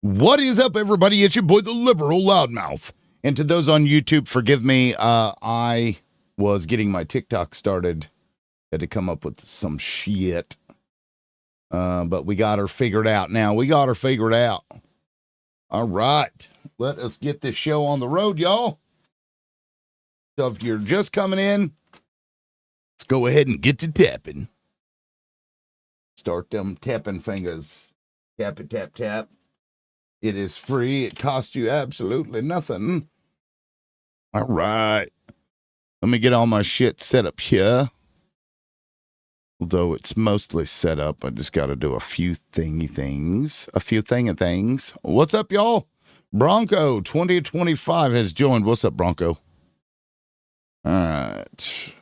What is up, everybody? It's your boy, the liberal loudmouth. And to those on YouTube, forgive me. I was getting my TikTok started. Had to come up with some shit. But we got her figured out now. All right. Let us get this show on the road, y'all. So if you're just coming in, let's go ahead and get to tapping. Start them tapping fingers. Tap it, tap, tap. It is free. It costs you absolutely nothing. All right. Let me get all my shit set up here. Although it's mostly set up, I just got to do a few thingy things. What's up, y'all? Bronco 2025 has joined. What's up, Bronco? All right.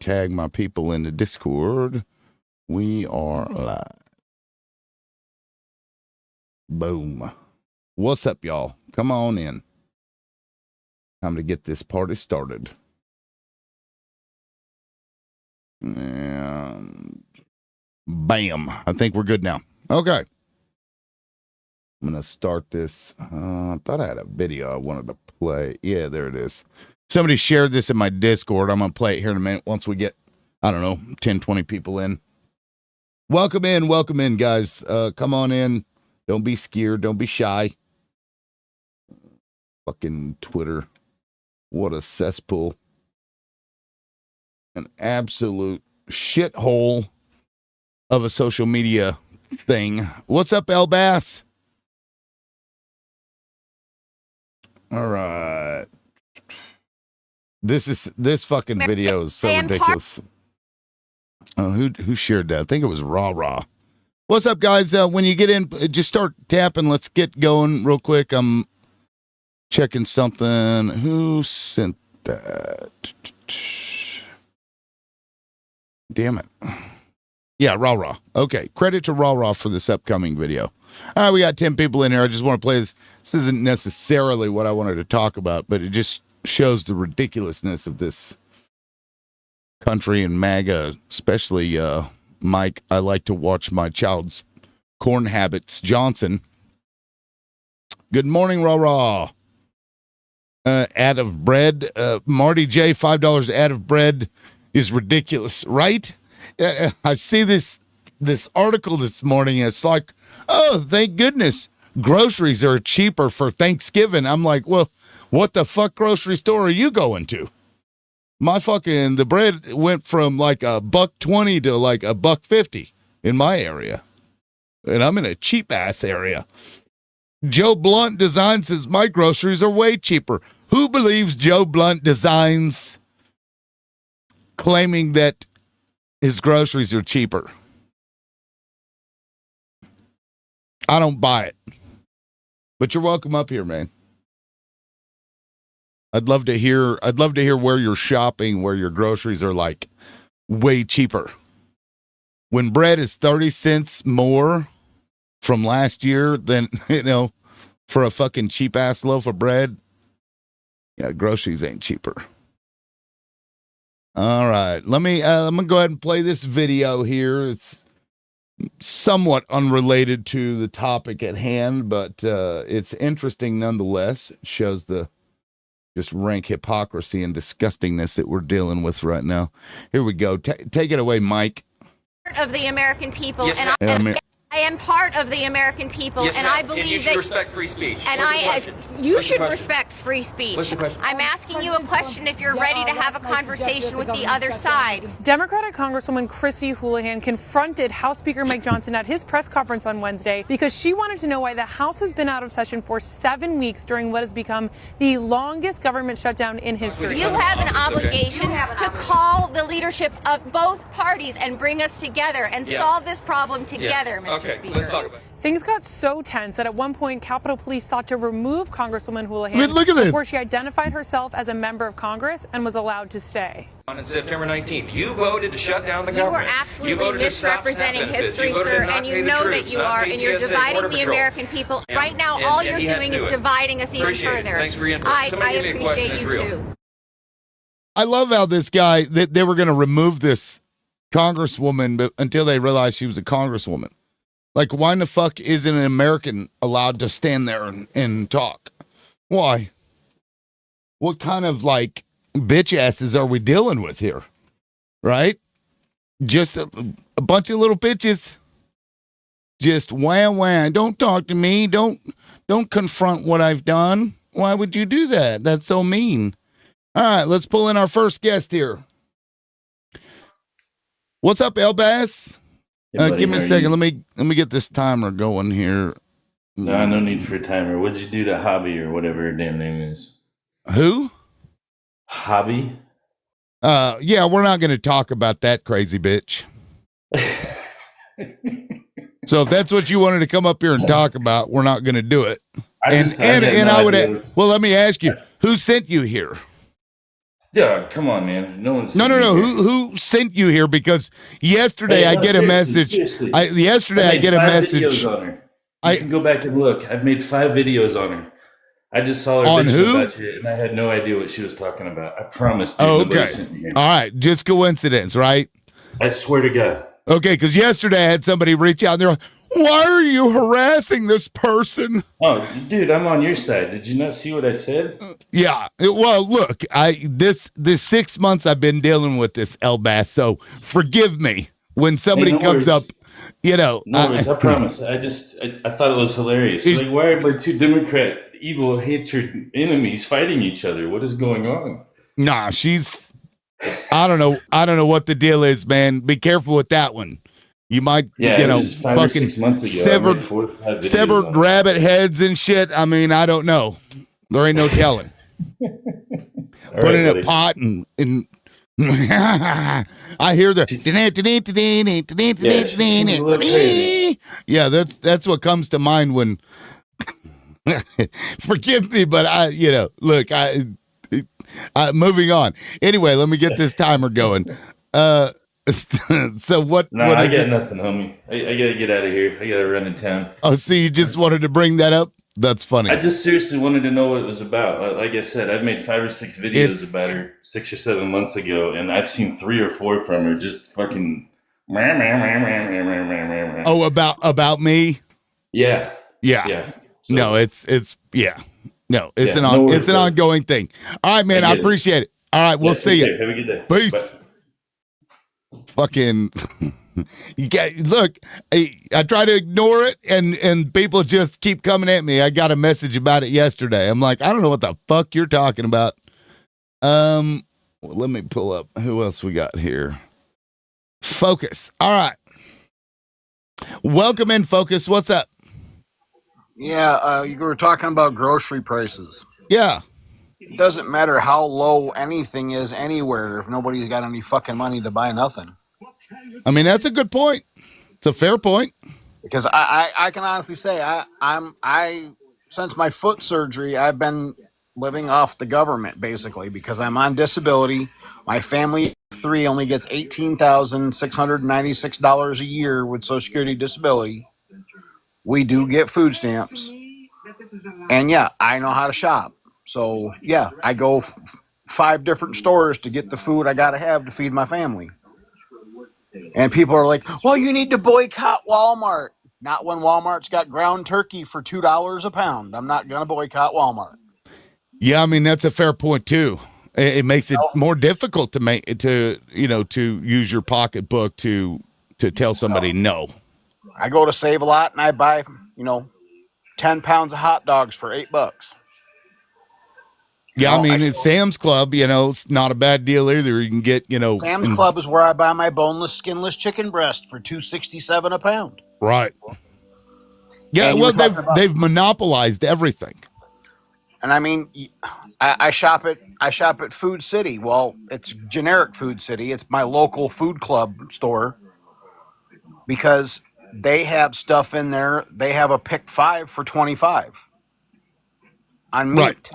Tag my people in the Discord. We are live. Boom. What's up, y'all? Come on in. Time to get this party started. And bam. I think we're good now. Okay. I'm going to start this. I thought I had a video I wanted to play. Yeah, there it is. Somebody shared this in my Discord. I'm going to play it here in a minute once we get, 10, 20 people in. Welcome in, guys. Come on in. Don't be scared. Don't be shy. Fucking Twitter. What a cesspool. An absolute shithole of a social media thing. What's up, El Bass? All right. This fucking video is so ridiculous. Who shared that? I think it was Raw. What's up, guys? When you get in, just start tapping. Let's get going real quick. I'm checking something. Who sent that? Damn it. Yeah, Raw. Okay. Credit to Raw for this upcoming video. All right, we got 10 people in here. I just want to play this. This isn't necessarily what I wanted to talk about, but it just shows the ridiculousness of this country and MAGA, especially Mike. I like to watch my child's corn habits, Johnson. Good morning, Raw. Ad of bread. Marty J, $5 ad of bread is ridiculous, right? I see this article this morning, and it's like, oh, thank goodness, groceries are cheaper for Thanksgiving. I'm like, well, what the fuck grocery store are you going to? The bread went from like $1.20 to like $1.50 in my area. And I'm in a cheap ass area. Joe Blunt Design says my groceries are way cheaper. Who believes Joe Blunt Designs claiming that his groceries are cheaper? I don't buy it. But you're welcome up here, man. I'd love to hear where you're shopping, where your groceries are like way cheaper. When bread is 30 cents more from last year than, for a fucking cheap ass loaf of bread, yeah, groceries ain't cheaper. All right, I'm gonna go ahead and play this video here. It's somewhat unrelated to the topic at hand, but it's interesting nonetheless. It shows the just rank hypocrisy and disgustingness that we're dealing with right now. Here we go. Take it away, Mike. Of the American people, yes, and I am part of the American people, yes, and I believe you should respect free speech. And you should respect free speech. What's the question? I'm asking you a question if you're ready to have a conversation with the other side. Democratic Congresswoman Chrissy Houlihan confronted House Speaker Mike Johnson at his press conference on Wednesday because she wanted to know why the House has been out of session for 7 weeks during what has become the longest government shutdown in history. You have an obligation to call the leadership of both parties and bring us together and solve this problem together, Mr. Okay, Speaker. let's talk about it. Things got so tense that at one point, Capitol Police sought to remove Congresswoman Houlihan Look at this. before she identified herself as a member of Congress and was allowed to stay. On September 19th, you voted to shut down the You are government. absolutely misrepresenting history, sir, and you know that you are, and you're dividing the American people. Right now, all you're doing is dividing us even further. Thanks for your input. I Somebody give me a question appreciate that's you, real. too. I love how this guy, that they were going to remove this congresswoman until they realized she was a congresswoman. Like, why in the fuck isn't an American allowed to stand there and talk? Why? What kind of, like, bitch asses are we dealing with here? Right? Just a bunch of little bitches. Just wah. Don't talk to me. Don't confront what I've done. Why would you do that? That's so mean. All right, let's pull in our first guest here. What's up, Elbass? Give me a second. Let me get this timer going here. No need for a timer. What'd you do to Hobby or whatever her damn name is? Who? Hobby? Yeah, we're not going to talk about that crazy bitch. So if that's what you wanted to come up here and talk about, we're not going to do it. Let me ask you, who sent you here? Yeah, come on, man. No one's No. Who sent you here? Because yesterday I get a message. I get a message. On her. You can go back and look. I've made 5 videos on her. I just saw her on who? about you, and I had no idea what she was talking about. I promise. Okay. All right. Just coincidence, right? I swear to God. Okay, because yesterday I had somebody reach out and they're like, why are you harassing this person? Oh, dude, I'm on your side. Did you not see what I said? Yeah. Well, look, this 6 months I've been dealing with this Elbass, so forgive me when somebody comes up, you know. No worries, I promise. I thought it was hilarious. Like, why are my 2 Democrat evil hatred enemies fighting each other? What is going on? Nah, I don't know what the deal is, man. Be careful with that one. You might, fucking severed rabbit heads and shit. I mean, I don't know. There ain't no telling. Put in a pot and I hear the yeah, that's what comes to mind when. Forgive me, but moving on. Anyway, let me get this timer going. So what? No, I got nothing, homie. I gotta get out of here. I gotta run to town. Oh, so you just wanted to bring that up? That's funny. I just seriously wanted to know what it was about. Like I said, I've made 5 or 6 videos about her 6 or 7 months ago, and I've seen 3 or 4 from her just fucking. Oh, about me? Yeah. So, no, it's an ongoing thing. All right, man. I appreciate it. All right, we'll see you. Have a good day. Peace. Bye. Fucking. Look, I try to ignore it, and people just keep coming at me. I got a message about it yesterday. I'm like, I don't know what the fuck you're talking about. Well, let me pull up who else we got here. Focus. All right. Welcome in, Focus. What's up? Yeah, you were talking about grocery prices. Yeah. It doesn't matter how low anything is anywhere if nobody's got any fucking money to buy nothing. I mean, that's a good point. It's a fair point. Because I can honestly say I since my foot surgery, I've been living off the government basically because I'm on disability. My family of 3 only gets $18,696 a year with Social Security disability. We do get food stamps. And yeah, I know how to shop. So yeah, I go 5 different stores to get the food I got to have to feed my family. And people are like, well, you need to boycott Walmart. Not when Walmart's got ground turkey for $2 a pound. I'm not going to boycott Walmart. Yeah, I mean, that's a fair point, too. It makes it more difficult to use your pocketbook to tell somebody no. I go to Save a Lot and I buy, 10 pounds of hot dogs for $8. Yeah, I mean, it's Sam's Club, it's not a bad deal either. You can get, Sam's Club is where I buy my boneless, skinless chicken breast for $2.67 a pound. Right. Yeah, well, they've monopolized everything. And I mean, I shop at Food City. Well, it's generic Food City. It's my local food club store because they have stuff in there. They have a pick 5 for $25 on meat. Right.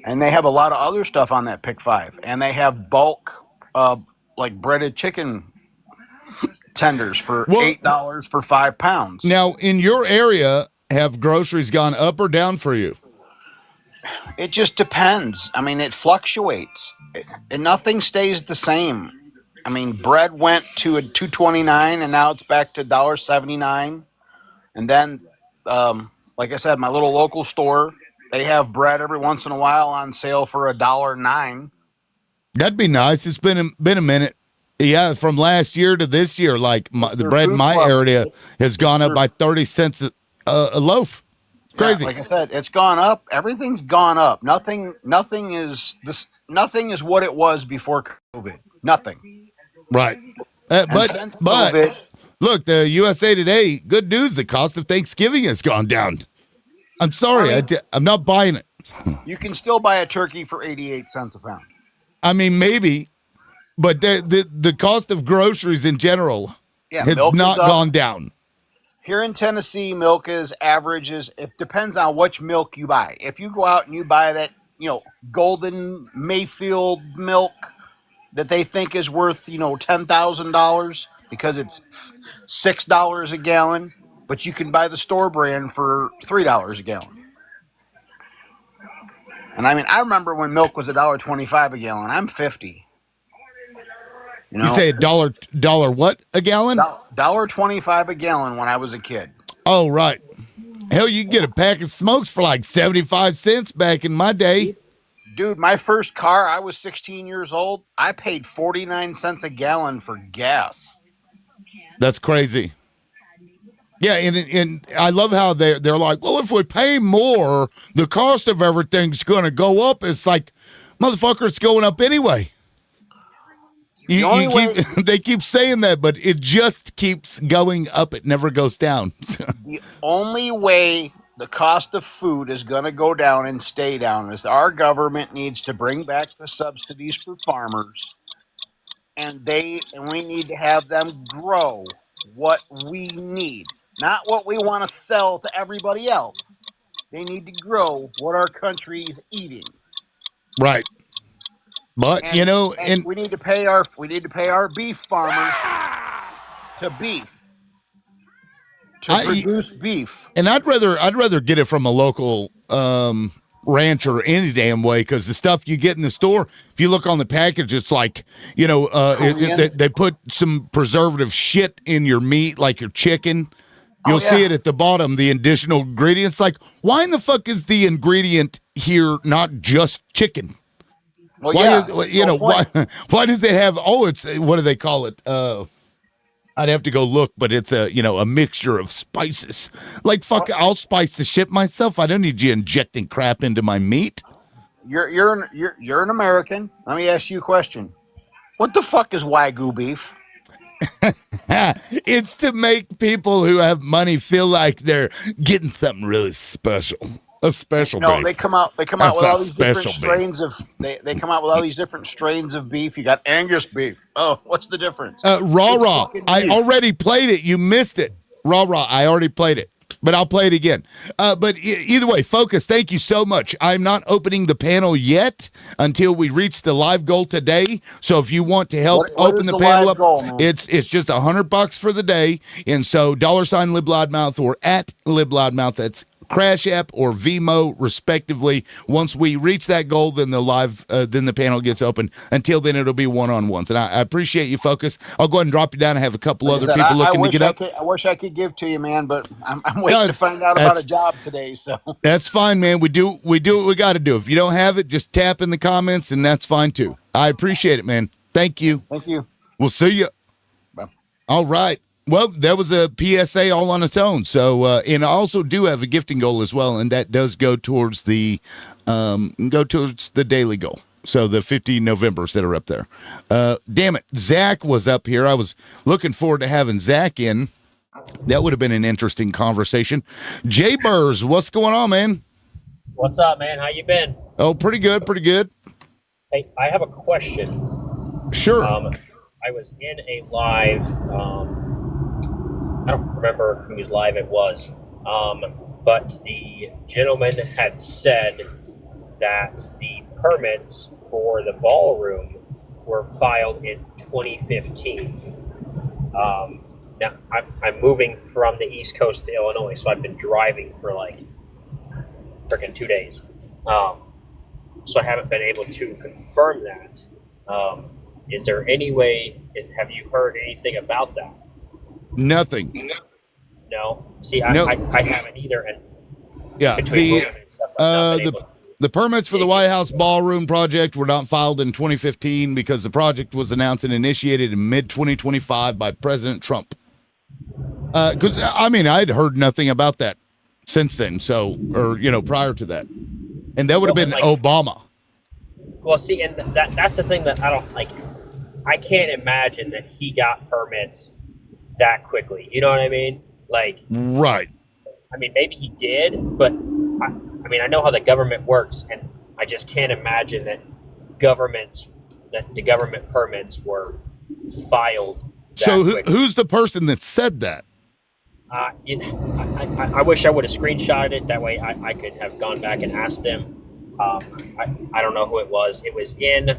And they have a lot of other stuff on that pick 5. And they have bulk, like breaded chicken tenders for $8 for 5 pounds. Now, in your area, have groceries gone up or down for you? It just depends. I mean, it fluctuates. And nothing stays the same. I mean, bread went to a $2.29, and now it's back to $1.79. And then, like I said, my little local store, they have bread every once in a while on sale for $1.09. That'd be nice. It's been a minute. Yeah, from last year to this year, like the bread in my area has gone up by 30 cents a loaf. It's crazy. Yeah, like I said, it's gone up. Everything's gone up. Nothing is what it was before COVID. Nothing. Right. And But since COVID, look, the USA Today, good news, the cost of Thanksgiving has gone down. I'm sorry, I'm not buying it. you can still buy a turkey for 88 cents a pound. I mean, maybe, but the cost of groceries in general has milk not is up. gone down. Here in Tennessee, milk is averages. It depends on which milk you buy. If you go out and you buy that, golden Mayfield milk that they think is worth, $10,000 because it's $6 a gallon, but you can buy the store brand for $3 a gallon. And I mean, I remember when milk was $1.25 a gallon. I'm 50. You say $1 what a gallon? $1.25 a gallon when I was a kid. Oh, right. Hell, you can get a pack of smokes for like 75 cents back in my day. Dude, my first car, I was 16 years old. I paid 49 cents a gallon for gas. That's crazy. Yeah, and I love how they're like, well, if we pay more, the cost of everything's going to go up. It's like, motherfucker, it's going up anyway. They keep saying that, but it just keeps going up. It never goes down. The only way the cost of food is going to go down and stay down is our government needs to bring back the subsidies for farmers, and we need to have them grow what we need, not what we want to sell to everybody else. They need to grow what our country is eating. Right. But and we need to pay our beef farmers to produce beef. And I'd rather get it from a local rancher any damn way, because the stuff you get in the store, if you look on the package, it's like they put some preservative shit in your meat, like your chicken. You'll see it at the bottom, the additional ingredients. Like, why in the fuck is the ingredient here not just chicken? Well, why does it have? Oh, it's what do they call it? I'd have to go look, but it's a mixture of spices. Like, fuck, I'll spice the shit myself. I don't need you injecting crap into my meat. You're an American. Let me ask you a question. What the fuck is Wagyu beef? It's to make people who have money feel like they're getting something really special. A special beef. They come out with all these different strains of they come out with all these different strains of beef. You got Angus beef. Oh, what's the difference? Raw. I already played it. You missed it. Raw. I already played it, but I'll play it again. But either way, Focus, thank you so much. I'm not opening the panel yet until we reach the live goal today. So if you want to help open the panel up, goal, it's just $100 for the day. And so $LibLoudMouth or @LibLoudMouth. That's Crash App or Vimo, respectively. Once we reach that goal, then the panel gets open. Until then, it'll be one-on-ones. And I appreciate you, Focus. I'll go ahead and drop you down. I have a couple other people looking to get up. I wish I could give to you, man, but I'm waiting to find out about a job today. So that's fine, man. We do what we got to do. If you don't have it, just tap in the comments, and that's fine too. I appreciate it, man. Thank you. Thank you. We'll see you. Bye. All right. Well, that was a PSA all on its own. So, and I also do have a gifting goal as well, and that does go towards the daily goal. So the 50 Novembers that are up there. Damn it, Zach was up here. I was looking forward to having Zach in. That would have been an interesting conversation. Jay Burrs, what's going on, man? What's up, man? How you been? Oh, pretty good, pretty good. Hey, I have a question. Sure. I was in a live. I don't remember whose live it was, but the gentleman had said that the permits for the ballroom were filed in 2015. Now, I'm moving from the East Coast to Illinois, so I've been driving for like freaking 2 days. So I haven't been able to confirm that. Is there any way? Have you heard anything about that? Nothing. No. See, No. I haven't either. And Yeah. between moving and stuff, I've not been able. The permits for the White House ballroom project were not filed in 2015 because the project was announced and initiated in mid-2025 by President Trump. Because, I mean, I'd heard nothing about that since then, or prior to that. And that would have been Obama. Well, see, and that's the thing that I don't like. I can't imagine that he got permits that quickly. You know what I mean? Like, right. I mean, maybe he did, but I mean, I know how the government works, and I just can't imagine that the government permits were filed. So who's the person that said that? I wish I would have screenshotted it. That way I could have gone back and asked them. I don't know who it was. It was in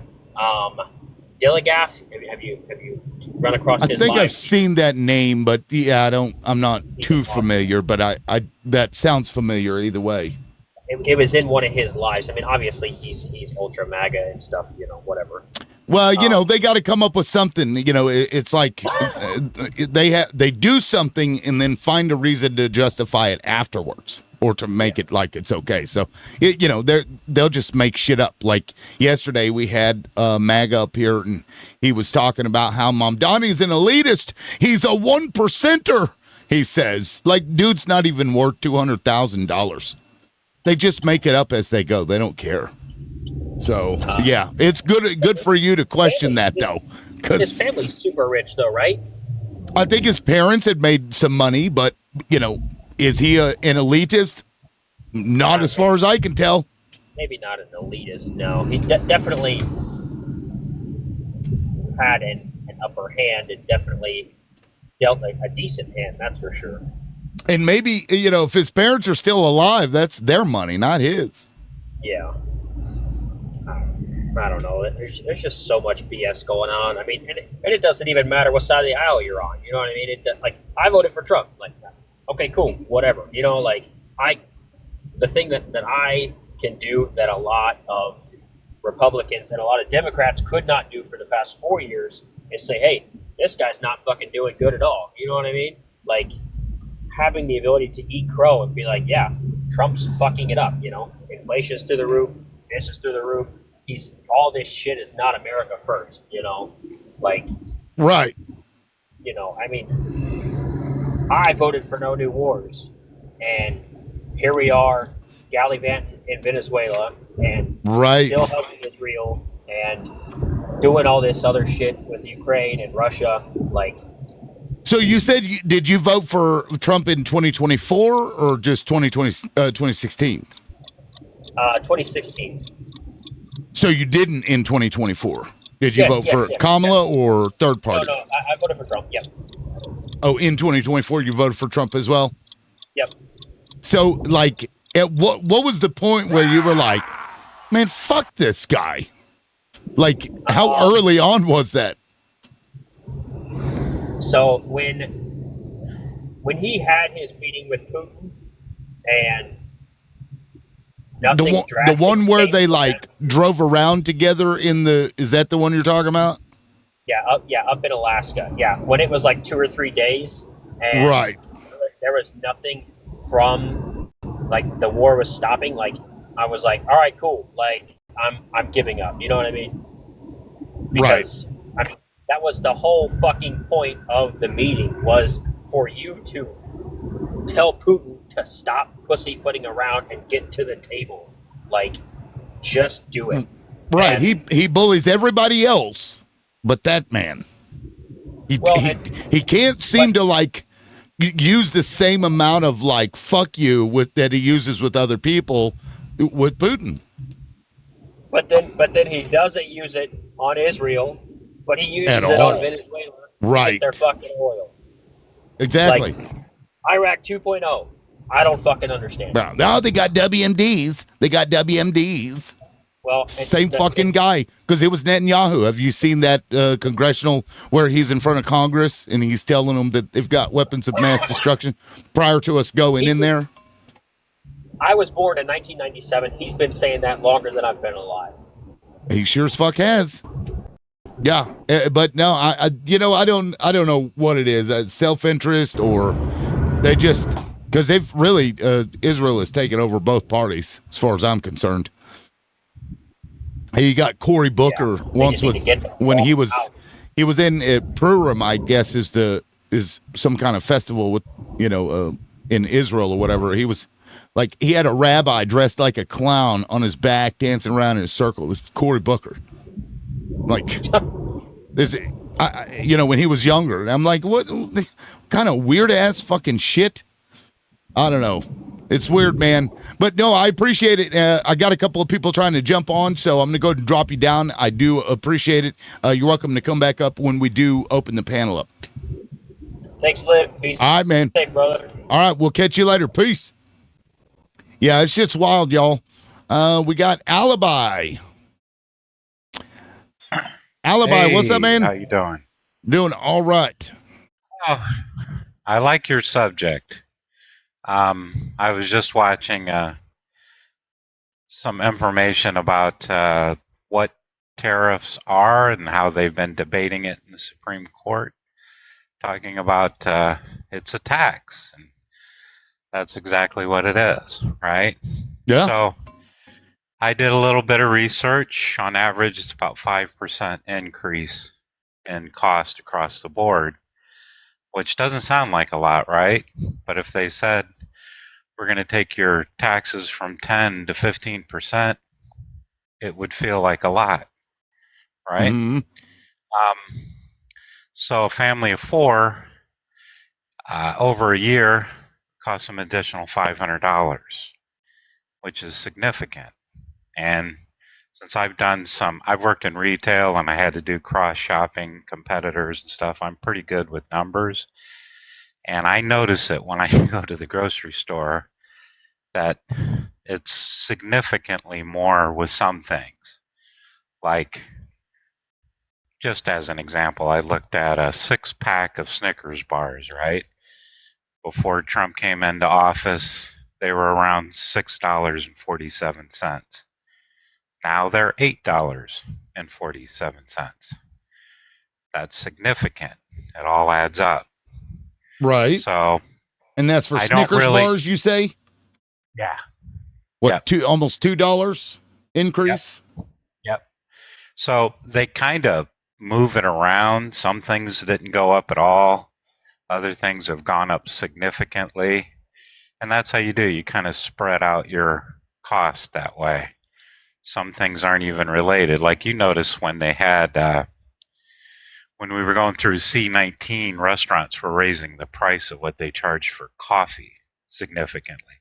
Dilligaff. Have you run across his I think live? I've seen that name, but yeah, I'm not too familiar, but I that sounds familiar either way. It was in one of his lives. I mean, obviously he's ultra MAGA and stuff, whatever. Well, they got to come up with something. It's like they do something and then find a reason to justify it afterwards or to make it like it's okay. So, they'll just make shit up. Like yesterday, we had MAGA up here, and he was talking about how Mamdani's an elitist. He's a 1%er. He says, like, dude's not even worth $200,000. They just make it up as they go. They don't care. So yeah, it's good for you to question that though, because his family's super rich though, right? I think his parents had made some money, but is he an elitist? Not as far as I can tell. Maybe not an elitist. No, he definitely had an upper hand and definitely dealt a decent hand. That's for sure. And maybe if his parents are still alive, that's their money, not his. Yeah. I don't know. There's just so much BS going on. I mean, and it doesn't even matter what side of the aisle you're on. You know what I mean? I voted for Trump. Like, okay, cool, whatever. The thing that I can do that a lot of Republicans and a lot of Democrats could not do for the past 4 years is say, hey, this guy's not fucking doing good at all. You know what I mean? Like, having the ability to eat crow and be like, yeah, Trump's fucking it up. Inflation's through the roof. This is through the roof. All this shit is not America first, right. I mean, I voted for no new wars, and here we are gallivanting in Venezuela and still helping Israel and doing all this other shit with Ukraine and Russia. So you said, did you vote for Trump in 2024 or just 2016? 2016. So you didn't in 2024? Did you vote for Kamala or third party? No, I voted for Trump, yep. Oh, in 2024 you voted for Trump as well? Yep. So, at what was the point where you were like, man, fuck this guy? Like, how early on was that? So when he had his meeting with Putin and the one where they drove around together is that the one you're talking about? Yeah, up in Alaska. Yeah, when it was 2 or 3 days, and right, there was nothing from the war was stopping. I was like, all right, cool. I'm giving up. You know what I mean? Because I mean that was the whole fucking point of the meeting, was for you to tell Putin to stop pussyfooting around and get to the table. Just do it. Right. And he bullies everybody else, but that man. He can't seem to use the same amount of fuck you that he uses with other people with Putin. But then he doesn't use it on Israel, but he uses it on Venezuela. Right. Their fucking oil. Exactly. Iraq 2.0. I don't fucking understand. No, they got WMDs. Well, same fucking guy, because it was Netanyahu. Have you seen that congressional where he's in front of Congress and he's telling them that they've got weapons of mass destruction prior to us going in there? I was born in 1997. He's been saying that longer than I've been alive. He sure as fuck has. Yeah, but no, I don't know what it is, self-interest, or they just, because they've really, Israel has taken over both parties as far as I'm concerned. He got Cory Booker once with when he was in Purim, I guess is some kind of festival with in Israel or whatever. He was like, he had a rabbi dressed like a clown on his back dancing around in a circle. This is Cory Booker. Like this, when he was younger, and I'm like, what kind of weird ass fucking shit? I don't know. It's weird, man. But no, I appreciate it. I got a couple of people trying to jump on, so I'm going to go ahead and drop you down. I do appreciate it. You're welcome to come back up when we do open the panel up. Thanks, Liv. Peace. All right, man. Thanks, brother. All right, we'll catch you later. Peace. Yeah, it's just wild, y'all. We got Alibi. Alibi, what's up, man? How you doing? Doing all right. Oh, I like your subject. I was just watching some information about what tariffs are and how they've been debating it in the Supreme Court, talking about it's a tax, and that's exactly what it is, right? Yeah. So I did a little bit of research. On average, it's about 5% increase in cost across the board, which doesn't sound like a lot, right? But if they said we're going to take your taxes from 10 to 15%, it would feel like a lot, right? Mm-hmm. So a family of four, over a year, costs them additional $500, which is significant. And since I've worked in retail and I had to do cross-shopping competitors and stuff, I'm pretty good with numbers. And I notice it when I go to the grocery store that it's significantly more with some things. Like, just as an example, I looked at a 6-pack of Snickers bars, right? Before Trump came into office, they were around $6.47. Now they're $8.47. That's significant. It all adds up. Right. So, and that's for Snickers bars, you say? Yeah. What, almost $2 increase? Yep. So they kind of move it around. Some things didn't go up at all. Other things have gone up significantly. And that's how you do. You kind of spread out your cost that way. Some things aren't even related. Like you notice when they had, when we were going through C-19, restaurants were raising the price of what they charge for coffee significantly.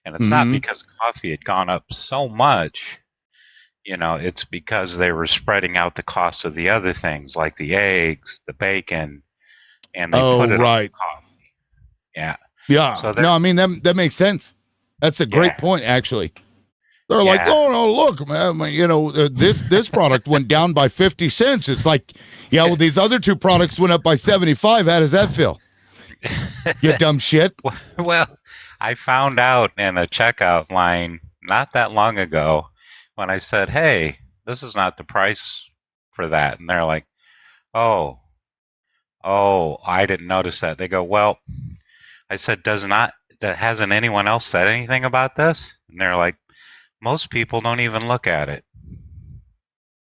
And it's not because coffee had gone up so much, it's because they were spreading out the cost of the other things like the eggs, the bacon, and they put it on coffee. Yeah. Yeah. So no, I mean, that makes sense. That's a great point, actually. They're like, oh, no, look, man, this product went down by 50 cents. It's like, yeah, well, these other two products went up by 75. How does that feel? You dumb shit. Well, I found out in a checkout line not that long ago when I said, hey, this is not the price for that. And they're like, oh, I didn't notice that. They go, well, I said, hasn't anyone else said anything about this? And they're like, most people don't even look at it.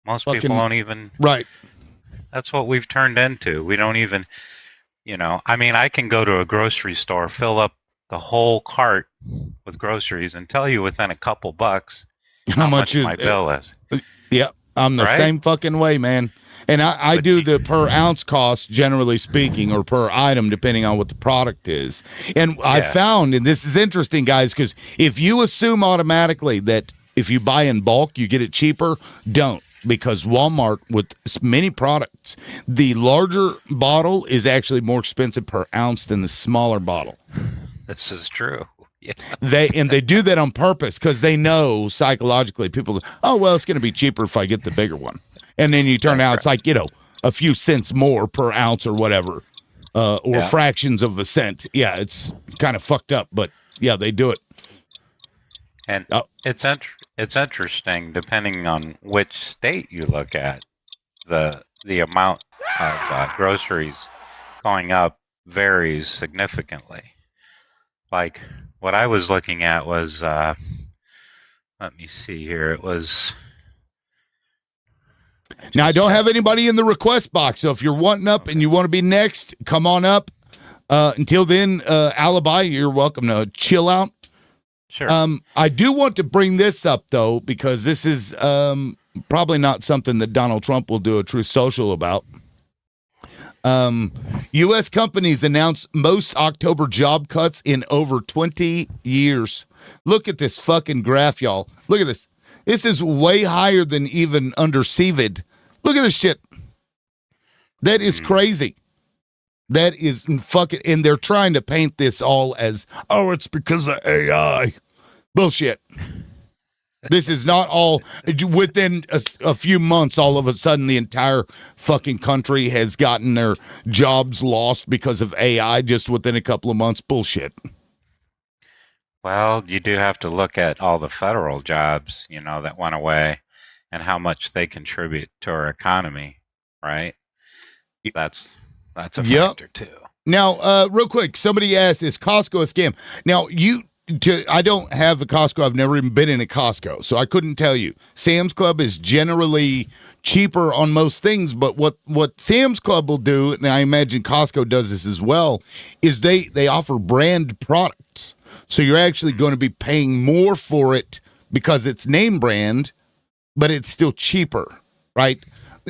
Most people don't even. Right. That's what we've turned into. We don't even, I mean, I can go to a grocery store, fill up the whole cart with groceries and tell you within a couple bucks how much my bill is. Yeah, I'm the same fucking way, man. And I do the per ounce cost, generally speaking, or per item, depending on what the product is. And I found, and this is interesting, guys, because if you assume automatically that if you buy in bulk, you get it cheaper, don't. Because Walmart, with many products, the larger bottle is actually more expensive per ounce than the smaller bottle. This is true. Yeah. They do that on purpose because they know psychologically people, oh, well, it's going to be cheaper if I get the bigger one. And then you turn out it's like, a few cents more per ounce or whatever, or fractions of a cent. Yeah, it's kind of fucked up, but yeah, they do it. And it's interesting, depending on which state you look at, the the amount of groceries going up varies significantly. Like what I was looking at was, let me see here. It was. Now, I don't have anybody in the request box, so if you're wanting up and you want to be next, come on up. Until then, Alibi, you're welcome to chill out. Sure. I do want to bring this up, though, because this is probably not something that Donald Trump will do a Truth Social about. U.S. companies announce most October job cuts in over 20 years. Look at this fucking graph, y'all. Look at this. This is way higher than even under CVID. Look at this shit. That is crazy. That is fucking, and they're trying to paint this all as, oh, it's because of AI. Bullshit. This is not all, within a few months, all of a sudden the entire fucking country has gotten their jobs lost because of AI just within a couple of months. Bullshit. Well, you do have to look at all the federal jobs, that went away and how much they contribute to our economy, right? That's a factor too. Now, real quick, somebody asked, is Costco a scam? Now, I don't have a Costco. I've never even been in a Costco, so I couldn't tell you. Sam's Club is generally cheaper on most things, but what Sam's Club will do, and I imagine Costco does this as well, is they offer brand products. So you're actually going to be paying more for it because it's name brand, but it's still cheaper, right?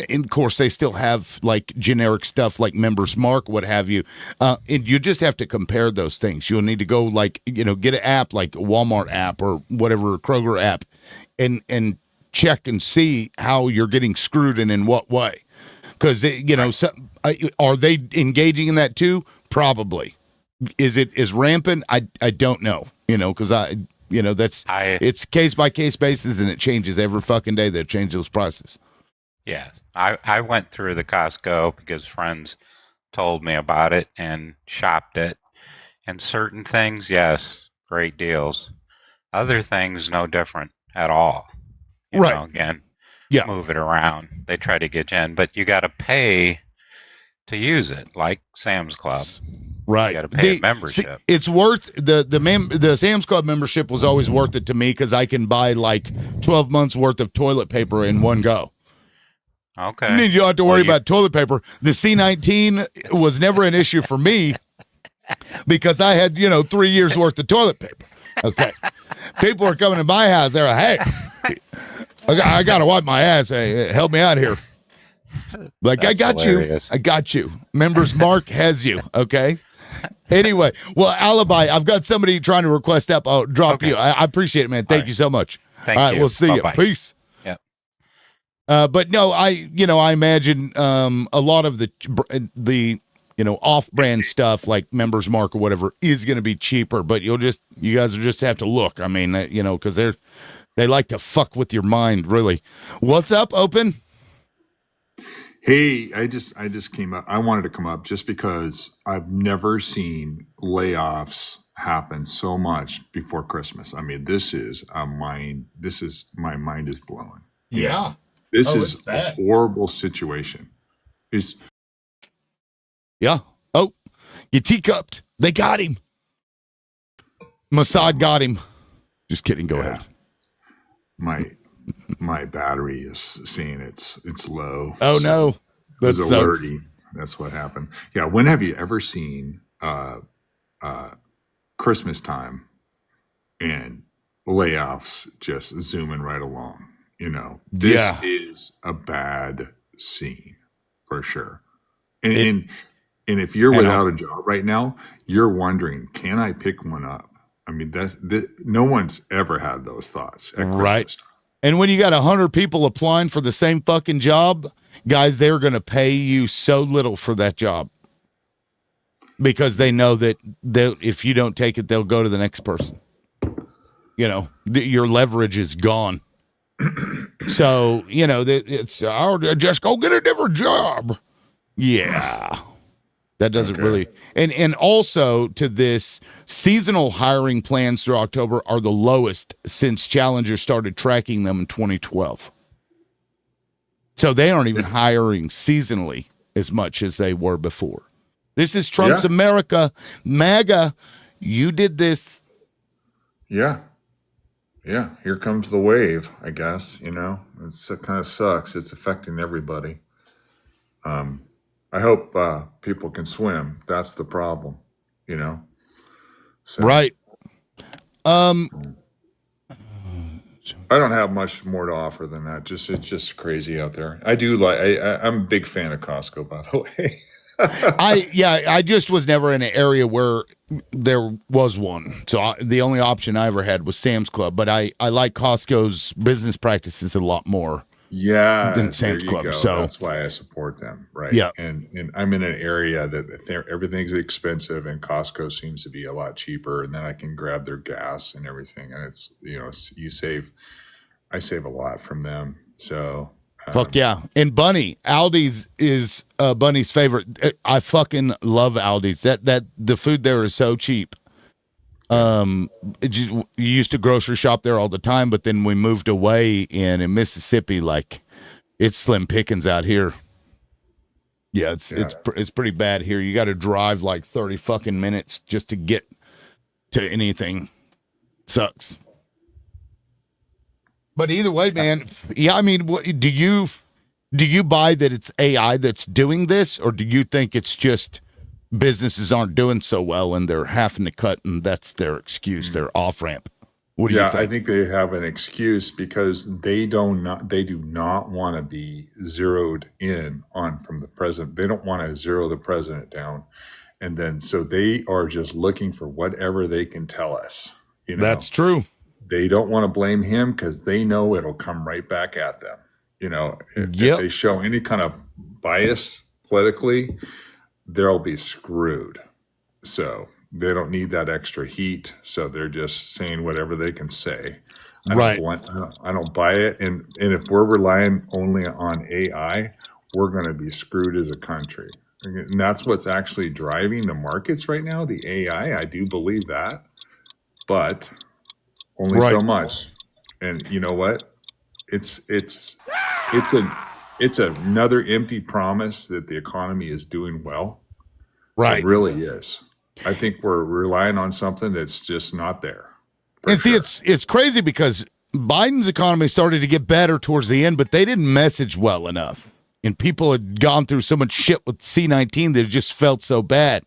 And of course, they still have like generic stuff like Members Mark, what have you. And you just have to compare those things. You'll need to go get an app like a Walmart app or whatever, Kroger app, and check and see how you're getting screwed and in what way. Because, are they engaging in that too? Probably. Is it as rampant? I don't know, because it's case by case basis and it changes every fucking day. They change those prices. Yeah, I went through the Costco because friends told me about it and shopped it. And certain things, yes, great deals. Other things, no different at all. Move it around. They try to get you in, but you got to pay to use it, like Sam's Club. Right. You got to pay a membership. It's worth the Sam's Club membership was always worth it to me because I can buy like 12 months worth of toilet paper in one go. Okay. You don't have to worry about toilet paper. The C19 was never an issue for me because I had, 3 years worth of toilet paper. Okay. People are coming to my house. They're like, hey, I got to wipe my ass. Hey, help me out here. Like, that's hilarious. I got you. Members Mark has you. Okay. Anyway, well, Alibi, I've got somebody trying to request up. I'll drop you. I appreciate it, man. Thank you so much. Thank you. All right, we'll see Bye-bye. you. Peace. Yep. But no, I imagine a lot of the off-brand stuff like Members Mark or whatever is going to be cheaper. But you guys will just have to look. I mean, because they like to fuck with your mind, really. What's up, Open? Hey, I just came up. I wanted to come up just because I've never seen layoffs happen so much before Christmas. I mean, my mind is blown. Yeah. This is a horrible situation. Yeah. Oh, you teacupped. They got him. Mossad got him. Just kidding. Go ahead. My battery is saying it's low. Oh, so no. That's alerting. That's what happened. Yeah. When have you ever seen Christmas time and layoffs just zooming right along? This is a bad scene for sure. And if you're without a job right now, you're wondering, can I pick one up? I mean, no one's ever had those thoughts at Christmas time. And when you got 100 people applying for the same fucking job, guys, they're going to pay you so little for that job because they know that if you don't take it, they'll go to the next person. Your leverage is gone. So, it's just go get a different job. Yeah. That doesn't really. And also to this, seasonal hiring plans through October are the lowest since Challenger started tracking them in 2012. So they aren't even hiring seasonally as much as they were before. This is Trump's America. MAGA, you did this. Yeah. Yeah. Here comes the wave, I guess. You know, it kind of sucks. It's affecting everybody. I hope people can swim. That's the problem, you know? So, right. I don't have much more to offer than that. It's just crazy out there. I'm a big fan of Costco, by the way. I just was never in an area where there was one. So the only option I ever had was Sam's Club, but I like Costco's business practices a lot more. Yeah, Than Sam's Club. Go. So that's why I support them, right? Yeah, and I'm in an area that everything's expensive, and Costco seems to be a lot cheaper, and then I can grab their gas and everything, and it's I save a lot from them. So fuck yeah. And Bunny, Aldi's is Bunny's favorite. I fucking love Aldi's. That the food there is so cheap. You used to grocery shop there all the time, but then we moved away in Mississippi. Like, it's slim pickings out here. Yeah, it's pretty bad here. You got to drive like 30 fucking minutes just to get to anything. Sucks. But either way, man. Yeah, I mean, what do you buy that it's AI that's doing this, or do you think it's just businesses aren't doing so well and they're having to cut, and that's their excuse, their off ramp? What do you think? I think they have an excuse because they do not want to be zeroed in on from the president. They don't want to zero the president down, and then so they are just looking for whatever they can tell us. You know, that's true. They don't want to blame him because they know it'll come right back at them. You know, if they show any kind of bias politically, they'll be screwed. So they don't need that extra heat. So they're just saying whatever they can say. I don't buy it. And if we're relying only on AI, we're going to be screwed as a country. And that's what's actually driving the markets right now, the AI. I do believe that, but only so much. And you know what? It's another empty promise that the economy is doing well. Right. It really is. I think we're relying on something that's just not there. And see, it's crazy because Biden's economy started to get better towards the end, but they didn't message well enough. And people had gone through so much shit with C-19 that it just felt so bad.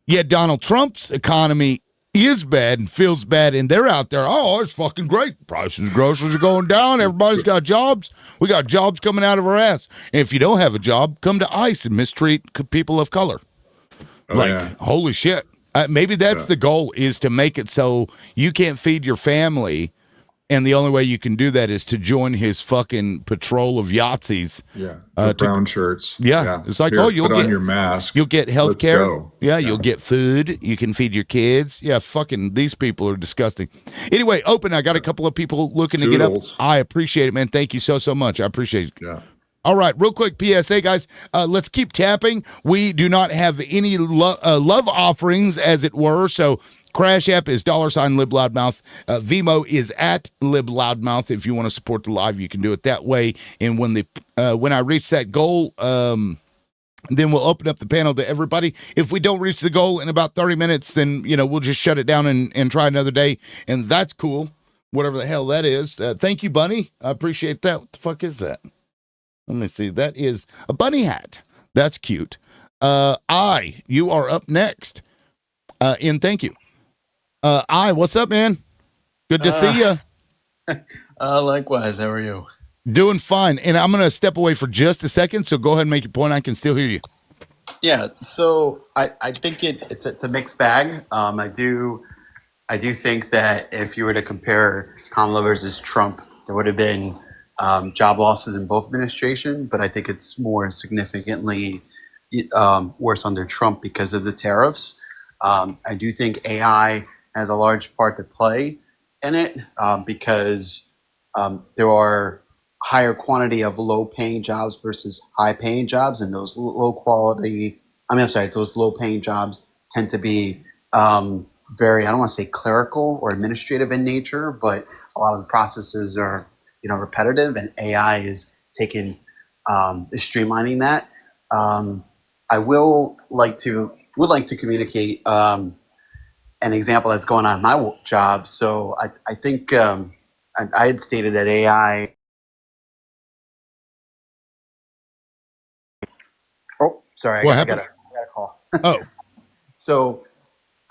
Yet Donald Trump's economy is bad and feels bad, and they're out there, oh, it's fucking great. Prices of groceries are going down. Everybody's got jobs. We got jobs coming out of our ass. And if you don't have a job, come to ICE and mistreat people of color. Holy shit. Maybe that's the goal, is to make it so you can't feed your family, and the only way you can do that is to join his fucking patrol of Yahtzees. Yeah, brown shirts. Yeah. It's like, you'll put get on your mask. You'll get health care. Yeah, you'll get food. You can feed your kids. Yeah, fucking these people are disgusting. Anyway, Open, I got a couple of people looking to get up. I appreciate it, man. Thank you so much. I appreciate it. Yeah. All right, real quick PSA, guys. Let's keep tapping. We do not have any love offerings, as it were, so Crash App is $LibLoudmouth. Vimo is @LibLoudmouth. If you want to support the live, you can do it that way. And when I reach that goal, then we'll open up the panel to everybody. If we don't reach the goal in about 30 minutes, then we'll just shut it down and try another day, and that's cool. Whatever the hell that is. Thank you, Bunny. I appreciate that. What the fuck is that? Let me see. That is a bunny hat. That's cute. You are up next. And thank you. What's up, man? Good to see you. Likewise. How are you? Doing fine. And I'm going to step away for just a second, so go ahead and make your point. I can still hear you. Yeah. So I think it's a mixed bag. I do think that if you were to compare Kamala versus Trump, there would have been job losses in both administrations, but I think it's more significantly worse under Trump because of the tariffs. I do think AI has a large part to play in it low-paying jobs versus high-paying jobs, and those those low-paying jobs tend to be very, I don't want to say clerical or administrative in nature, but a lot of the processes are repetitive, and AI is taking is streamlining that. I would like to communicate an example that's going on in my job. So I think I had stated that AI. Oh, sorry, What I happened? got a call. Oh, So,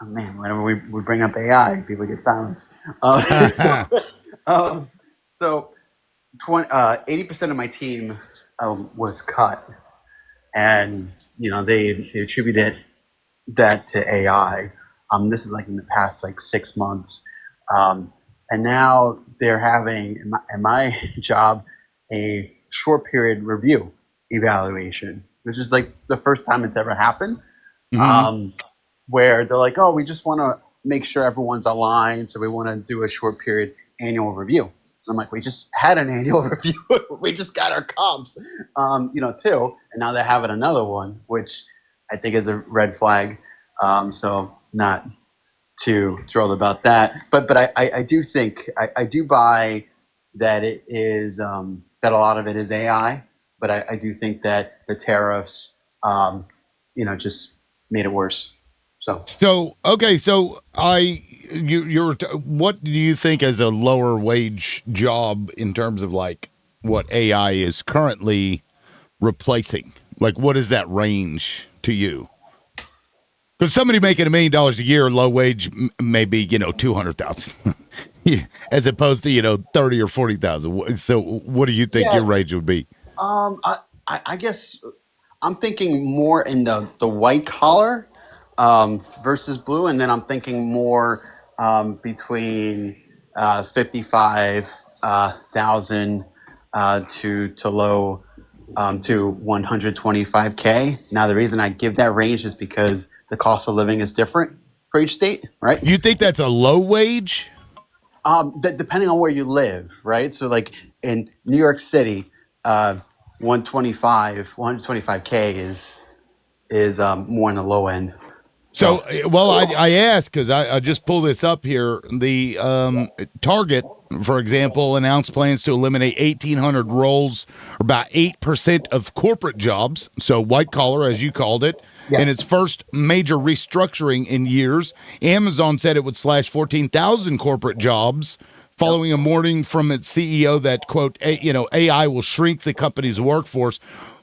oh man, whenever we bring up AI, people get silenced. So 80% of my team was cut, and they attributed that to AI. This is like in the past like 6 months, and now they're having in my job a short period review evaluation, which is like the first time it's ever happened. Where they're like, oh, we just want to make sure everyone's aligned, so we want to do a short period annual review. And I'm like, we just had an annual review. We just got our comps, too, and now they're having another one, which I think is a red flag. So not too thrilled about that. But I do think I do buy that it is that a lot of it is AI. But I do think that the tariffs, just made it worse. So okay, so what do you think as a lower wage job in terms of like what AI is currently replacing? Like, what is that range to you? Because somebody making $1 million a year, low wage, may be 200,000, as opposed to 30 or 40,000. So, what do you think your range would be? I guess I'm thinking more in the white collar versus blue, and then I'm thinking more between 55,000 to low to 125K. Now, the reason I give that range is because the cost of living is different for each state, right? You think that's a low wage? Depending on where you live, right? So, like in New York City, 125K is more on the low end. So, well, I asked because I just pulled this up here. The Target, for example, announced plans to eliminate 1,800 roles, about 8% of corporate jobs, so white collar, as you called it, in its first major restructuring in years. Amazon said it would slash 14,000 corporate jobs, following a warning from its CEO that, quote, AI will shrink the company's workforce.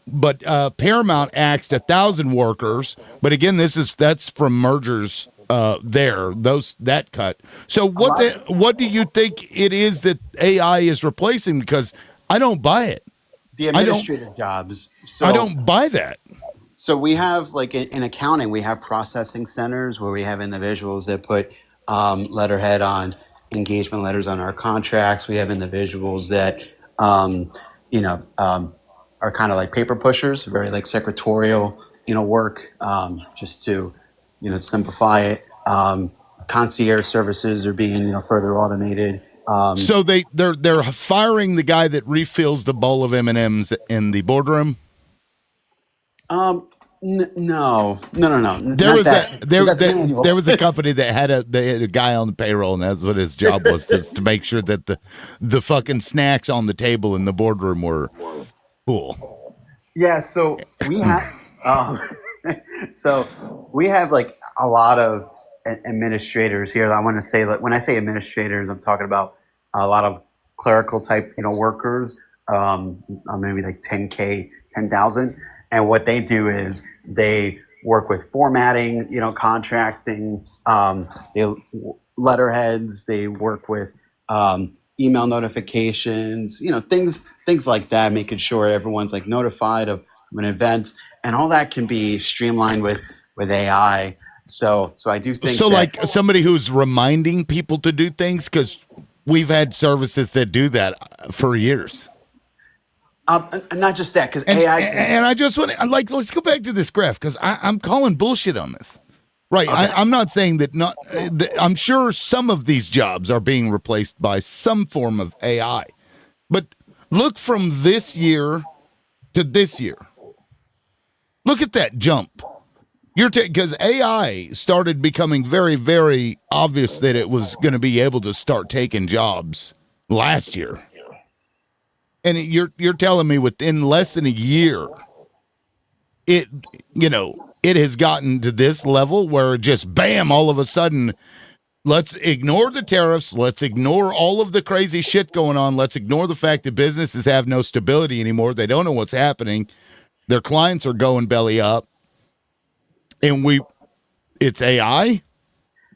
But Paramount axed 1,000 workers. But again, that's from mergers. That cut. So what do you think it is that AI is replacing? Because I don't buy it. The administrative jobs. So, I don't buy that. So we have, like in accounting, we have processing centers where we have individuals that put letterhead on engagement letters on our contracts. We have individuals that are kind of like paper pushers, very like secretarial, work, just to, simplify it. Concierge services are being, further automated. So they're firing the guy that refills the bowl of M&Ms in the boardroom. No. There was a company that had a guy on the payroll, and that's what his job was, to make sure that the fucking snacks on the table in the boardroom were cool. Yeah, so we have like a lot of administrators here. I want to say, like, when I say administrators, I'm talking about a lot of clerical type, workers, maybe like 10,000. And what they do is they work with formatting, contracting, letterheads. They work with email notifications, things like that, making sure everyone's like notified of an event, and all that can be streamlined with AI. So I do think like somebody who's reminding people to do things, because we've had services that do that for years. And not just that, because AI. And I just want to, let's go back to this graph, because I'm calling bullshit on this. Right. Okay. I'm not saying that I'm sure some of these jobs are being replaced by some form of AI. But look from this year to this year. Look at that jump. Because AI started becoming very, very obvious that it was going to be able to start taking jobs last year. And you're telling me within less than a year, it has gotten to this level where just bam, all of a sudden, let's ignore the tariffs, let's ignore all of the crazy shit going on, let's ignore the fact that businesses have no stability anymore. They don't know what's happening. Their clients are going belly up. And it's AI?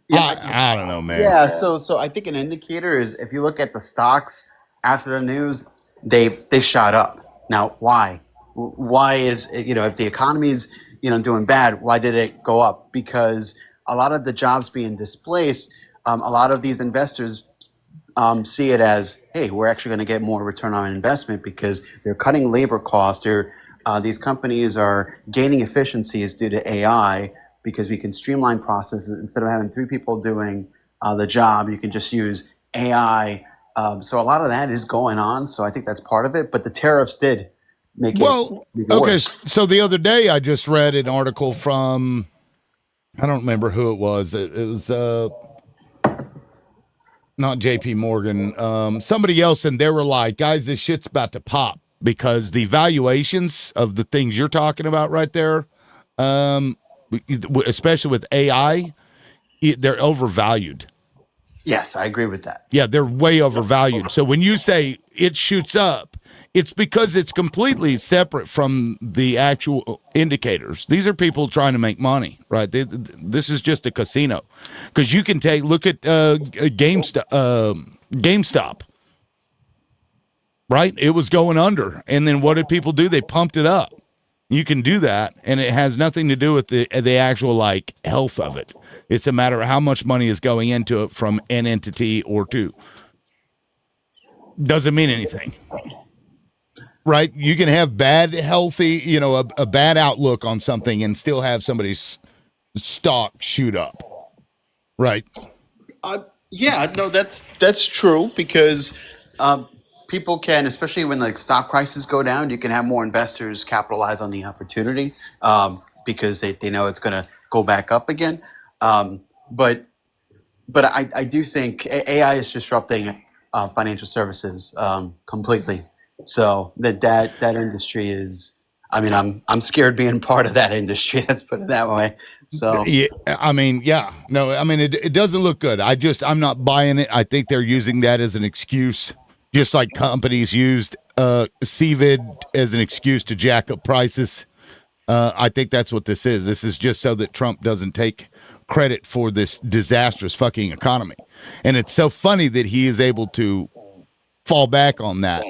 Yeah, I don't know, man. Yeah, so I think an indicator is if you look at the stocks after the news, they shot up. Now, why? Why is if the economy's doing bad, why did it go up? Because a lot of the jobs being displaced, a lot of these investors see it as, hey, we're actually going to get more return on investment because they're cutting labor costs. These companies are gaining efficiencies due to AI because we can streamline processes. Instead of having 3 people doing the job, you can just use AI. So a lot of that is going on. So I think that's part of it. But the tariffs did make it okay. worse. So the other day I just read an article from, I don't remember who it was. It was not JP Morgan, somebody else. And they were like, guys, this shit's about to pop because the valuations of the things you're talking about right there, especially with AI, they're overvalued. Yes, I agree with that. Yeah, they're way overvalued. So when you say it shoots up, it's because it's completely separate from the actual indicators. These are people trying to make money, right? This is just a casino. Because you can look at GameStop, right? It was going under. And then what did people do? They pumped it up. You can do that, and it has nothing to do with the actual health of it. It's a matter of how much money is going into it from an entity or two. Doesn't mean anything, right? You can have bad, healthy, a bad outlook on something and still have somebody's stock shoot up, right? Yeah, no, that's true because people can, especially when stock prices go down, you can have more investors capitalize on the opportunity because they know it's going to go back up again. But I do think AI is disrupting financial services completely. So that industry is. I mean, I'm scared being part of that industry. Let's put it that way. So yeah, I mean, yeah, no, I mean, it doesn't look good. I'm not buying it. I think they're using that as an excuse, just like companies used CVID as an excuse to jack up prices. I think that's what this is. This is just so that Trump doesn't take credit for this disastrous fucking economy. And it's so funny that he is able to fall back on that,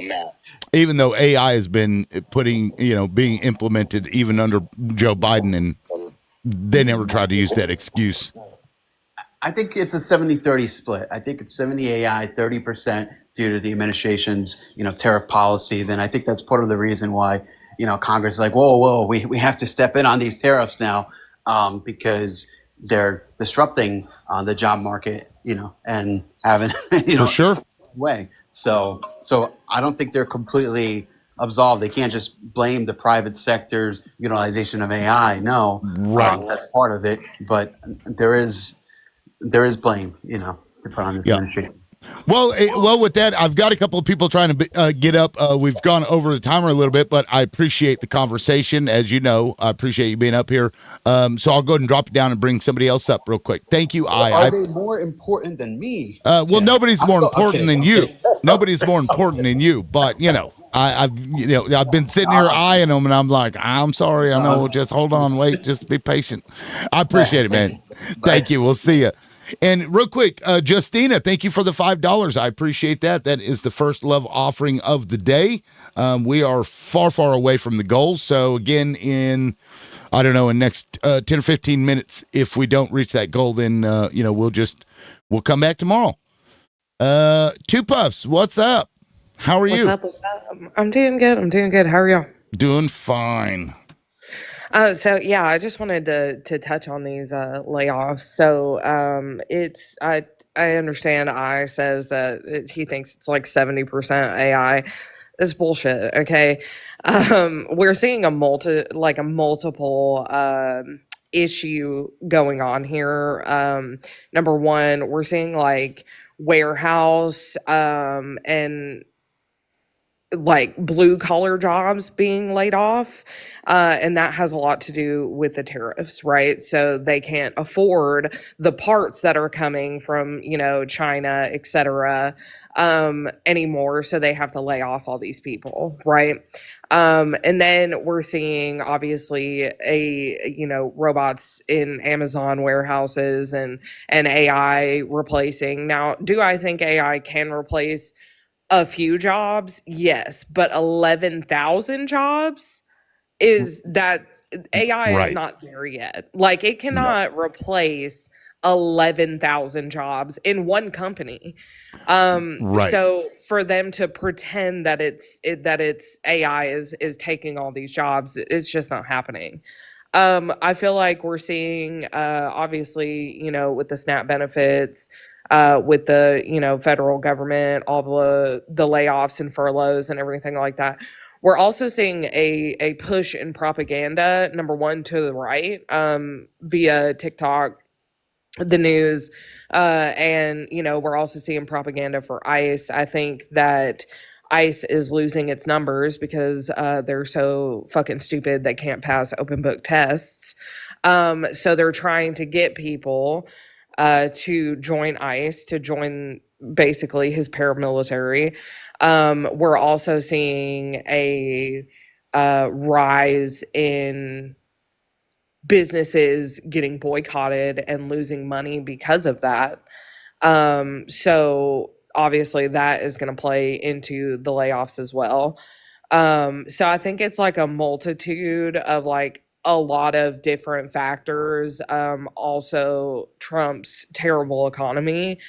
even though AI has been being implemented even under Joe Biden, and they never tried to use that excuse. I think it's a 70-30 split. I think it's 70 AI, 30% due to the administration's, tariff policies. And I think that's part of the reason why, Congress is like, whoa, we have to step in on these tariffs now because they're disrupting the job market, and having, For sure. way. So I don't think they're completely absolved. They can't just blame the private sector's utilization of AI. No, right. That's part of it. But there is blame, to put on this administration. Well, with that, I've got a couple of people trying to get up. We've gone over the timer a little bit, but I appreciate the conversation. As you know, I appreciate you being up here. So I'll go ahead and drop you down and bring somebody else up real quick. Thank you. Are they more important than me? Well, nobody's more important than you. Nobody's more important than you. But I've been sitting here eyeing them, and I'm like, I'm sorry. I know. Just hold on, wait, just be patient. I appreciate it, man. Thank you. We'll see you. And real quick, Justina, thank you for the $5. I appreciate that. That is the first love offering of the day. We are far, far away from the goal. So again, in next 10 or 15 minutes, if we don't reach that goal, then we'll come back tomorrow. Two Puffs, what's up? How are you? What's up? I'm doing good. How are y'all? Doing fine. So yeah, I just wanted to touch on these layoffs. So I understand I says that he thinks it's like 70% AI. It's bullshit. Okay, we're seeing a multiple issue going on here. Number one, we're seeing warehouse and like blue collar jobs being laid off. And that has a lot to do with the tariffs, right? So they can't afford the parts that are coming from, China, et cetera, anymore. So they have to lay off all these people, right? And then we're seeing obviously robots in Amazon warehouses and AI replacing. Now, do I think AI can replace a few jobs? Yes, but 11,000 jobs is that AI is Right. not there yet. Like it cannot replace 11,000 jobs in one company. Right. So for them to pretend that it's AI is taking all these jobs, it's just not happening. I feel like we're seeing, obviously, with the SNAP benefits, with the, federal government, all the layoffs and furloughs and everything like that. We're also seeing a push in propaganda, number one, to the right, via TikTok, the news, and we're also seeing propaganda for ICE. I think that ICE is losing its numbers because they're so fucking stupid they can't pass open book tests. So they're trying to get people to join ICE, to join basically his paramilitary. We're also seeing a rise in businesses getting boycotted and losing money because of that. So obviously that is going to play into the layoffs as well. So I think it's like a multitude of like a lot of different factors. Also, Trump's terrible economy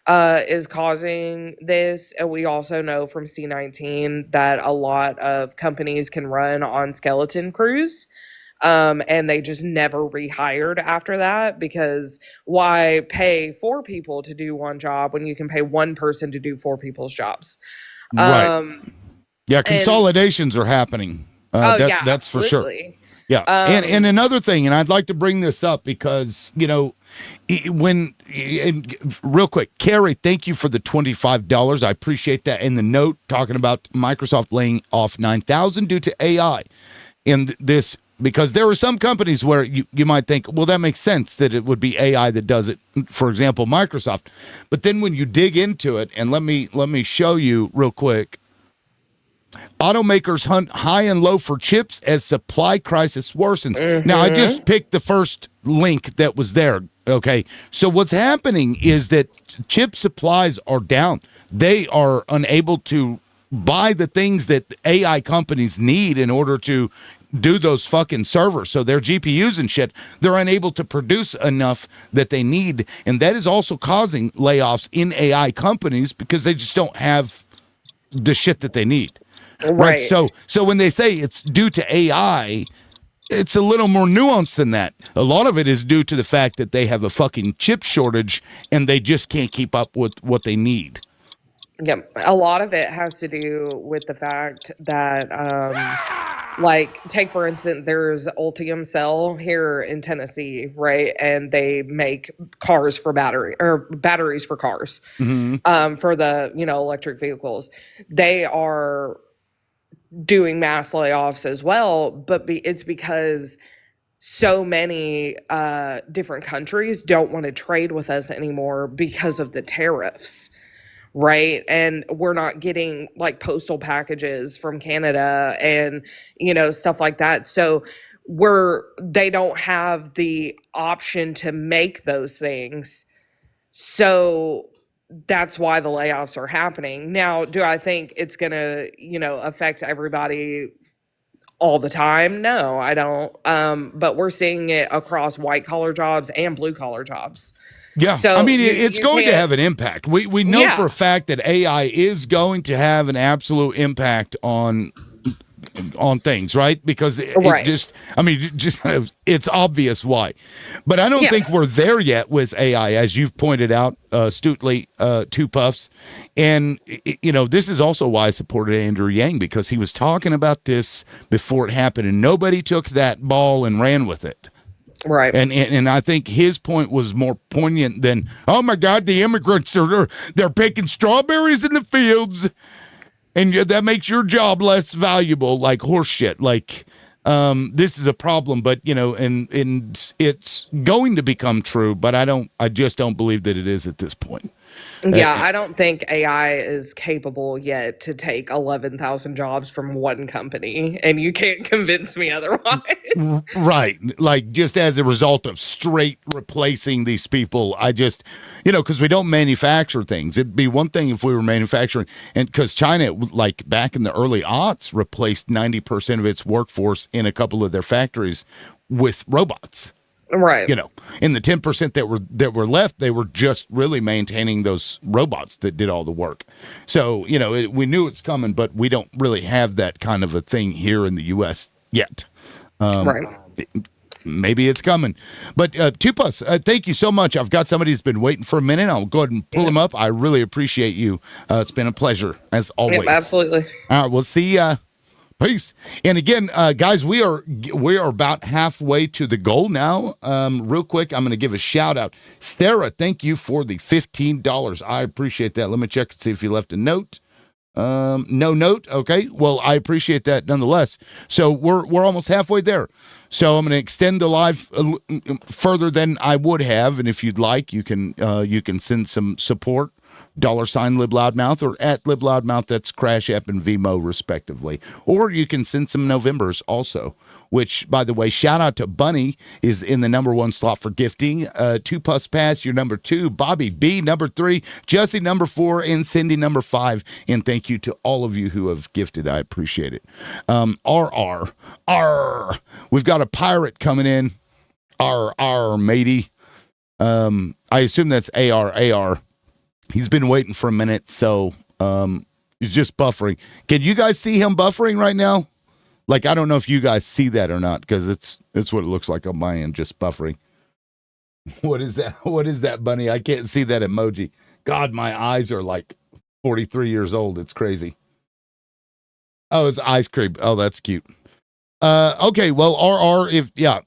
is causing this. And we also know from C19 that a lot of companies can run on skeleton crews. And they just never rehired after that, because why pay 4 people to do one job when you can pay one person to do 4 people's jobs? Right. Yeah, consolidations are happening. Yeah, that's for sure. absolutely. Yeah, and another thing, and I'd like to bring this up because real quick, Carrie, thank you for the $25. I appreciate that. And the note talking about Microsoft laying off 9,000 due to AI. And this, because there are some companies where you might think, well, that makes sense that it would be AI that does it. For example, Microsoft. But then when you dig into it, and let me show you real quick. Automakers hunt high and low for chips as supply crisis worsens. Now, I just picked the first link that was there, okay? So what's happening is that chip supplies are down. They are unable to buy the things that AI companies need in order to do those fucking servers. So their GPUs and shit, they're unable to produce enough that they need. And that is also causing layoffs in AI companies because they just don't have the shit that they need. Right. So when they say it's due to AI, it's a little more nuanced than that. A lot of it is due to the fact that they have a fucking chip shortage and they just can't keep up with what they need. Yep. A lot of it has to do with the fact that, like, take for instance, there's Ultium Cell here in Tennessee, right? And they make cars for batteries for cars, for the, electric vehicles. They are doing mass layoffs as well, but it's because so many different countries don't want to trade with us anymore because of the tariffs, right? And we're not getting like postal packages from Canada and stuff like that. So they don't have the option to make those things. So that's why the layoffs are happening. Now, do I think it's going to, affect everybody all the time? No, I don't. But we're seeing it across white collar jobs and blue collar jobs. Yeah, so I mean, it's going to have an impact. We know for a fact that AI is going to have an absolute impact on things, right? Because it's obvious why. But I don't think we're there yet with AI, as you've pointed out astutely, Two Puffs. And, this is also why I supported Andrew Yang, because he was talking about this before it happened, and nobody took that ball and ran with it. Right. And I think his point was more poignant than, oh, my God, the immigrants, they're picking strawberries in the fields. And that makes your job less valuable, like horse shit. Like, this is a problem, but and it's going to become true, but I just don't believe that it is at this point. Yeah, I don't think AI is capable yet to take 11,000 jobs from one company, and you can't convince me otherwise. Right. Like, just as a result of straight replacing these people, I just, because we don't manufacture things. It'd be one thing if we were manufacturing, and because China, like back in the early aughts, replaced 90% of its workforce in a couple of their factories with robots. Right. In the 10% that were left, they were just really maintaining those robots that did all the work. So, we knew it's coming, but we don't really have that kind of a thing here in the U.S. yet. Right. Maybe it's coming. But Tupas, thank you so much. I've got somebody who's been waiting for a minute. I'll go ahead and pull him up. I really appreciate you. It's been a pleasure, as always. Yep, absolutely. All right, we'll see ya. Peace. And again, guys, we are about halfway to the goal now. Real quick, I'm going to give a shout out. Sarah, thank you for the $15. I appreciate that. Let me check and see if you left a note. No note. Okay. Well, I appreciate that nonetheless. So we're almost halfway there. So I'm going to extend the live further than I would have, and if you'd like, you can send some support. $LibLoudMouth or at LibLoudMouth. That's Crash App and Vimo respectively. Or you can send some Novembers also, which, by the way, shout out to Bunny is in the number 1 slot for gifting. 2+ Pass, you're number 2. Bobby B, number 3. Jesse, number 4. And Cindy, number 5. And thank you to all of you who have gifted. I appreciate it. RR. We've got a pirate coming in. RR, matey. I assume that's AR. He's been waiting for a minute, so he's just buffering. Can you guys see him buffering right now? Like, I don't know if you guys see that or not, because it's what it looks like on my end, just buffering. What is that? What is that, Bunny? I can't see that emoji. God, my eyes are like 43 years old. It's crazy. Oh, it's ice cream. Oh, that's cute. Okay, well, RR,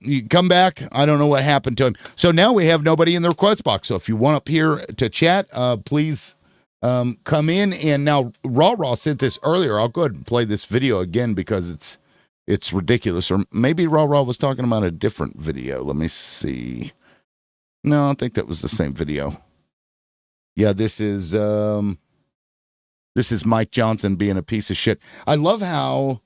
you come back. I don't know what happened to him. So now we have nobody in the request box. So if you want up here to chat, please come in. And now Raw sent this earlier. I'll go ahead and play this video again because it's ridiculous. Or maybe Raw was talking about a different video. Let me see. No, I think that was the same video. Yeah, this is Mike Johnson being a piece of shit. I love how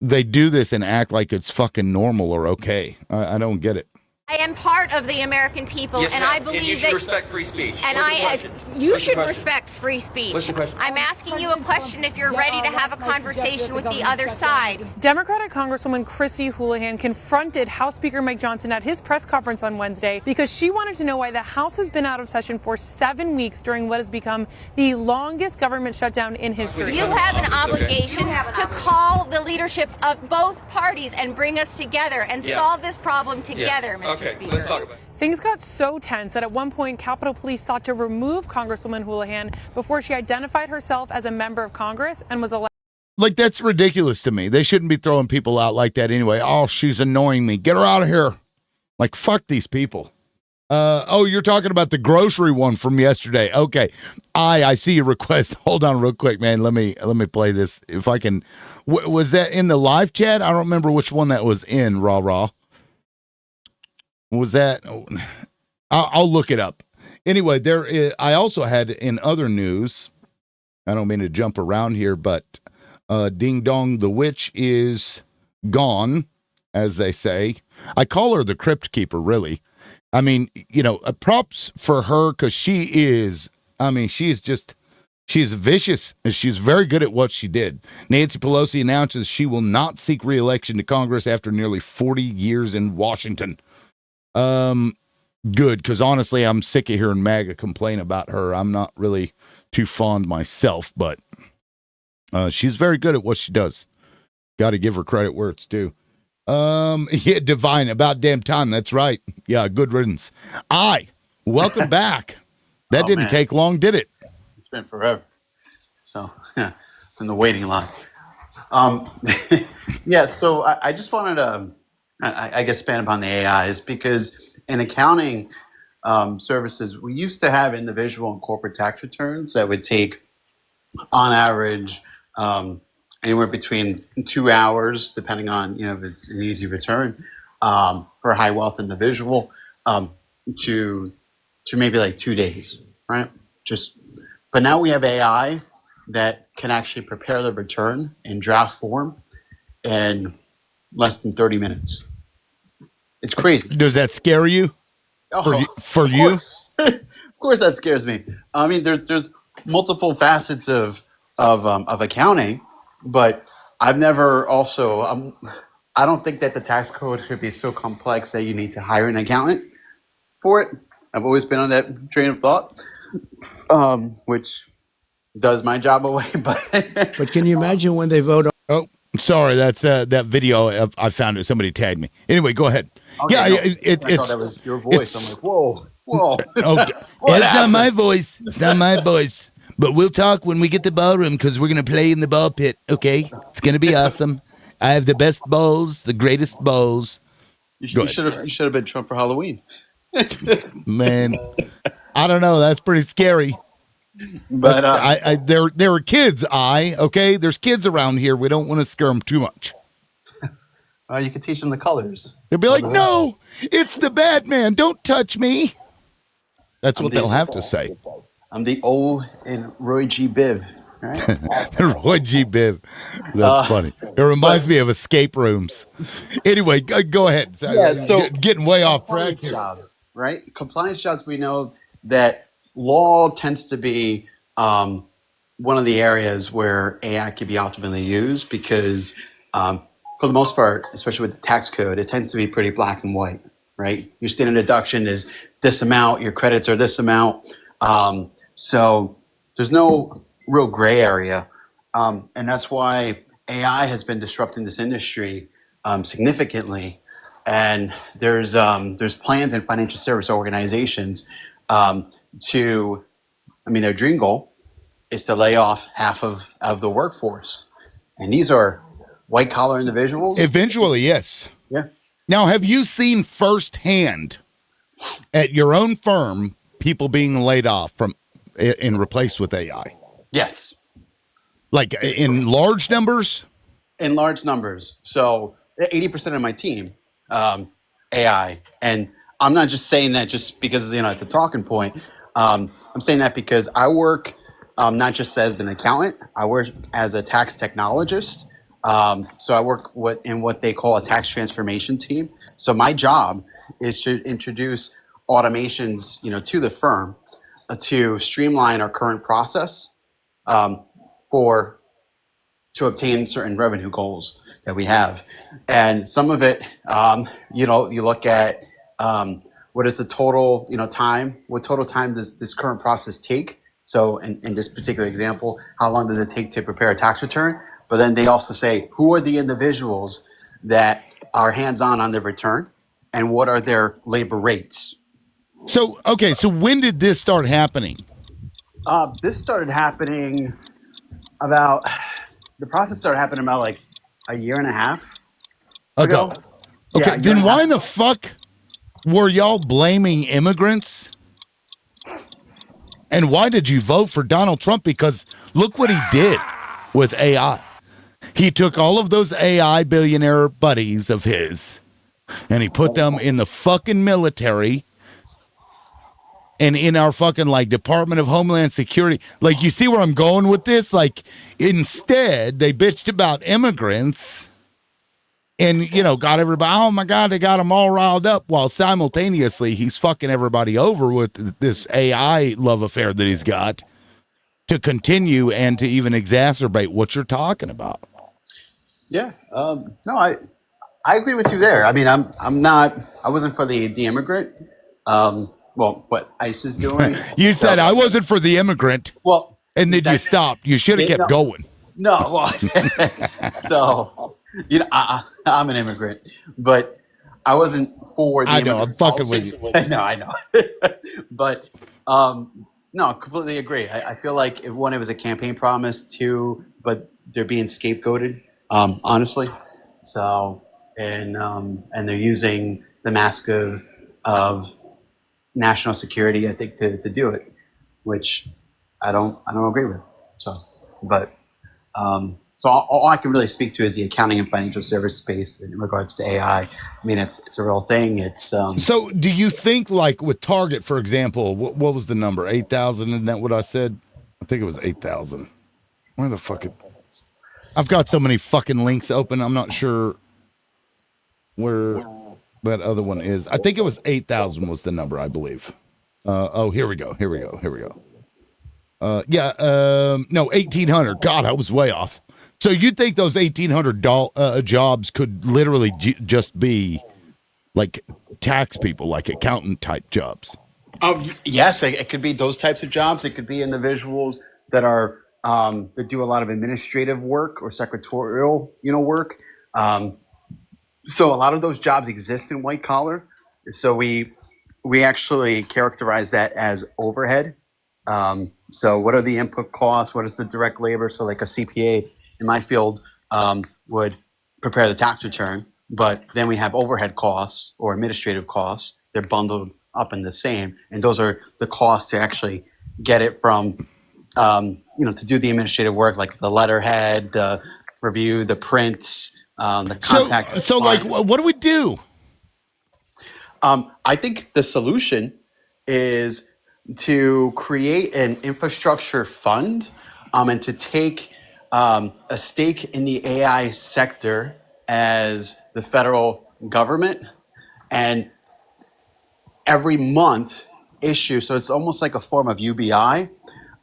they do this and act like it's fucking normal or okay. I don't get it. I am part of the American people, Yes, and ma'am. I believe and you should respect free speech. And What's the question? you What's the should question? respect free speech. What's the question? I'm asking you a question if you're ready to have a conversation with the other side. Democratic Congresswoman Chrissy Houlihan confronted House Speaker Mike Johnson at his press conference on Wednesday because she wanted to know why the House has been out of session for 7 weeks during what has become the longest government shutdown in history. You have an obligation to call the leadership of both parties and bring us together and solve this problem together, Mr. Okay, Speaker. let's talk about it. Things got so tense that at one point, Capitol Police sought to remove Congresswoman Houlihan before she identified herself as a member of Congress and was allowed. Like, that's ridiculous to me. They shouldn't be throwing people out like that anyway. Oh, she's annoying me. Get her out of here. Like, fuck these people. Oh, you're talking about the grocery one from yesterday. Okay. I see your request. Hold on real quick, man. Let me play this. If I can. Was that in the live chat? I don't remember which one that was in, Raw. Was that? I'll look it up. Anyway, I also had in other news, I don't mean to jump around here, but Ding Dong the Witch is gone, as they say. I call her the Crypt Keeper, really. I mean, props for her because she's vicious and she's very good at what she did. Nancy Pelosi announces she will not seek re-election to Congress after nearly 40 years in Washington. Good, because honestly, I'm sick of hearing MAGA complain about her. I'm not really too fond myself, but she's very good at what she does. Got to give her credit where it's due. Yeah, Divine, about damn time. That's right. Yeah, good riddance. Welcome back. That didn't take long, did it? It's been forever. So, yeah, it's in the waiting line. Yeah, so I just wanted to, I guess, expand upon the AIs because in accounting services, we used to have individual and corporate tax returns that would take, on average, anywhere between 2 hours, depending on if it's an easy return, for a high wealth individual, to maybe like 2 days, right? But now we have AI that can actually prepare the return in draft form in less than 30 minutes. It's crazy. Does that scare you? For you? Of course, that scares me. I mean, there's multiple facets of accounting, but I've never also. I don't think that the tax code should be so complex that you need to hire an accountant for it. I've always been on that train of thought, which does my job away. But can you imagine when they vote on? Oh, sorry, that's that video. I found it. Somebody tagged me. Anyway, go ahead. Okay, yeah, no, it's. I thought that was your voice. I'm like, whoa. Okay. It's not my voice. It's not my voice. But we'll talk when we get the ballroom because we're going to play in the ball pit, okay? It's going to be awesome. I have the best balls, the greatest balls. You should have been Trump for Halloween. Man, I don't know. That's pretty scary. But there are kids, okay? There's kids around here. We don't want to scare them too much. You could teach them the colors. They'll be like, no, it's the Batman. Don't touch me. That's what they'll have to say. I'm the O in Roy G. Biv. Right? Roy G. Biv. That's funny. It reminds me of escape rooms. Anyway, go ahead. Yeah, so getting way off track here. Jobs, right? Compliance jobs, we know that law tends to be one of the areas where AI can be optimally used because for the most part, especially with the tax code, it tends to be pretty black and white, right? Your standard deduction is this amount, your credits are this amount. So there's no real gray area. And that's why AI has been disrupting this industry significantly. And there's plans in financial service organizations their dream goal is to lay off half of the workforce. And these are white collar individuals. Eventually, yes. Yeah. Now, have you seen firsthand at your own firm people being laid off and replaced with AI? Yes. Like in large numbers? In large numbers. So 80% of my team, AI. And I'm not just saying that just because, it's a talking point. I'm saying that because I work not just as an accountant, I work as a tax technologist. So I work in what they call a tax transformation team. So my job is to introduce automations, to the firm to streamline our current process to obtain certain revenue goals that we have. And some of it, you look at what is the total, time, what total time does this current process take? So in this particular example, how long does it take to prepare a tax return? But then they also say, who are the individuals that are hands-on the return and what are their labor rates? So when did this start happening? This started happening the process started happening about like a year and a half ago. Okay, Yeah, then why in the fuck were y'all blaming immigrants? And why did you vote for Donald Trump? Because look what he did with AI. He took all of those AI billionaire buddies of his and he put them in the fucking military and in our fucking Department of Homeland Security. Like, you see where I'm going with this? Like, instead, they bitched about immigrants and, got everybody, oh my God, they got them all riled up while simultaneously he's fucking everybody over with this AI love affair that he's got to continue and to even exacerbate what you're talking about. Yeah. No, I agree with you there. I mean, I wasn't for the immigrant. What ICE is doing. You said I wasn't for the immigrant. Well, and then you stopped. You should have kept going. No, well, so I'm an immigrant, but I wasn't for the immigrant. I know, I'm fucking with you. No, I know. But no, completely agree. I feel like it was a campaign promise too, but they're being scapegoated, honestly. So and they're using the mask of national security, I think, to do it, which I don't agree with. So, but So all I can really speak to is the accounting and financial service space in regards to AI. I mean, it's a real thing. It's So, do you think, like with Target, for example, what was the number? 8,000? Isn't that what I said? I think it was 8,000. Where the fuck? I've got so many fucking links open. I'm not sure where that other one is. I think it was 8,000 was the number, I believe. Here we go. No, 1,800. God, I was way off. So you think those 1,800 jobs could literally just be like tax people, like accountant type jobs? Yes, it could be those types of jobs. It could be individuals that are that do a lot of administrative work or secretarial, work. So a lot of those jobs exist in white collar. So we actually characterize that as overhead. So what are the input costs? What is the direct labor? So like a CPA in my field would prepare the tax return, but then we have overhead costs or administrative costs. They're bundled up in the same, and those are the costs to actually get it from, to do the administrative work, like the letterhead, the review, the prints, the contact. So like, what do we do? I think the solution is to create an infrastructure fund and to take a stake in the AI sector as the federal government, and every month issue, so it's almost like a form of UBI,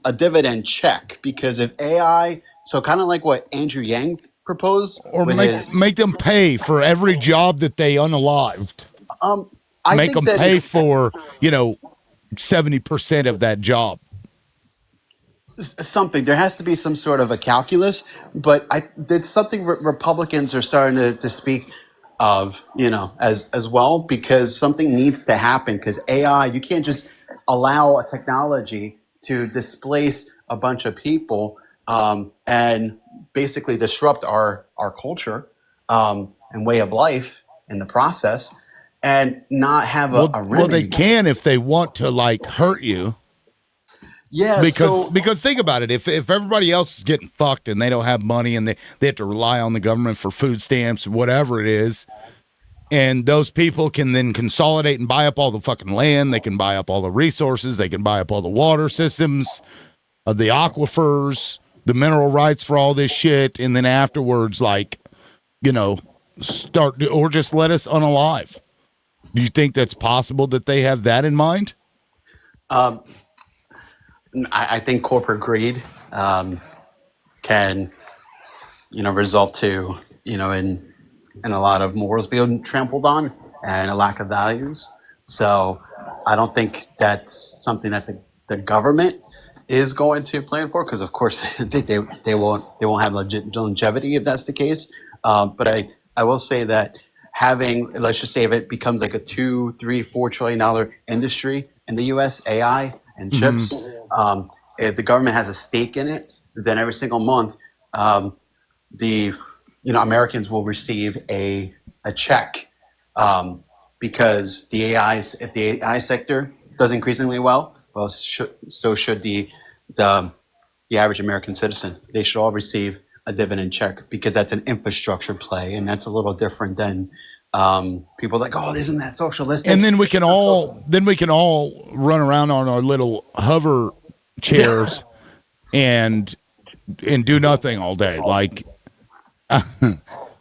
a dividend check. Because if AI, so kind of like what Andrew Yang proposed, or make them pay for every job that they unalived. Make them pay for 70% of that job. Something, there has to be some sort of a calculus, but it's something Republicans are starting to speak of, as well, because something needs to happen. Because AI, you can't just allow a technology to displace a bunch of people and basically disrupt our culture and way of life in the process, and not have a remedy. Well, they can if they want to hurt you. Yeah, because think about it. If everybody else is getting fucked and they don't have money and they have to rely on the government for food stamps, whatever it is, and those people can then consolidate and buy up all the fucking land, they can buy up all the resources, they can buy up all the water systems, the aquifers, the mineral rights for all this shit, and then afterwards, start or just let us unalive. Do you think that's possible that they have that in mind? I think corporate greed can, result to, in a lot of morals being trampled on and a lack of values. So I don't think that's something that the government is going to plan for, because of course they won't have longevity if that's the case. But I will say that having, let's just say, if it becomes like a $2, $3, $4 trillion industry in the U.S., AI and chips, if the government has a stake in it, then every single month, Americans will receive a check, because if the AI sector does increasingly well, so should the average American citizen. They should all receive a dividend check, because that's an infrastructure play, and that's a little different than people like, oh, isn't that socialistic? And then we can all run around on our little hover chairs and do nothing all day.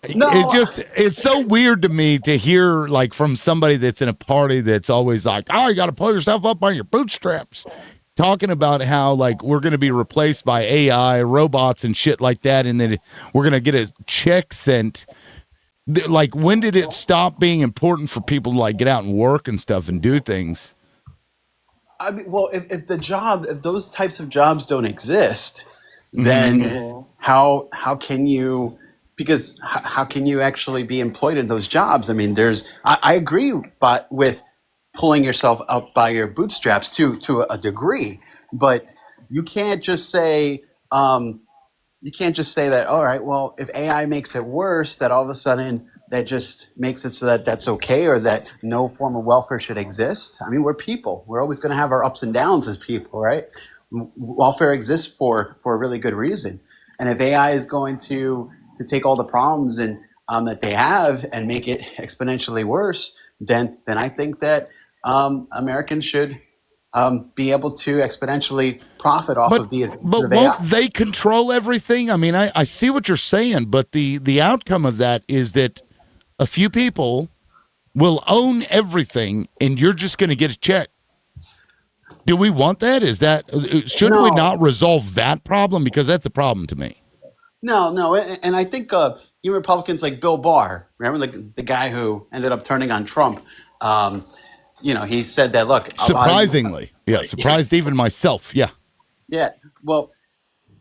It's so weird to me to hear from somebody that's in a party that's always like, oh, you got to pull yourself up on your bootstraps, talking about how we're going to be replaced by AI robots and shit like that, and then we're going to get a check sent. When did it stop being important for people to get out and work and stuff and do things? I mean, well, if those types of jobs don't exist, then how can you? Because how can you actually be employed in those jobs? I mean, I agree, but with pulling yourself up by your bootstraps to a degree, but you can't just say that, all right, well, if AI makes it worse, that all of a sudden that just makes it so that that's okay, or that no form of welfare should exist. I mean, we're people. We're always going to have our ups and downs as people, right? Welfare exists for a really good reason. And if AI is going to take all the problems and that they have and make it exponentially worse, then I think that Americans should be able to exponentially profit off of the advances of AI. Won't they control everything? I mean, I see what you're saying, but the outcome of that is that a few people will own everything, and you're just going to get a check. Do we want that? Should we not resolve that problem? Because that's the problem to me. No, and I think you Republicans like Bill Barr, remember the guy who ended up turning on Trump. He said that, look, surprisingly, surprised even myself. Yeah. Well,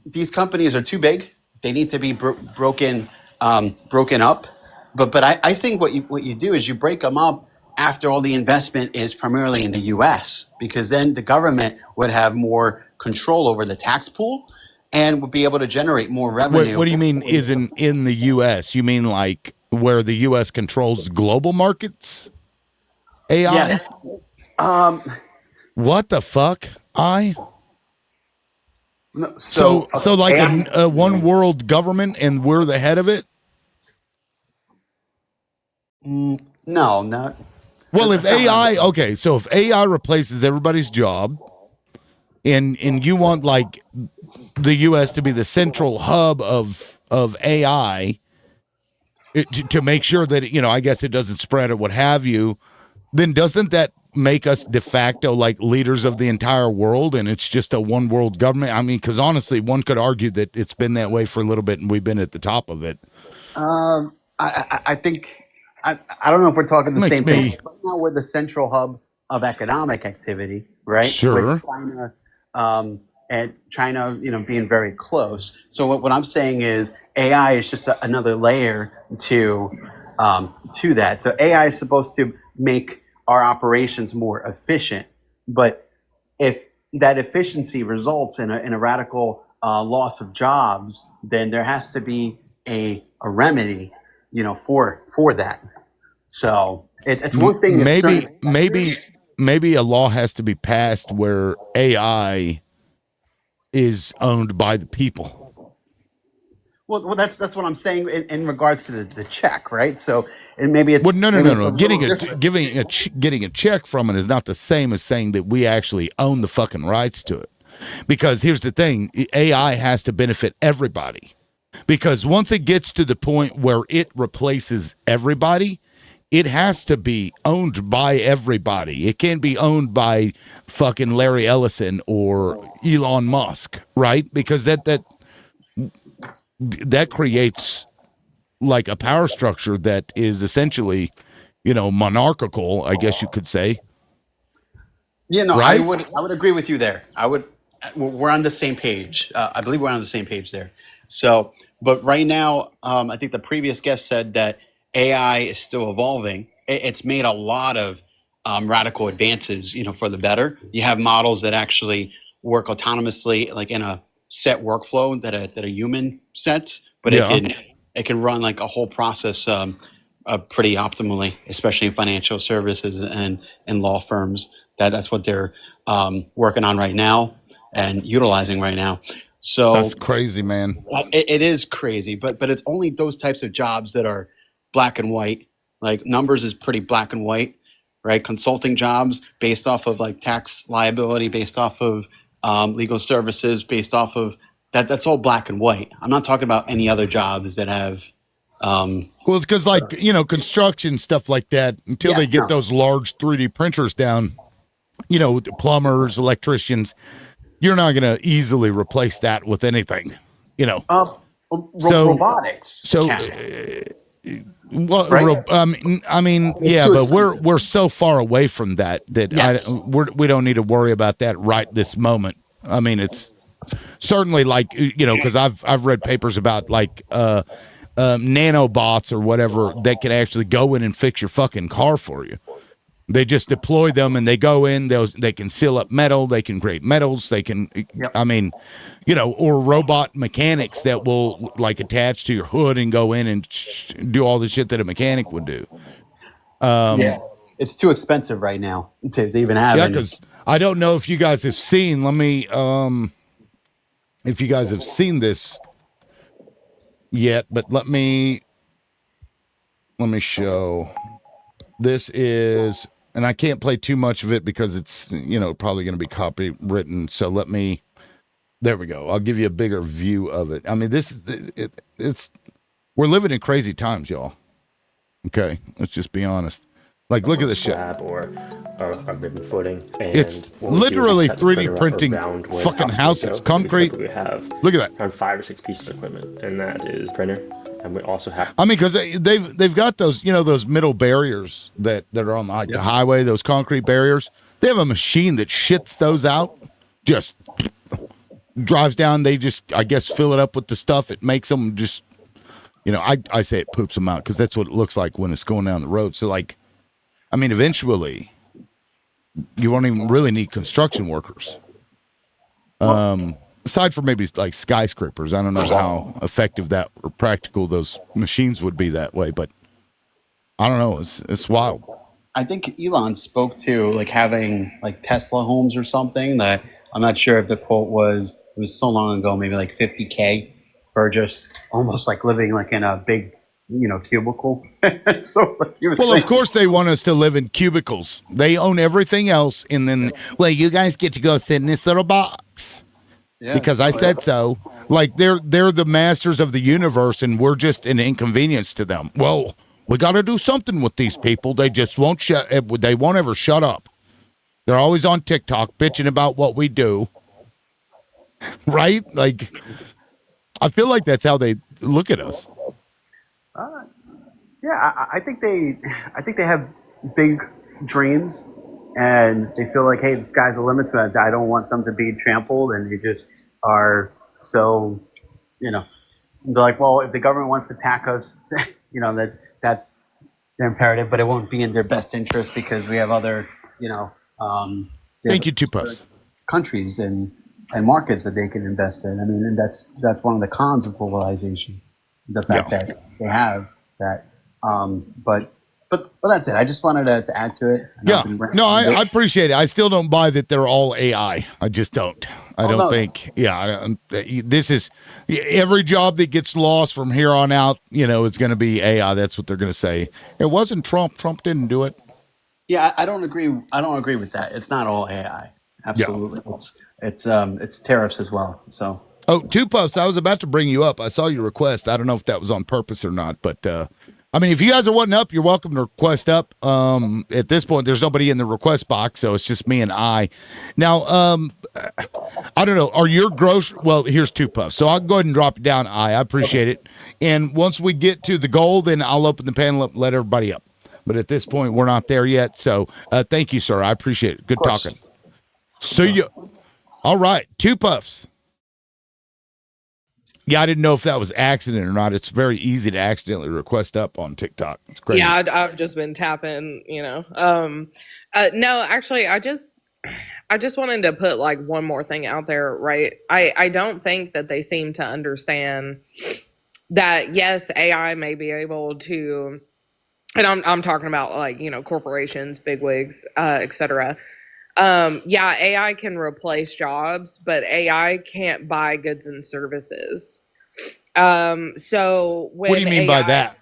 these companies are too big. They need to be broken up. But I think what you do is you break them up after all the investment is primarily in the U.S. because then the government would have more control over the tax pool and would be able to generate more revenue. What do you mean isn't in the U.S.? You mean like where the U.S. controls global markets? AI? Yes. What the fuck? No, so like AI, a one world government and we're the head of it? No, not. Well, if AI replaces everybody's job and you want like the U.S. to be the central hub of AI to make sure that, I guess it doesn't spread or what have you, then doesn't that make us de facto like leaders of the entire world and it's just a one world government? I mean, because honestly, one could argue that it's been that way for a little bit and we've been at the top of it. I think I don't know if we're talking the same thing. Right now, we're the central hub of economic activity, right? Sure. With China, being very close. So what I'm saying is AI is just another layer to that. So AI is supposed to make our operations more efficient, but if that efficiency results in a radical loss of jobs, then there has to be a remedy, for that. So it's one thing. Maybe a law has to be passed where AI is owned by the people. Well, that's what I'm saying in regards to the check, right? So, and maybe it's no. Getting a check from it is not the same as saying that we actually own the fucking rights to it. Because here's the thing: AI has to benefit everybody. Because once it gets to the point where it replaces everybody, it has to be owned by everybody. It can't be owned by fucking Larry Ellison or Elon Musk, right? Because that creates like a power structure that is essentially, monarchical, I guess you could say. Yeah, no, right? I would agree with you there. We're on the same page. I believe we're on the same page there. So, but right now, I think the previous guest said that AI is still evolving. It's made a lot of radical advances, for the better. You have models that actually work autonomously, like in a set workflow that a human sets, but it can run like a whole process pretty optimally, especially in financial services and law firms. That's what they're working on right now and utilizing right now. So that's crazy, man. It is crazy, but it's only those types of jobs that are black and white. Like numbers is pretty black and white, right? Consulting jobs based off of like tax liability, based off of legal services, based off of that's all black and white. I'm not talking about any other jobs that have. Well, it's because like, construction, stuff like that, until they get those large 3D printers down, plumbers, electricians, you're not going to easily replace that with anything, robotics. So, well, right? But we're so far away from that we don't need to worry about that right this moment. I mean, it's certainly like, because I've read papers about like nanobots or whatever that can actually go in and fix your fucking car for you. They just deploy them and they go in, they can seal up metal, they can grate metals, they can, or robot mechanics that will like attach to your hood and go in and do all the shit that a mechanic would do. It's too expensive right now to even have. Yeah, because I don't know if you guys have seen, if you guys have seen this, yet, but let me show. This is, and I can't play too much of it because it's, probably going to be copywritten. So there we go. I'll give you a bigger view of it. I mean, we're living in crazy times, y'all. Okay, let's just be honest. Like, look at this shit. Or ribbon footing. And it's literally 3D printing fucking houses, concrete. We have look at that. Around 5 or 6 pieces of equipment, and that is printer. And we also have. I mean, because they've got those, those middle barriers that are on the highway, those concrete barriers. They have a machine that shits those out, just drives down. They just, I guess, fill it up with the stuff. It makes them just, I say it poops them out because that's what it looks like when it's going down the road. So, like, I mean, eventually, you won't even really need construction workers. Aside from maybe like skyscrapers, I don't know how effective that or practical those machines would be that way, but I don't know. It's wild. I think Elon spoke to like having like Tesla homes or something. That I'm not sure if the quote was, it was so long ago, maybe like $50K for just almost like living like in a big, cubicle. So like well, of course they want us to live in cubicles. They own everything else, and then you guys get to go sit in this little box. Yeah, because I said so. Like they're the masters of the universe, and we're just an inconvenience to them. Well, we got to do something with these people. They just won't they won't ever shut up. They're always on TikTok bitching about what we do. Right? Like, I feel like that's how they look at us. Yeah, I think they have big dreams, and they feel like, hey, the sky's the limit, but I don't want them to be trampled, and they just are so, they're like, well, if the government wants to attack us, that's their imperative, but it won't be in their best interest because we have other, thank you, Two Puffs, countries and markets that they can invest in. I mean, and that's one of the cons of globalization, the fact that they have that. But that's it. I just wanted to add to it. I appreciate it. I still don't buy that they're all AI. I just don't. I don't think. Yeah, this is every job that gets lost from here on out. Is going to be AI. That's what they're going to say. It wasn't Trump. Trump didn't do it. Yeah, I don't agree. I don't agree with that. It's not all AI. Absolutely, it's tariffs as well. So. Oh, Two Puffs, I was about to bring you up. I saw your request. I don't know if that was on purpose or not, but I mean, if you guys are wanting up, you're welcome to request up. At this point, there's nobody in the request box, so it's just me and I. Now, I don't know. Are your gross? Well, here's Two Puffs, so I'll go ahead and drop it down. I appreciate it. And once we get to the goal, then I'll open the panel up and let everybody up. But at this point, we're not there yet. So thank you, sir. I appreciate it. Good talking. See you. All right, Two Puffs. Yeah, I didn't know if that was accident or not. It's very easy to accidentally request up on TikTok. It's crazy. Yeah, I've just been tapping, No, actually, I just wanted to put like one more thing out there, right? I don't think that they seem to understand that, yes, AI may be able to, and I'm talking about like, corporations, bigwigs, et cetera. AI can replace jobs, but AI can't buy goods and services. So when what do you mean by that?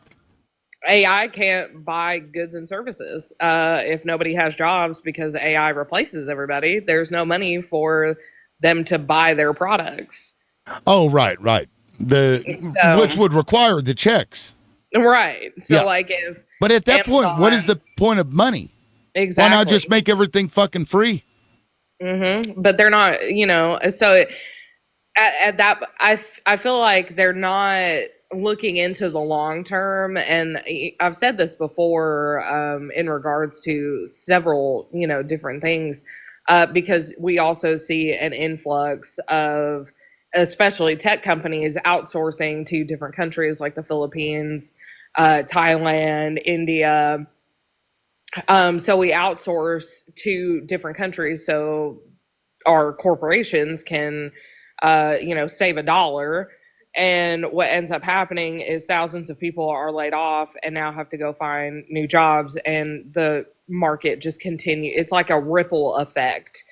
AI can't buy goods and services. If nobody has jobs because AI replaces everybody, there's no money for them to buy their products. Oh, right. Which would require the checks. Right. So but at that point, what is the point of money? Exactly. Why not just make everything fucking free? Mm-hmm. But they're not, so at that, I feel like they're not looking into the long term. And I've said this before in regards to several, different things, because we also see an influx of especially tech companies outsourcing to different countries like the Philippines, Thailand, India. So we outsource to different countries so our corporations can, save $1. And what ends up happening is thousands of people are laid off and now have to go find new jobs, and the market just continues. It's like a ripple effect.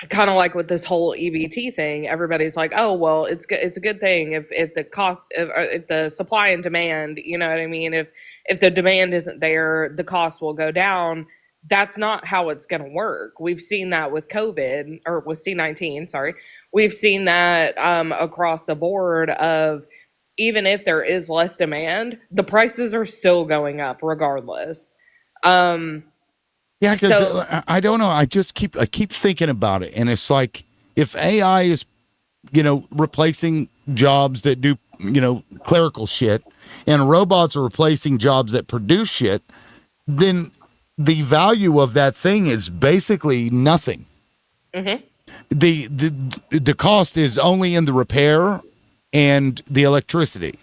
kind of like with this whole EBT thing, everybody's like, "Oh, well, it's a good thing if the cost if the supply and demand, you know what I mean? If the demand isn't there, the cost will go down." That's not how it's going to work. We've seen that with COVID or with C-19, sorry. We've seen that across the board of even if there is less demand, the prices are still going up regardless. Yeah, because I don't know. I keep thinking about it, and it's like if AI is, replacing jobs that do, clerical shit, and robots are replacing jobs that produce shit, then the value of that thing is basically nothing. Mm-hmm. The cost is only in the repair and the electricity.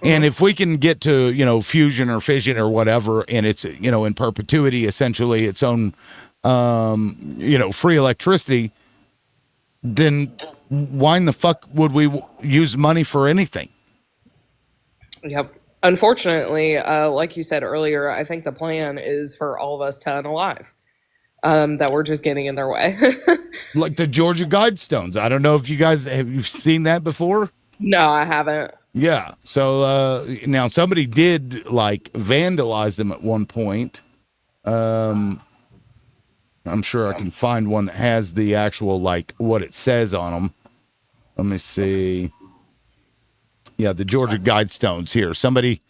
And if we can get to, fusion or fission or whatever, and it's, in perpetuity, essentially its own, free electricity, then why in the fuck would we use money for anything? Yep. Unfortunately, like you said earlier, I think the plan is for all of us to unalive. That we're just getting in their way. Like the Georgia Guidestones. I don't know if you've seen that before? No, I haven't. Yeah. So now somebody did vandalize them at one point. I'm sure I can find one that has the actual what it says on them. Let me see. Yeah, the Georgia Guidestones here. Somebody,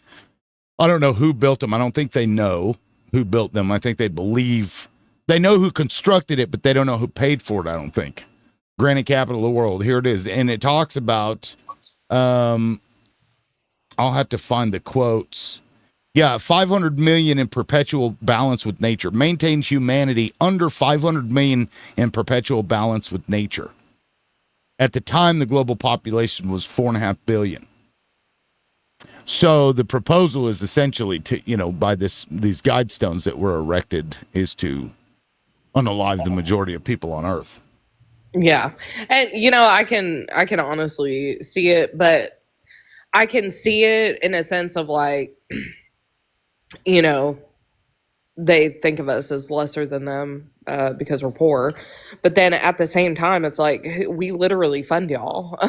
I don't know who built them. I don't think they know who built them. I think they believe they know who constructed it, but they don't know who paid for it, I don't think. Granite capital of the world. Here it is. And it talks about I'll have to find the quotes. Yeah, 500 million in perpetual balance with nature. Maintains humanity under 500 million in perpetual balance with nature. At the time, the global population was 4.5 billion. So the proposal is essentially to, by these guidestones that were erected, is to unalive the majority of people on Earth. Yeah. And I can honestly see it, but I can see it in a sense of they think of us as lesser than them because we're poor. But then at the same time, it's like we literally fund y'all.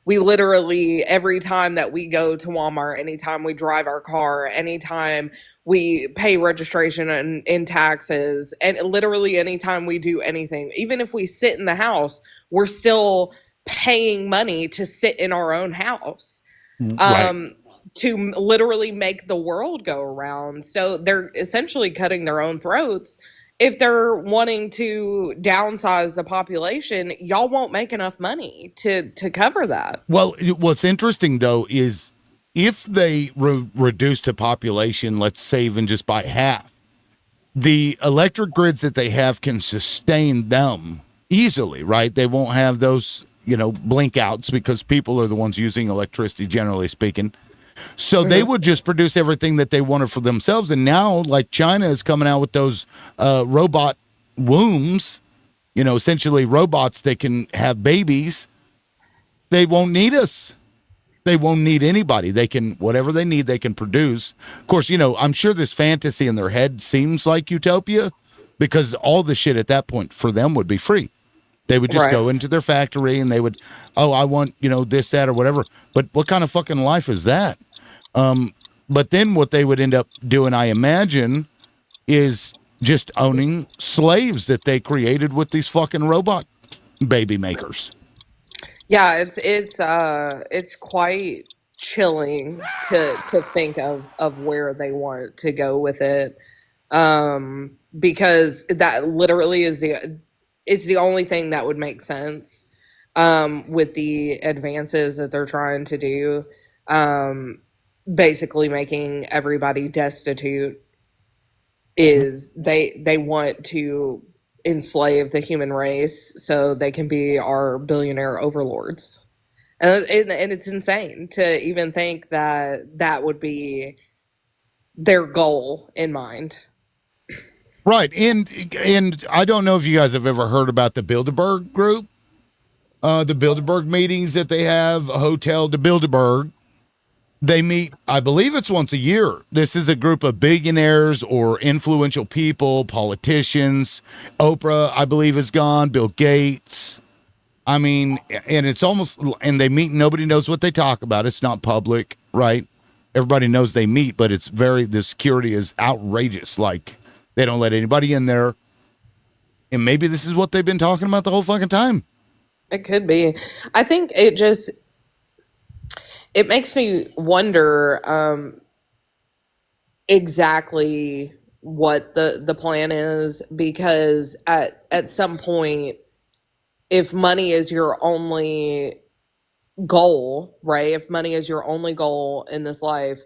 We literally, every time that we go to Walmart, anytime we drive our car, anytime we pay registration and in taxes, and literally anytime we do anything, even if we sit in the house, we're still paying money to sit in our own house. Right. To literally make the world go around. So they're essentially cutting their own throats. If they're wanting to downsize the population, y'all won't make enough money to cover that. Well, what's interesting, though, is if they reduce the population, let's say even just by half, the electric grids that they have can sustain them easily, right? They won't have those, blink outs because people are the ones using electricity, generally speaking. So they would just produce everything that they wanted for themselves. And now, China is coming out with those robot wombs, essentially robots that can have babies. They won't need us. They won't need anybody. They can, whatever they need, they can produce. Of course, I'm sure this fantasy in their head seems like utopia because all the shit at that point for them would be free. They would just go into their factory and they would, I want, this, that, or whatever. But what kind of fucking life is that? But then what they would end up doing, I imagine, is just owning slaves that they created with these fucking robot baby makers. Yeah, it's quite chilling to think of where they want to go with it. Because that literally is it's the only thing that would make sense with the advances that they're trying to do. Basically making everybody destitute is they want to enslave the human race so they can be our billionaire overlords. And it's insane to even think that would be their goal in mind. Right. And I don't know if you guys have ever heard about the Bilderberg group, the Bilderberg meetings that they have, Hotel de Bilderberg. They meet, I believe it's once a year. This is a group of billionaires or influential people, politicians. Oprah, I believe, is gone. Bill Gates. I mean, and it's almost, and they meet, nobody knows what they talk about. It's not public, right? Everybody knows they meet, but it's the security is outrageous. Like, they don't let anybody in there. And maybe this is what they've been talking about the whole fucking time. It could be. I think it makes me wonder exactly what the plan is, because at some point, if money is your only goal, right? If money is your only goal in this life,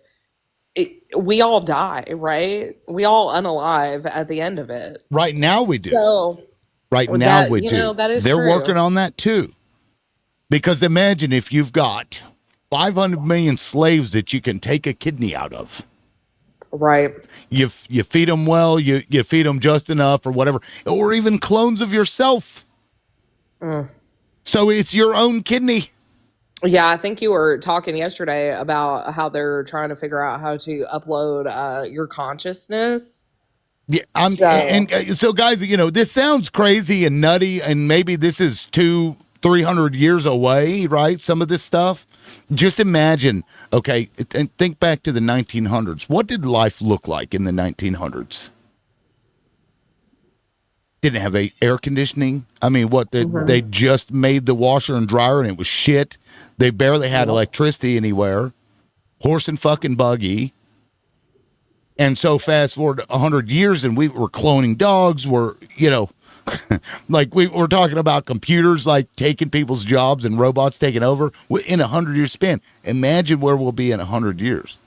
we all die, right? We all unalive at the end of it. Right now we do. So right now that, we do. that is They're true. working on that too. Because imagine if you've got 500 million slaves that you can take a kidney out of. Right. You feed them well, you feed them just enough or whatever, or even clones of yourself. So it's your own kidney. Yeah, I think you were talking yesterday about how they're trying to figure out how to upload your consciousness. Yeah, so guys, this sounds crazy and nutty, and maybe this is 200-300 years away, right? Some of this stuff. Just imagine, okay, and think back to the 1900s. What did life look like in the 1900s? Didn't have air conditioning. I mean, they just made the washer and dryer and it was shit. They barely had electricity anywhere. Horse and fucking buggy. And so fast forward 100 years and we were cloning dogs. We're, like we're talking about computers like taking people's jobs and robots taking over in 100-year span. Imagine where we'll be in 100 years.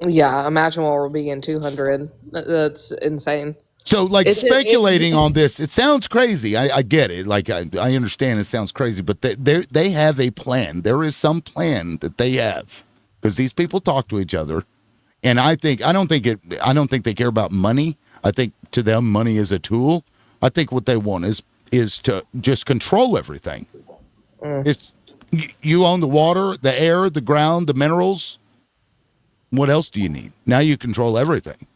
Yeah, imagine where we'll be in 200. That's insane. So, speculating on this, it sounds crazy. I get it. Like, I understand it sounds crazy, but they have a plan. There is some plan that they have because these people talk to each other. And I don't think they care about money. I think to them, money is a tool. I think what they want is to just control everything. It's you own the water, the air, the ground, the minerals. What else do you need? Now you control everything.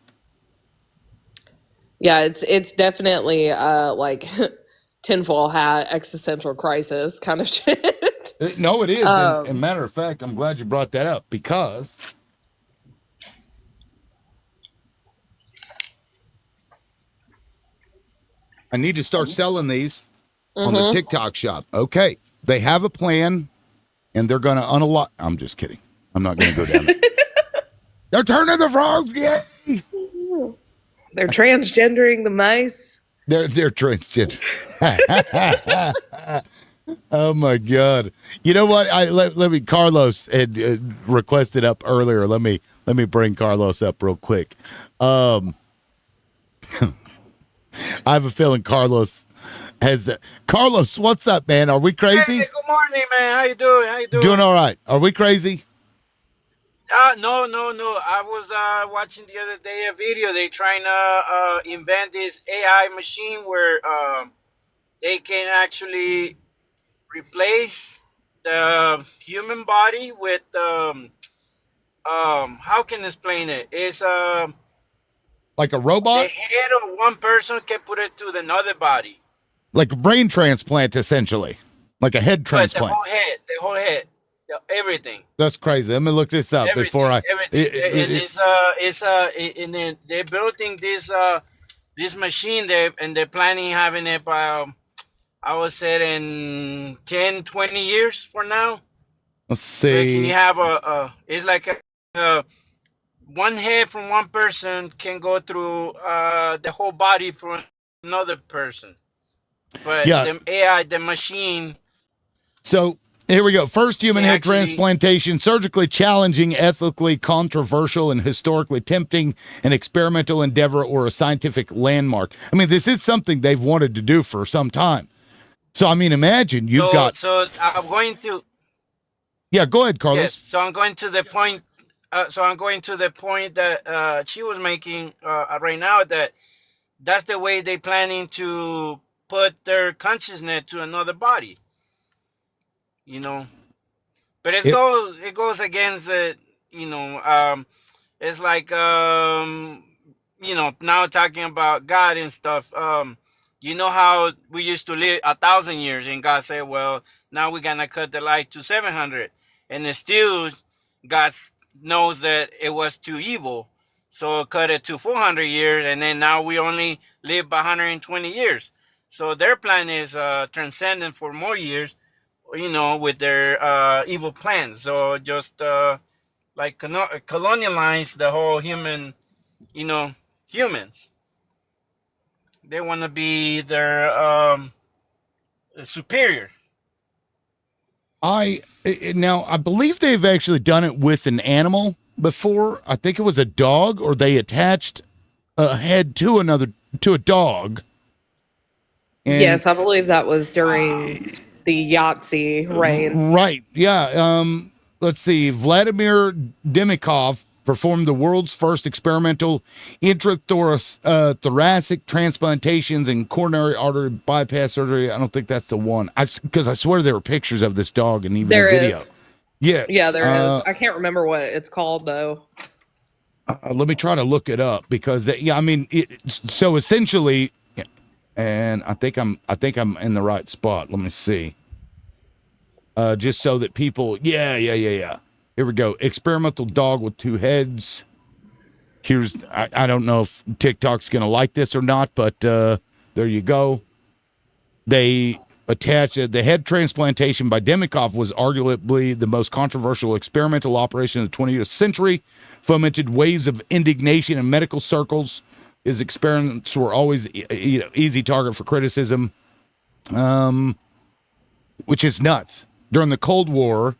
Yeah, it's definitely like tinfoil hat existential crisis kind of shit. No, it is. And matter of fact, I'm glad you brought that up because I need to start selling these on the TikTok shop. Okay, they have a plan, and they're going to unlock. I'm just kidding. I'm not going to go down there. They're turning the frogs. Yay! They're transgendering the mice. They're transgender. Oh my God! You know what? Let me. Carlos had requested up earlier. Let me bring Carlos up real quick. I have a feeling Carlos has. Carlos, what's up, man? Are we crazy? Hey, good morning, man. How you doing? Doing all right. Are we crazy? No. I was watching the other day a video. They trying to invent this AI machine where they can actually replace the human body with how can I explain it? It's like a robot. The head of one person can put it to another body. Like a brain transplant, essentially, like a head transplant. The whole head. Everything. That's crazy. Let me look this up before I. And then they're building this machine there, and they're planning having it by, I would say, in 10, 20 years from now. Let's see. Where can you have it's like one head from one person can go through the whole body for another person. But the AI, the machine. So here we go. First human head transplantation, surgically challenging, ethically controversial, and historically tempting, an experimental endeavor or a scientific landmark. I mean, this is something they've wanted to do for some time. So, I mean, imagine you've got. So I'm going to. Yeah, go ahead, Carlos. Yes, so I'm going to the point. That she was making right now. That's the way they're planning to put their consciousness to another body. But it goes against you know, it's like now talking about God and stuff. You know how we used to live 1,000 years, and God said, well, now we're gonna cut the life to 700, and it still God knows that it was too evil, so cut it to 400 years, and then now we only live by 120 years. So their plan is transcendent for more years, with their evil plans. So just like colonialize the whole humans. They want to be their superior. Now I believe they've actually done it with an animal before. I think it was a dog, or they attached a head to a dog. And yes, I believe that was during the Yahtzee reign. Right. Yeah. Let's see. Vladimir Demikov performed the world's first experimental intrathoracic transplantations and coronary artery bypass surgery. I don't think that's the one. Because I swear there were pictures of this dog and even There a video. is. Yes. Yeah, there is. I can't remember what it's called though. Let me try to look it up because so essentially, and I think I'm in the right spot. Let me see. Just so that people, yeah. Here we go. Experimental dog with two heads. Here's, I don't know if TikTok's going to like this or not, but there you go. They attached the head transplantation by Demikov was arguably the most controversial experimental operation of the 20th century, fomented waves of indignation in medical circles. His experiments were always, easy target for criticism, which is nuts. During the Cold War,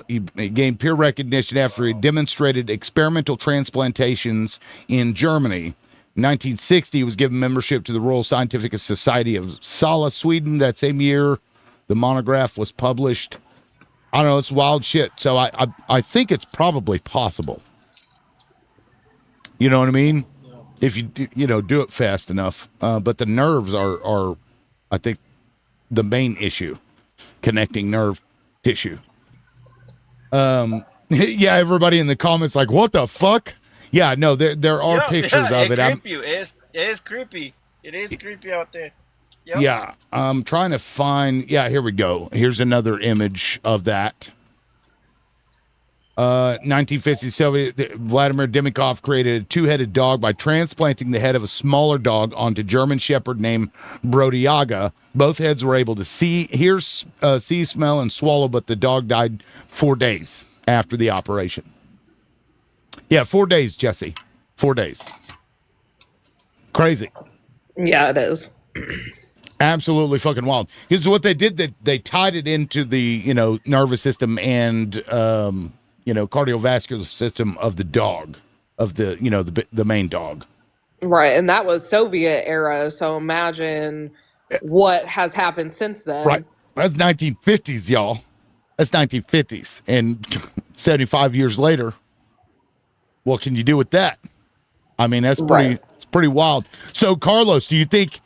he gained peer recognition after he demonstrated experimental transplantations in Germany. In 1960, he was given membership to the Royal Scientific Society of Sala, Sweden. That same year, the monograph was published. I don't know, it's wild shit. So I think it's probably possible. You know what I mean? If you do it fast enough. But the nerves are I think, the main issue. Connecting nerve tissue. Yeah, everybody in the comments like, what the fuck? Yeah, no, there are pictures of it. It is creepy. It is creepy out there. Yep. Yeah, I'm trying to find. Yeah, here we go. Here's another image of that. 1957, Vladimir Demikov created a two-headed dog by transplanting the head of a smaller dog onto German Shepherd named Brodiaga. Both heads were able to see, smell, and swallow, but the dog died 4 days after the operation. Yeah, 4 days, Jesse. 4 days. Crazy. Yeah, it is. Absolutely fucking wild. Because what they did, they tied it into the, nervous system and, cardiovascular system of the dog, of the main dog. Right, and that was Soviet era, so imagine what has happened since then. Right. That's 1950s, y'all. That's 1950s. And 75 years later, what can you do with that? I mean, that's it's pretty wild. So, Carlos, do you think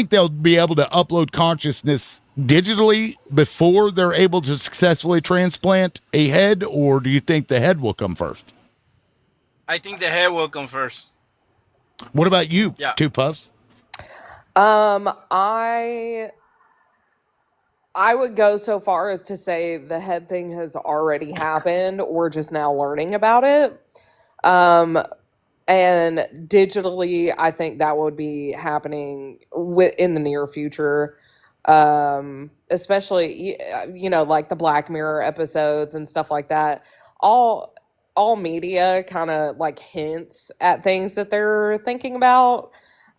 they'll be able to upload consciousness digitally before they're able to successfully transplant a head, or do you think the head will come first? I think the head will come first. What about you, Two Puffs? I would go so far as to say the head thing has already happened. We're just now learning about it. And digitally, I think that would be happening in the near future. Especially, like the Black Mirror episodes and stuff like that. All media kind of like hints at things that they're thinking about,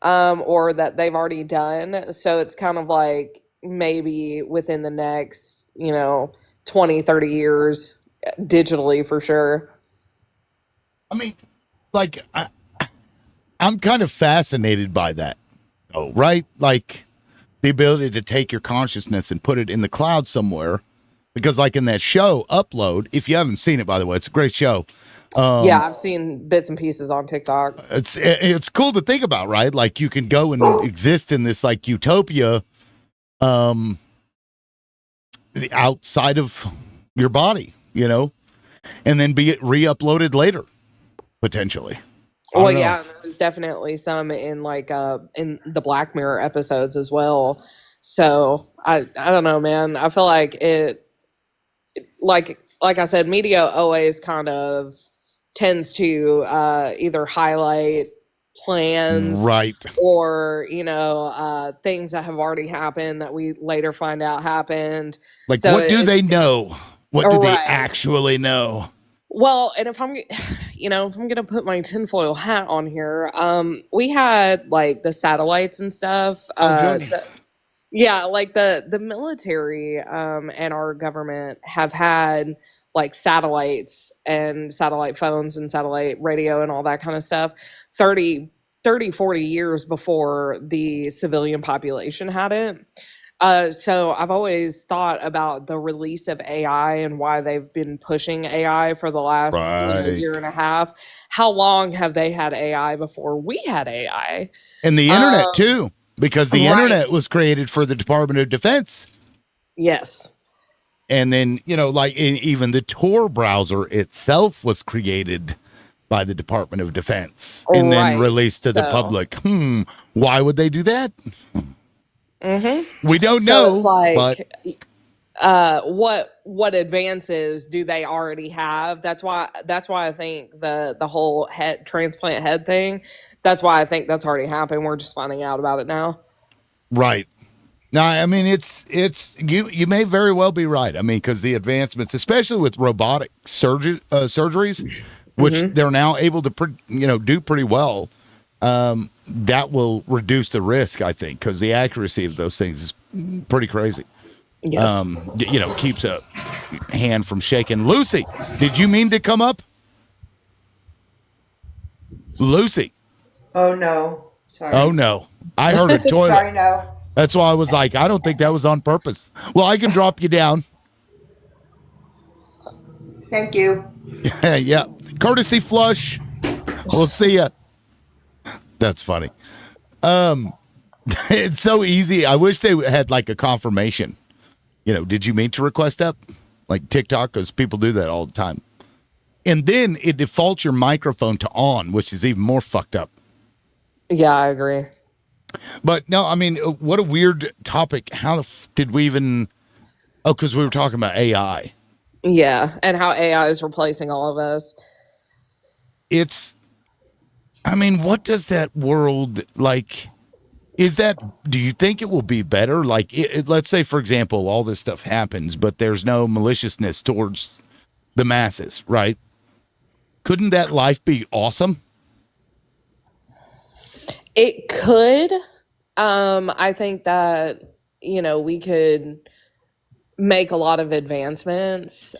or that they've already done. So it's kind of like maybe within the next, 20, 30 years, digitally for sure. I mean, like, I'm kind of fascinated by that. Oh, right? Like, the ability to take your consciousness and put it in the cloud somewhere. Because, like, in that show, Upload, if you haven't seen it, by the way, it's a great show. Yeah, I've seen bits and pieces on TikTok. It's cool to think about, right? Like, you can go and exist in this, like, utopia outside of your body, and then be re-uploaded later, potentially. Well, yeah, there's definitely some in in the Black Mirror episodes as well. So I don't know, man. I feel like like I said, media always kind of tends to either highlight plans, right, or things that have already happened that we later find out happened. Like, so what do they know? What do they Right. actually know? Well, and if I'm gonna put my tinfoil hat on here, we had like the satellites and stuff. Yeah, like the military and our government have had like satellites and satellite phones and satellite radio and all that kind of stuff 30, 40 years before the civilian population had it. So I've always thought about the release of AI and why they've been pushing AI for the last year and a half. How long have they had AI before we had AI? And the internet too, because the internet was created for the Department of Defense. Yes. And then, even the Tor browser itself was created by the Department of Defense and then released to the public. Why would they do that? Mm-hmm. We don't know. It's like, but what advances do they already have? That's why I think the whole head transplant head thing. That's why I think that's already happened. We're just finding out about it now. Right. Now, I mean, it's you may very well be right. I mean, because the advancements, especially with robotic surgeries, which they're now able to do pretty well, that will reduce the risk, I think, because the accuracy of those things is pretty crazy. Yes. Keeps a hand from shaking. Lucy, did you mean to come up? Lucy. Oh no. Sorry. Oh no. I heard a toilet. Sorry, no. That's why I was like, I don't think that was on purpose. Well, I can drop you down. Thank you. Yeah. Courtesy flush. We'll see ya. That's funny. It's so easy. I wish they had like a confirmation. Did you mean to request up? Like TikTok, because people do that all the time. And then it defaults your microphone to on, which is even more fucked up. Yeah, I agree. But no, I mean, what a weird topic. How did we even... Oh, because we were talking about AI. Yeah, and how AI is replacing all of us. I mean, what does that world, like... do you think it will be better? Like, let's say, for example, all this stuff happens, but there's no maliciousness towards the masses, right? Couldn't that life be awesome? It could. I think that, we could make a lot of advancements.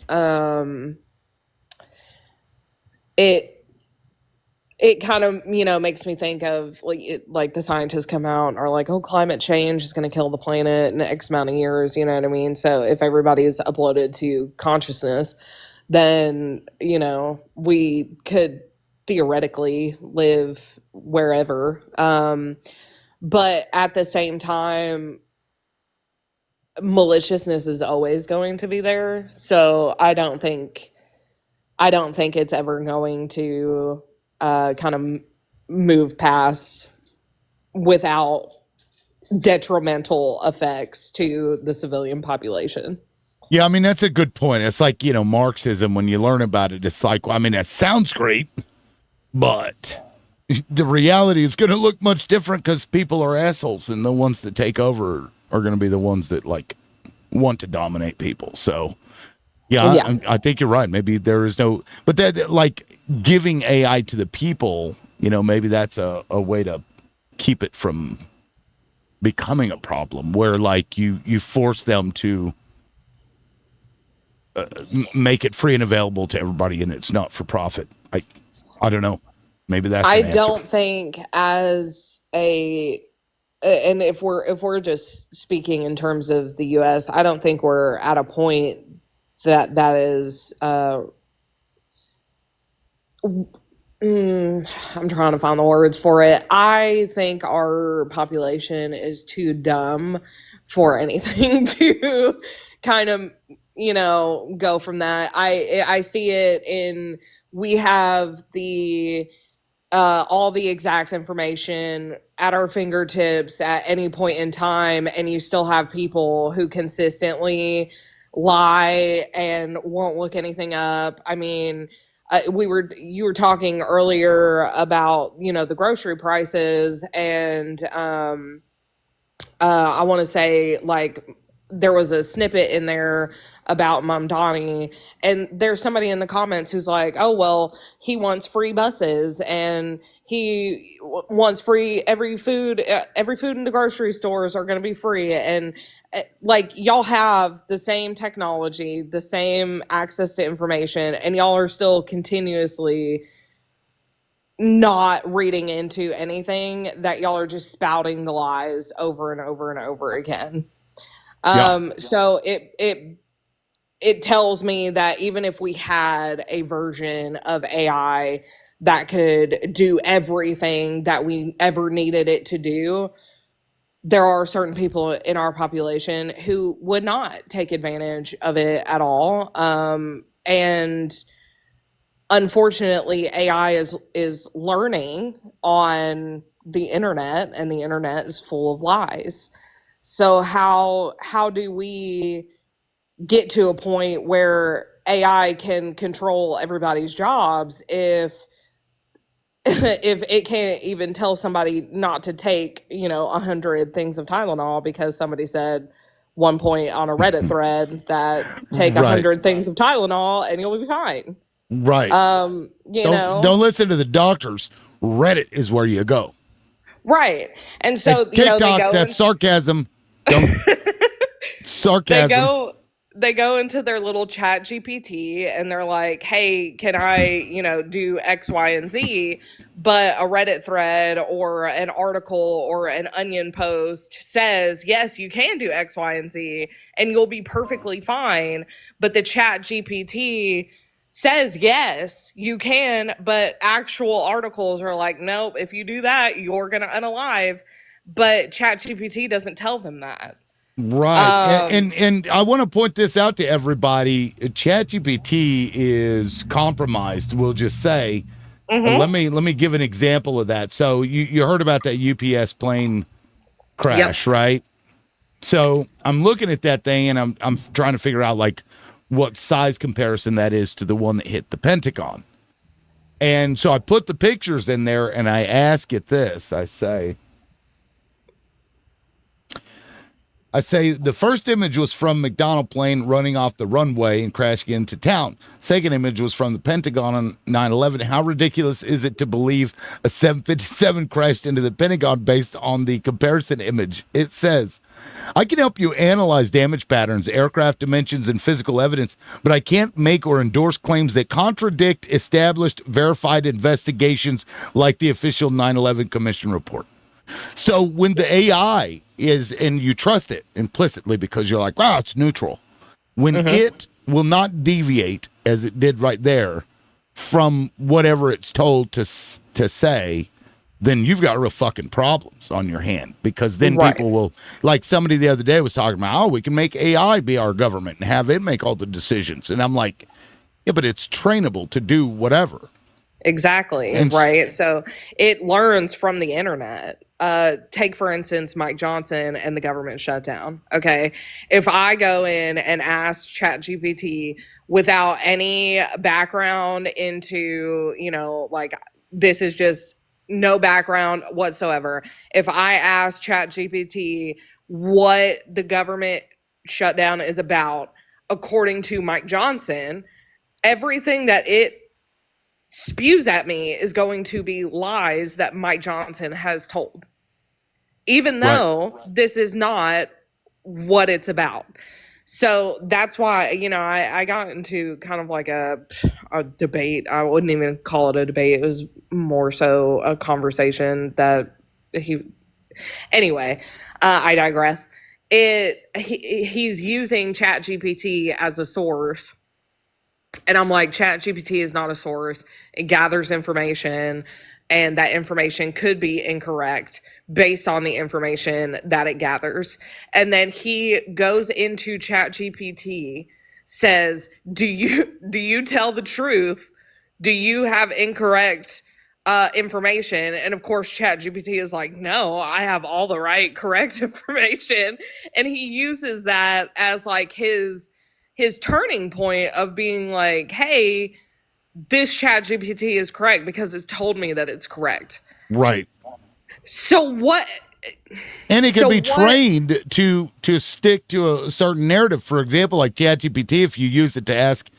It kind of, makes me think of like the scientists come out and are like, oh, climate change is going to kill the planet in X amount of years. You know what I mean? So if everybody is uploaded to consciousness, then, we could theoretically live wherever. But at the same time, maliciousness is always going to be there. So I don't think it's ever going to kind of move past without detrimental effects to the civilian population. Yeah, I mean, that's a good point. It's like, Marxism, when you learn about it, it's like, I mean, that sounds great, but the reality is going to look much different because people are assholes, and the ones that take over are going to be the ones that, like, want to dominate people. So, yeah. I think you're right. Maybe there is no... But that, like, giving AI to the people, maybe that's a way to keep it from becoming a problem, where, like, you force them to... make it free and available to everybody, and it's not for profit. I don't know. Maybe that's. I don't think as a, and if we're just speaking in terms of the U.S., I don't think we're at a point that is. I'm trying to find the words for it. I think our population is too dumb for anything to kind of go from that. I see it in, we have the all the exact information at our fingertips at any point in time, and you still have people who consistently lie and won't look anything up. I mean, you were talking earlier about the grocery prices, and I want to say, like, there was a snippet in there about Mom Donnie, and there's somebody in the comments who's like, oh, well, he wants free buses, and he wants free every food in the grocery stores are going to be free. And like, y'all have the same technology, the same access to information, and y'all are still continuously not reading into anything, that y'all are just spouting the lies over and over and over again. So it tells me that even if we had a version of AI that could do everything that we ever needed it to do, there are certain people in our population who would not take advantage of it at all. And unfortunately, AI is learning on the internet, and the internet is full of lies. So how do we get to a point where AI can control everybody's jobs if it can't even tell somebody not to take 100 things of Tylenol because somebody said one point on a Reddit thread that take 100 things of Tylenol and you'll be fine. Right. Don't listen to the doctors. Reddit is where you go. Right. And so TikTok, that's sarcasm. Don't sarcasm. They go into their little chat GPT and they're like, hey, can I, do X, Y, and Z? But a Reddit thread or an article or an Onion post says, yes, you can do X, Y, and Z, and you'll be perfectly fine. But the chat GPT says, yes, you can, but actual articles are like, nope, if you do that, you're going to unalive. But chat GPT doesn't tell them that. Right. And I want to point this out to everybody. ChatGPT is compromised, we'll just say. Mm-hmm. Let me give an example of that. So you heard about that UPS plane crash, right? So I'm looking at that thing and I'm trying to figure out like what size comparison that is to the one that hit the Pentagon. And so I put the pictures in there and I ask it this. I say the first image was from McDonnell plane running off the runway and crashing into town. Second image was from the Pentagon on 9/11. How ridiculous is it to believe a 757 crashed into the Pentagon based on the comparison image? It says, I can help you analyze damage patterns, aircraft dimensions, and physical evidence, but I can't make or endorse claims that contradict established, verified investigations like the official 9/11 Commission report. So when the AI is, and you trust it implicitly because you're like, wow, it's neutral. When it will not deviate, as it did right there, from whatever it's told to say, then you've got real fucking problems on your hand. Because then people will, like somebody the other day was talking about, oh, we can make AI be our government and have it make all the decisions. And I'm like, yeah, but it's trainable to do whatever. Exactly. Right. So it learns from the internet. Take, for instance, Mike Johnson and the government shutdown. Okay. If I go in and ask ChatGPT without any background into, like, this is just no background whatsoever. If I ask ChatGPT what the government shutdown is about, according to Mike Johnson, everything that it spews at me is going to be lies that Mike Johnson has told, even though this is not what it's about. So that's why, I got into kind of like a debate. I wouldn't even call it a debate. It was more so a conversation that anyway, I digress. He's using ChatGPT as a source. And I'm like, ChatGPT is not a source. It gathers information, and that information could be incorrect based on the information that it gathers. And then he goes into ChatGPT says, do you tell the truth? Do you have incorrect information? And of course, ChatGPT is like, no, I have all the right, correct information. And he uses that as like his turning point of being like, hey, this ChatGPT is correct because it's told me that it's correct. Right. So what? And it can be trained to stick to a certain narrative. For example, like ChatGPT, if you use it to ask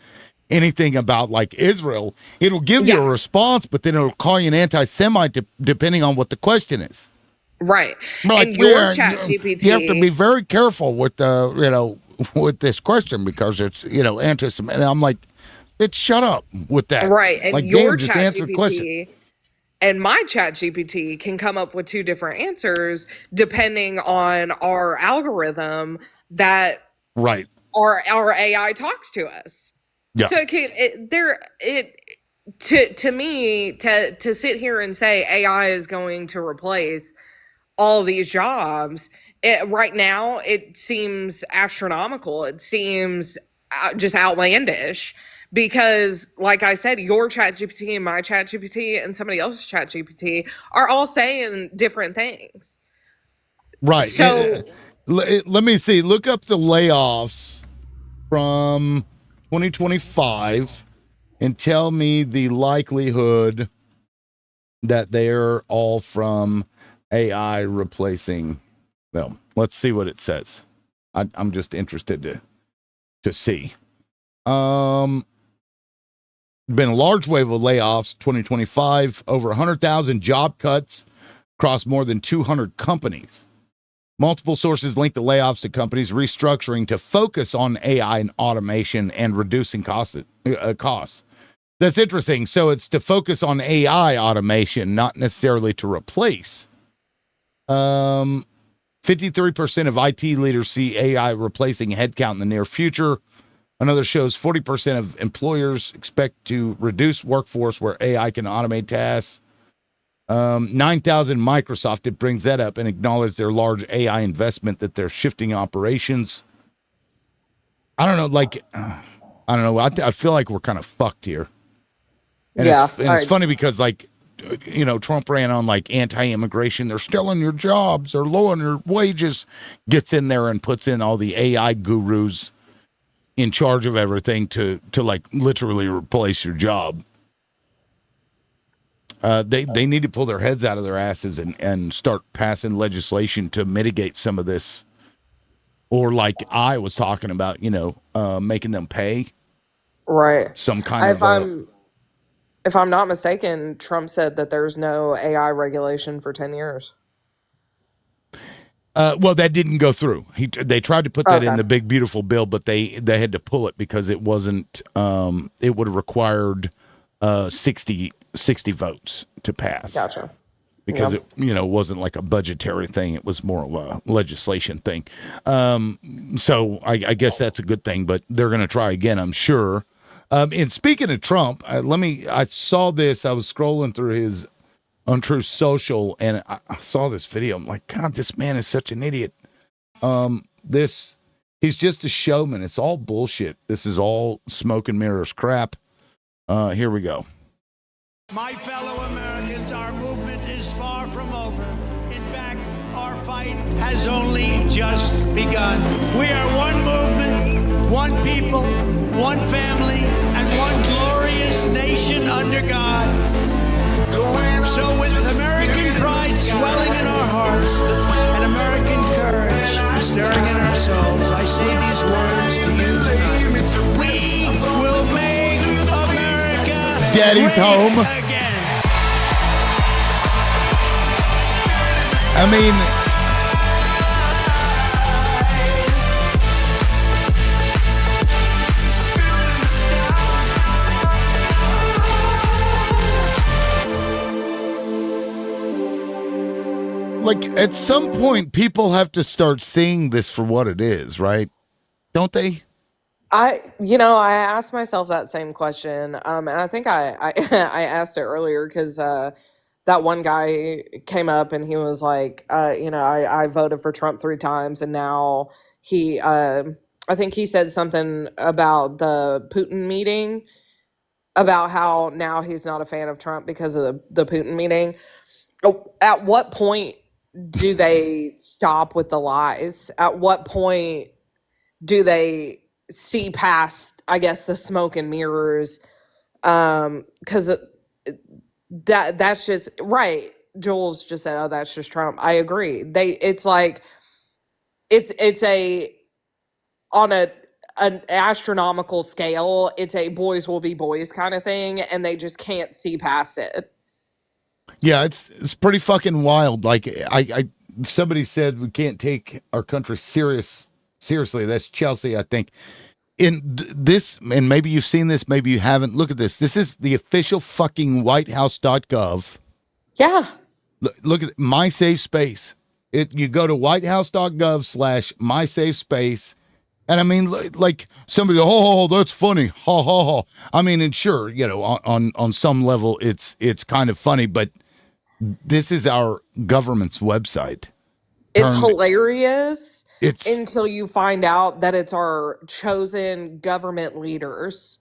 anything about like Israel, it'll give you a response, but then it'll call you an anti-Semite depending on what the question is. Right. Like, and your ChatGPT, you have to be very careful with the with this question because it's anti-Semitic. And I'm like, shut up with that. Right. And like, your damn, just answer the question. ChatGPT and my ChatGPT can come up with two different answers depending on our algorithm that right our AI talks to us. Yeah. So to me to sit here and say AI is going to replace all these jobs, right now it seems astronomical. It seems just outlandish. Because, like I said, your ChatGPT and my ChatGPT and somebody else's ChatGPT are all saying different things. Right. So let me see. Look up the layoffs from 2025 and tell me the likelihood that they're all from AI replacing them. Let's see what it says. I'm just interested to see. Been a large wave of layoffs 2025, over 100,000 job cuts across more than 200 companies. Multiple sources link the layoffs to companies restructuring to focus on AI and automation and reducing costs. That's interesting. So it's to focus on AI automation, not necessarily to replace. 53% of IT leaders see AI replacing headcount in the near future. Another shows 40% of employers expect to reduce workforce where AI can automate tasks. 9,000 Microsoft, it brings that up and acknowledged their large AI investment that they're shifting operations. I don't know, I don't know. I feel like we're kind of fucked here. And it's funny because, like, Trump ran on like anti-immigration. They're stealing your jobs. They're lowering your wages. Gets in there and puts in all the AI gurus in charge of everything to like literally replace your job. They need to pull their heads out of their asses and start passing legislation to mitigate some of this. Or like I was talking about, making them pay. Right. Some kind of. If I'm not mistaken, Trump said that there's no AI regulation for 10 years. Well, that didn't go through. They tried to put that in the big beautiful bill, but they had to pull it because it wasn't. It would have required 60 votes to pass. Gotcha. Because it wasn't like a budgetary thing. It was more of a legislation thing. So I guess that's a good thing. But they're going to try again, I'm sure. And speaking of Trump, I saw this. I was scrolling through his Untrue Social, and I saw this video. I'm like, God, this man is such an idiot. He's just a showman. It's all bullshit. This is all smoke and mirrors crap. Here we go. My fellow Americans, our movement is far from over. In fact, our fight has only just begun. We are one movement, one people, one family, and one glorious nation under God. So with American pride swelling in our hearts and American courage stirring in our souls, I say these words to you tonight. We will make America Daddy's home. again. I mean, like, at some point, people have to start seeing this for what it is, right? Don't they? I asked myself that same question, and I think I I asked it earlier because that one guy came up and he was like, I voted for Trump 3 times, and now I think he said something about the Putin meeting, about how now he's not a fan of Trump because of the Putin meeting. At what point do they stop with the lies? At what point do they see past, I guess, the smoke and mirrors? Because that's just right. Jules just said, "Oh, that's just Trump." I agree. It's like it's a on an astronomical scale. It's a boys will be boys kind of thing, and they just can't see past it. Yeah, it's pretty fucking wild. Like I somebody said we can't take our country seriously. That's Chelsea, I think. This, and maybe you've seen this, maybe you haven't. Look at this. This is the official fucking whitehouse.gov. Yeah. Look at my safe space. You go to whitehouse.gov/mysafespace. And I mean, like somebody, oh, that's funny. Ha ha ha. I mean, and sure, on some level it's kind of funny, but this is our government's website. It's hilarious. It's until you find out that it's our chosen government leaders.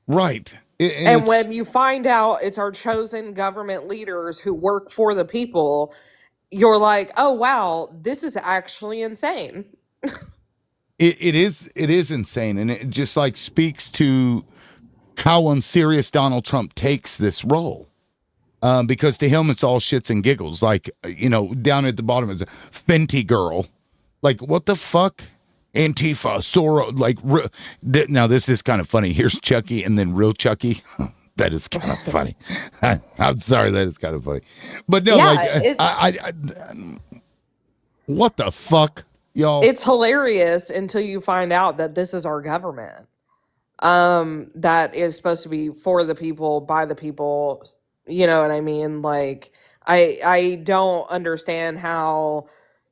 Right. And when you find out it's our chosen government leaders who work for the people, you're like, oh, wow, this is actually insane. It is insane. And it just like speaks to how unserious Donald Trump takes this role. Because to him, it's all shits and giggles. Like, down at the bottom is a Fenty girl. Like, what the fuck? Antifa, Soros, like, now this is kind of funny. Here's Chucky and then real Chucky. That is kind of funny. I'm sorry, that is kind of funny. But no, I what the fuck, y'all? It's hilarious until you find out that this is our government. That is supposed to be for the people, by the people. You know what I mean? Like, I don't understand how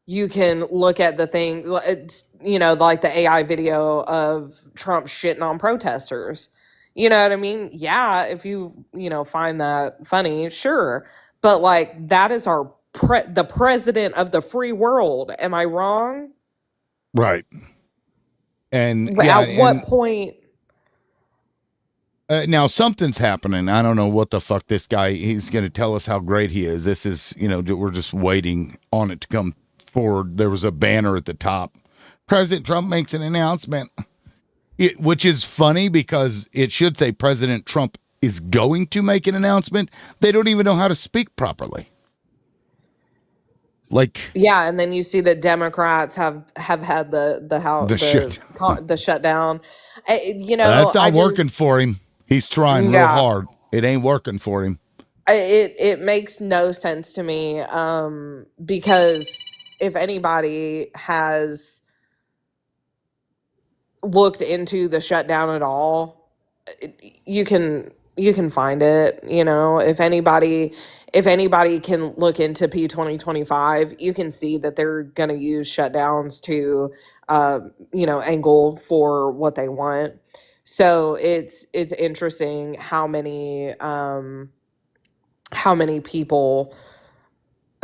you can look at the thing, it's, like the AI video of Trump shitting on protesters. You know what I mean? Yeah, if you, find that funny, sure. But like, that is our the president of the free world. Am I wrong? Right. And at what point? Now something's happening. I don't know what the fuck this guy, he's going to tell us how great he is. This is, we're just waiting on it to come forward. There was a banner at the top. President Trump makes an announcement, which is funny because it should say President Trump is going to make an announcement. They don't even know how to speak properly. Like, yeah, and then you see that Democrats have had the shutdown. That's not working for him. He's trying real hard. It ain't working for him. It makes no sense to me, because if anybody has looked into the shutdown at all, you can find it. If anybody can look into P2025, you can see that they're going to use shutdowns to angle for what they want. So it's interesting how many people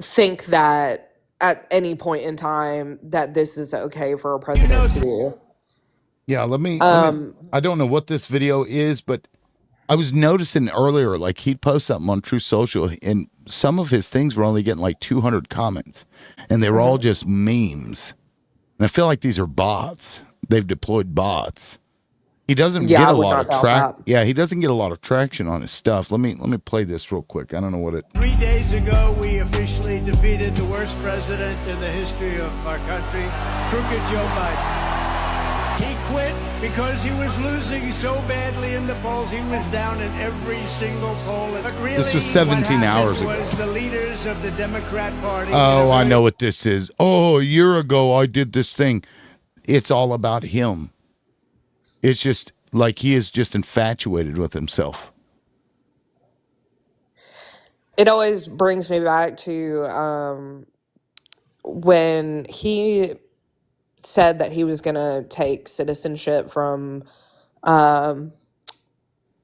think that at any point in time that this is okay for a president to do. Yeah, let me I don't know what this video is, but I was noticing earlier, like he'd post something on True Social and some of his things were only getting like 200 comments and they were all just memes. And I feel like these are bots. They've deployed bots. He doesn't get a lot of he doesn't get a lot of traction on his stuff. Let me play this real quick. I don't know what it 3 days ago, we officially defeated the worst president in the history of our country, crooked Joe Biden. He quit because he was losing so badly in the polls. He was down in every single poll. But really, this was 17 hours ago. Was the leaders of the Democrat Party. Oh, I know what this is. Oh, a year ago I did this thing. It's all about him. It's just like he is just infatuated with himself. It always brings me back to when he said that he was going to take citizenship from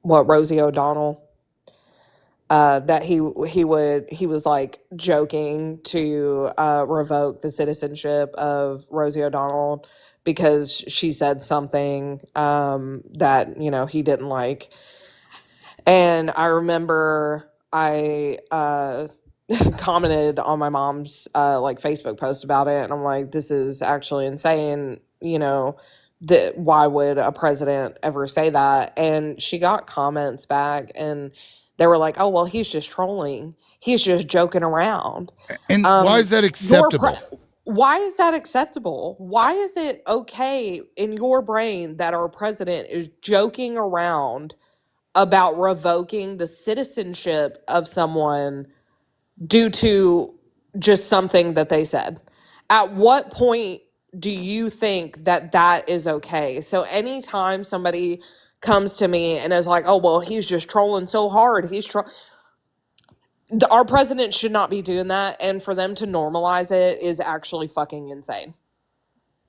Rosie O'Donnell. That he was like joking to revoke the citizenship of Rosie O'Donnell because she said something that, he didn't like. And I remember I commented on my mom's like Facebook post about it, and I'm like, this is actually insane. Why would a president ever say that? And she got comments back, and they were like, oh, well, he's just trolling, he's just joking around. And why is that acceptable? Why is that acceptable? Why is it okay in your brain that our president is joking around about revoking the citizenship of someone due to just something that they said? At what point do you think that that is okay? So anytime somebody comes to me and is like, oh, well, he's just trolling so hard, our president should not be doing that, and for them to normalize it is actually fucking insane.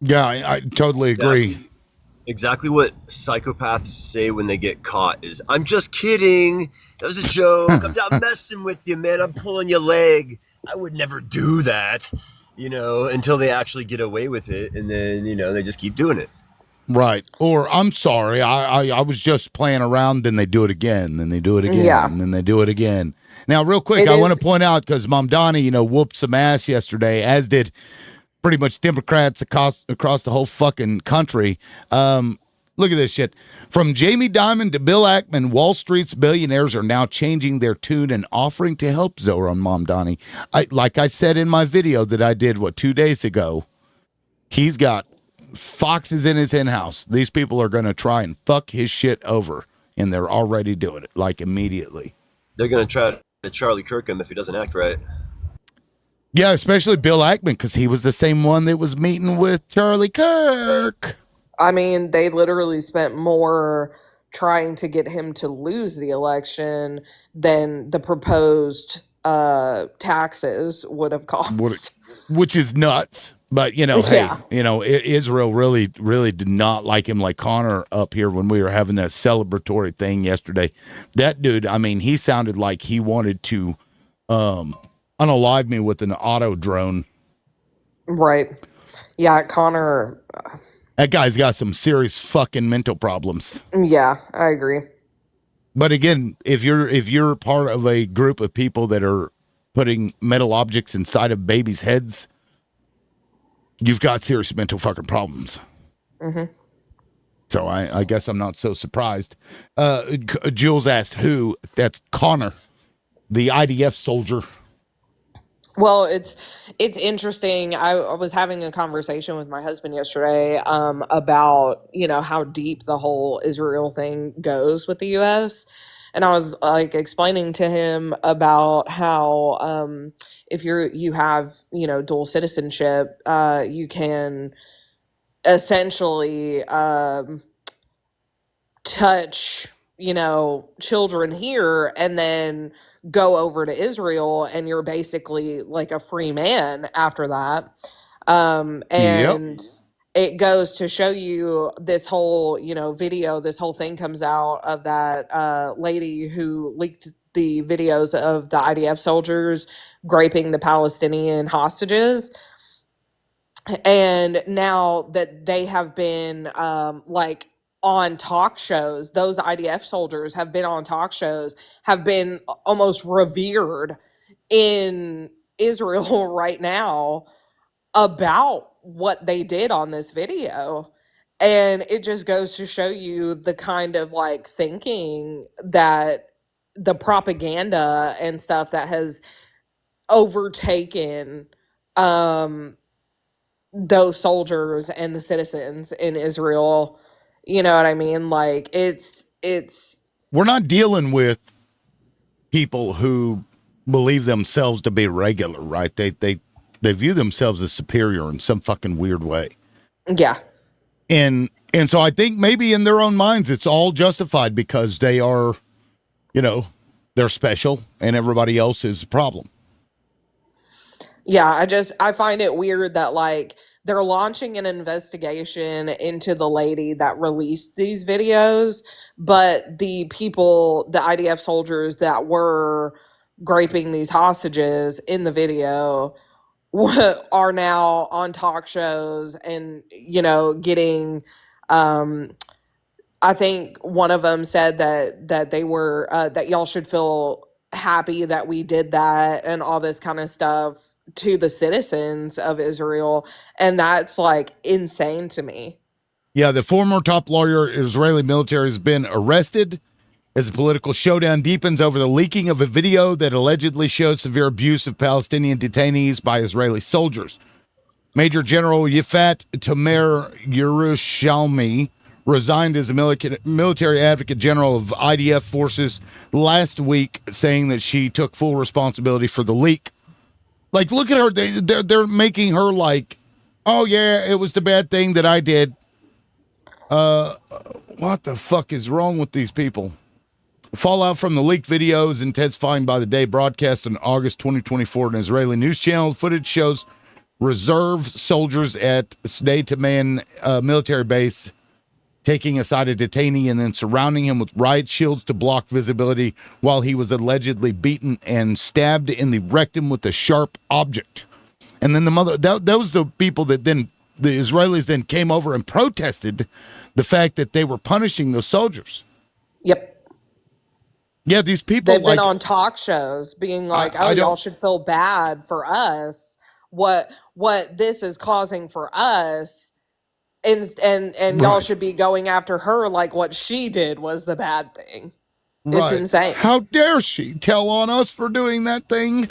Yeah, I totally agree. Exactly what psychopaths say when they get caught is, I'm just kidding. That was a joke. I'm not messing with you, man. I'm pulling your leg. I would never do that, until they actually get away with it. And then, they just keep doing it. Right. Or, I'm sorry, I was just playing around, then they do it again, then they do it again, and then they do it again. Now, real quick, I want to point out, because Mom Donnie, whooped some ass yesterday, as did pretty much Democrats across the whole fucking country. Look at this shit. From Jamie Dimon to Bill Ackman, Wall Street's billionaires are now changing their tune and offering to help Zoe on Mom Donnie. Like I said in my video that I did, 2 days ago, he's got foxes in his hen house. These people are going to try and fuck his shit over, and they're already doing it, like immediately. They're going to try to Charlie Kirk him if he doesn't act right. Yeah, especially Bill Ackman, because he was the same one that was meeting with Charlie Kirk. I mean, they literally spent more trying to get him to lose the election than the proposed taxes would have cost. Which is nuts. But, hey, Israel really, really did not like him, like Connor up here when we were having that celebratory thing yesterday. That dude, I mean, he sounded like he wanted to unalive me with an auto drone. Right. Yeah, Connor. That guy's got some serious fucking mental problems. Yeah, I agree. But again, if you're part of a group of people that are putting metal objects inside of babies' heads, you've got serious mental fucking problems. Mm-hmm. So I guess I'm not so surprised. Jules asked who. That's Connor, the IDF soldier. Well, it's interesting. I was having a conversation with my husband yesterday about, how deep the whole Israel thing goes with the U.S. And I was like explaining to him about how if you have, dual citizenship, you can essentially touch, children here and then go over to Israel, and you're basically like a free man after that. And it goes to show you this whole, video, this whole thing comes out of that lady who leaked the videos of the IDF soldiers raping the Palestinian hostages. And now that they have been on talk shows, those IDF soldiers have been on talk shows, have been almost revered in Israel right now about what they did on this video. And it just goes to show you the kind of thinking that the propaganda and stuff that has overtaken those soldiers and the citizens in Israel. You know what I mean? We're not dealing with people who believe themselves to be regular, right? They view themselves as superior in some fucking weird way. Yeah. And so I think maybe in their own minds it's all justified because they are, they're special and everybody else is a problem. Yeah, I find it weird that they're launching an investigation into the lady that released these videos, but the people, the IDF soldiers that were raping these hostages in the video, are now on talk shows and, getting, I think one of them said that they were, that y'all should feel happy that we did that and all this kind of stuff to the citizens of Israel. And that's like insane to me. Yeah, the former top lawyer Israeli military has been arrested as the political showdown deepens over the leaking of a video that allegedly shows severe abuse of Palestinian detainees by Israeli soldiers. Major General Yifat Tomer Yerushalmi resigned as the military advocate general of IDF forces last week, saying that she took full responsibility for the leak. Like, look at her. They're making her like, oh, yeah, it was the bad thing that I did. What the fuck is wrong with these people? Fallout from the leaked videos intensifying by the day. Broadcast on August 2024, an Israeli news channel. Footage shows reserve soldiers at Sde Taman military base taking aside a detainee and then surrounding him with riot shields to block visibility while he was allegedly beaten and stabbed in the rectum with a sharp object. And then those the people that then the Israelis then came over and protested the fact that they were punishing those soldiers. Yep. Yeah, these people They've been on talk shows being like, y'all should feel bad for us. What this is causing for us, and y'all should be going after her like what she did was the bad thing. It's insane. How dare she tell on us for doing that thing?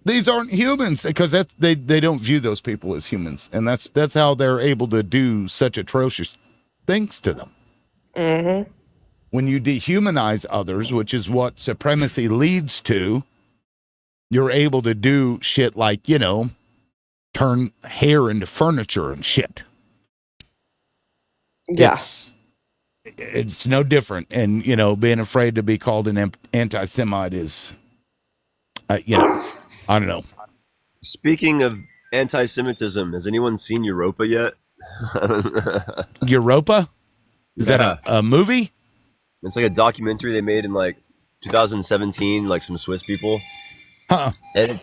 These aren't humans, because they don't view those people as humans, and that's how they're able to do such atrocious things to them. Mm-hmm. When you dehumanize others, which is what supremacy leads to, you're able to do shit like, turn hair into furniture and shit. Yeah. It's no different. And, being afraid to be called an anti-Semite is, I don't know. Speaking of anti-Semitism, has anyone seen Europa yet? Europa? Is that a movie? It's like a documentary they made in like 2017, like some Swiss people. Huh. And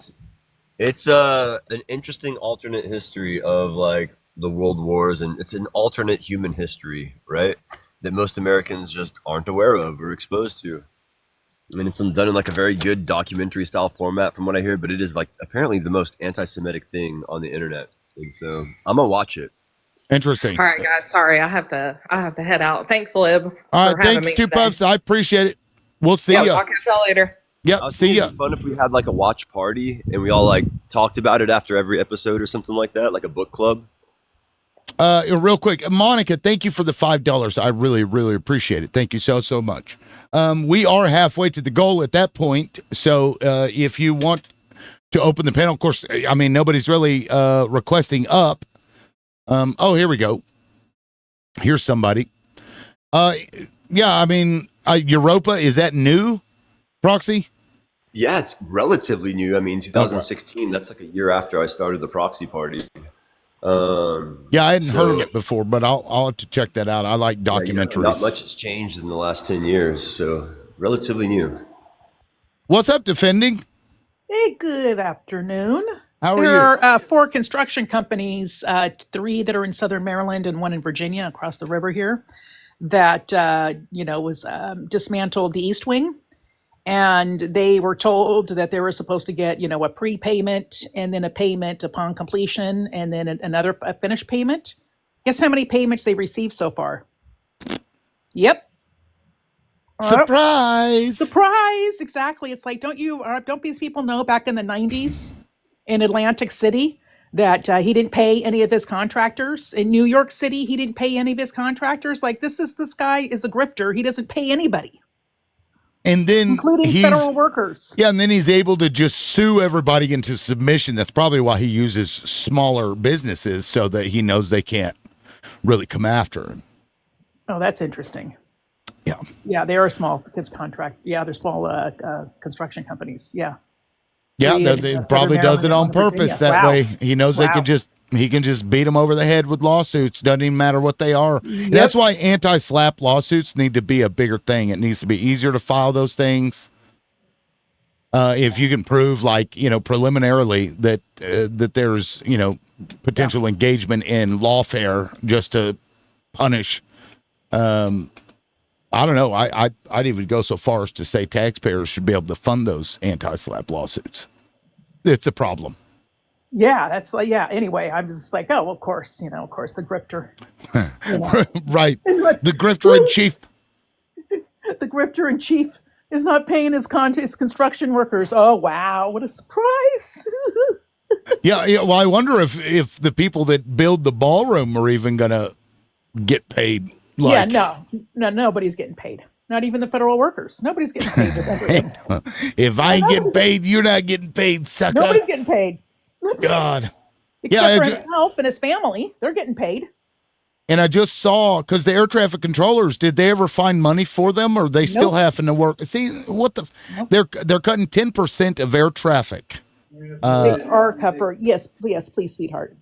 it's an interesting alternate history of like the world wars, and it's an alternate human history, right? That most Americans just aren't aware of or exposed to. I mean, it's done in like a very good documentary style format from what I hear, but it is like apparently the most anti-Semitic thing on the internet. And so I'm gonna watch it. Interesting. All right, guys. Sorry, I have to head out. Thanks, Lib. All right, thanks, Two Puffs. I appreciate it. We'll see you. I'll catch y'all later. Yep, see ya. It'd be fun if we had like a watch party and we all like talked about it after every episode or something like that, like a book club. Real quick, Monica, thank you for the $5. I really, really appreciate it. Thank you so much. We are halfway to the goal at that point. So if you want to open the panel, of course, I mean, nobody's really requesting up. Here we go. Here's somebody. Yeah, I mean, Europa, is that new, Proxy? Yeah, it's relatively new. I mean, 2016, that's like a year after I started the proxy party. Yeah, I hadn't heard of it before, but I'll have to check that out. I like documentaries. Not much has changed in the last 10 years, so relatively new. What's up, Defending? Hey, good afternoon. How are there you? There are 4 construction companies, 3 that are in Southern Maryland and 1 in Virginia across the river here, that was dismantled the East Wing. And they were told that they were supposed to get, a prepayment and then a payment upon completion and then another finished payment. Guess how many payments they received so far? Yep. Surprise! Surprise! Exactly. It's like, don't these people know back in the 90s in Atlantic City that he didn't pay any of his contractors? In New York City, he didn't pay any of his contractors. Like, this guy is a grifter. He doesn't pay anybody. And then including federal workers. Yeah, and then he's able to just sue everybody into submission. That's probably why he uses smaller businesses, so that he knows they can't really come after him. Oh, that's interesting. Yeah. Yeah, they are small contract. Yeah, they're small construction companies. Yeah. Yeah, he probably does it on purpose. That way he knows he can just beat them over the head with lawsuits. Doesn't even matter what they are. Yep. And that's why anti-SLAPP lawsuits need to be a bigger thing. It needs to be easier to file those things. If you can prove, like, preliminarily that there's, potential engagement in lawfare just to punish, I don't know. I'd even go so far as to say taxpayers should be able to fund those anti-SLAPP lawsuits. It's a problem. Yeah, that's like, yeah. Anyway, I'm just like, oh, of course, the grifter. Right. The grifter in chief. The grifter in chief is not paying his construction workers. Oh, wow. What a surprise. Yeah. Well, I wonder if the people that build the ballroom are even going to get paid. Yeah, no, nobody's getting paid. Not even the federal workers. Nobody's getting paid. If I ain't getting paid, you're not getting paid, sucker. Nobody's getting paid. God. Except for himself and his family. They're getting paid. And I just saw, because the air traffic controllers, did they ever find money for them, or are they still having to work? See, what the? They're cutting 10% of air traffic. They are cover. Yes, please, sweetheart.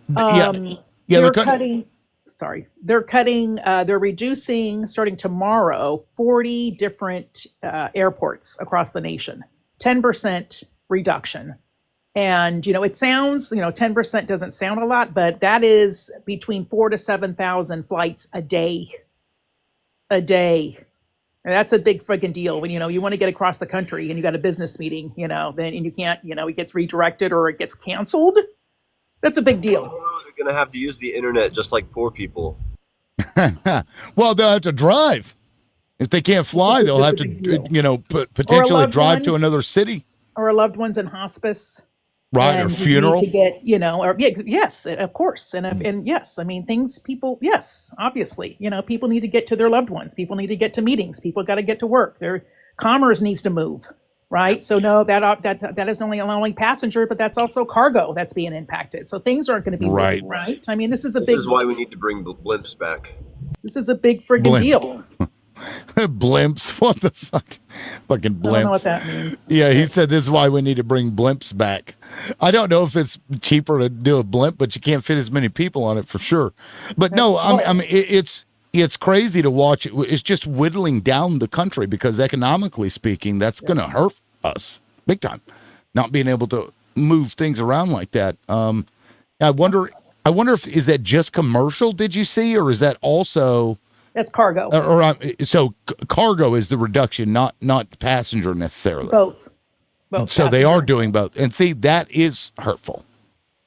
They're cutting. Sorry, they're reducing starting tomorrow 40 different airports across the nation. 10% reduction. And, it sounds, 10% doesn't sound a lot, but that is between 4,000 to 7,000 flights a day. And that's a big friggin' deal when, you want to get across the country and you got a business meeting, then and you can't, it gets redirected or it gets canceled. That's a big deal. They're going to have to use the internet just like poor people. Well, they'll have to drive. If they can't fly, they'll have to, potentially drive to another city. Or a loved one's in hospice. Right, or funeral. To get, yes, of course. And yes, I mean, yes, obviously, people need to get to their loved ones. People need to get to meetings. People got to get to work. Their commerce needs to move, right? So no, that is not only passenger, but that's also cargo that's being impacted. So things aren't going to be moving, right? I mean, this is why we need to bring blimps back. This is a big friggin' deal. Blimps? What the fuck? Fucking blimps. I don't know what that means. Yeah, he said this is why we need to bring blimps back. I don't know if it's cheaper to do a blimp, but you can't fit as many people on it for sure. But no, I mean it's crazy to watch. It's just whittling down the country because economically speaking, that's going to hurt us big time. Not being able to move things around like that. I wonder if is that just commercial? Did you see, or is that also? That's cargo. So cargo is the reduction, not passenger necessarily. Both. So they are doing both. And see, that is hurtful.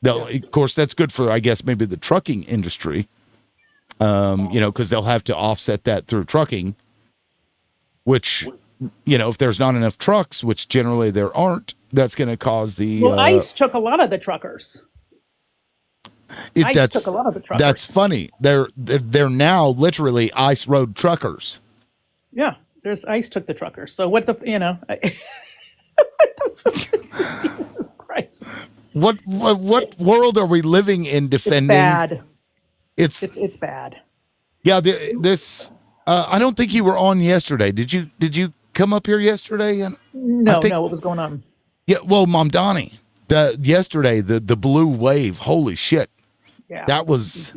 Though, of course, that's good for, I guess, maybe the trucking industry, because they'll have to offset that through trucking, which, if there's not enough trucks, which generally there aren't, that's going to cause the... Well, ICE took a lot of the truckers. ICE took a lot of the truckers. That's funny. They're now literally ICE road truckers. Yeah, ICE took the truckers. So what the Jesus Christ! What world are we living in defending? It's bad. It's bad. Yeah, this. I don't think you were on yesterday. Did you come up here yesterday? No. What was going on? Yeah, well, Mom Donnie. Yesterday, the blue wave. Holy shit! Yeah, that was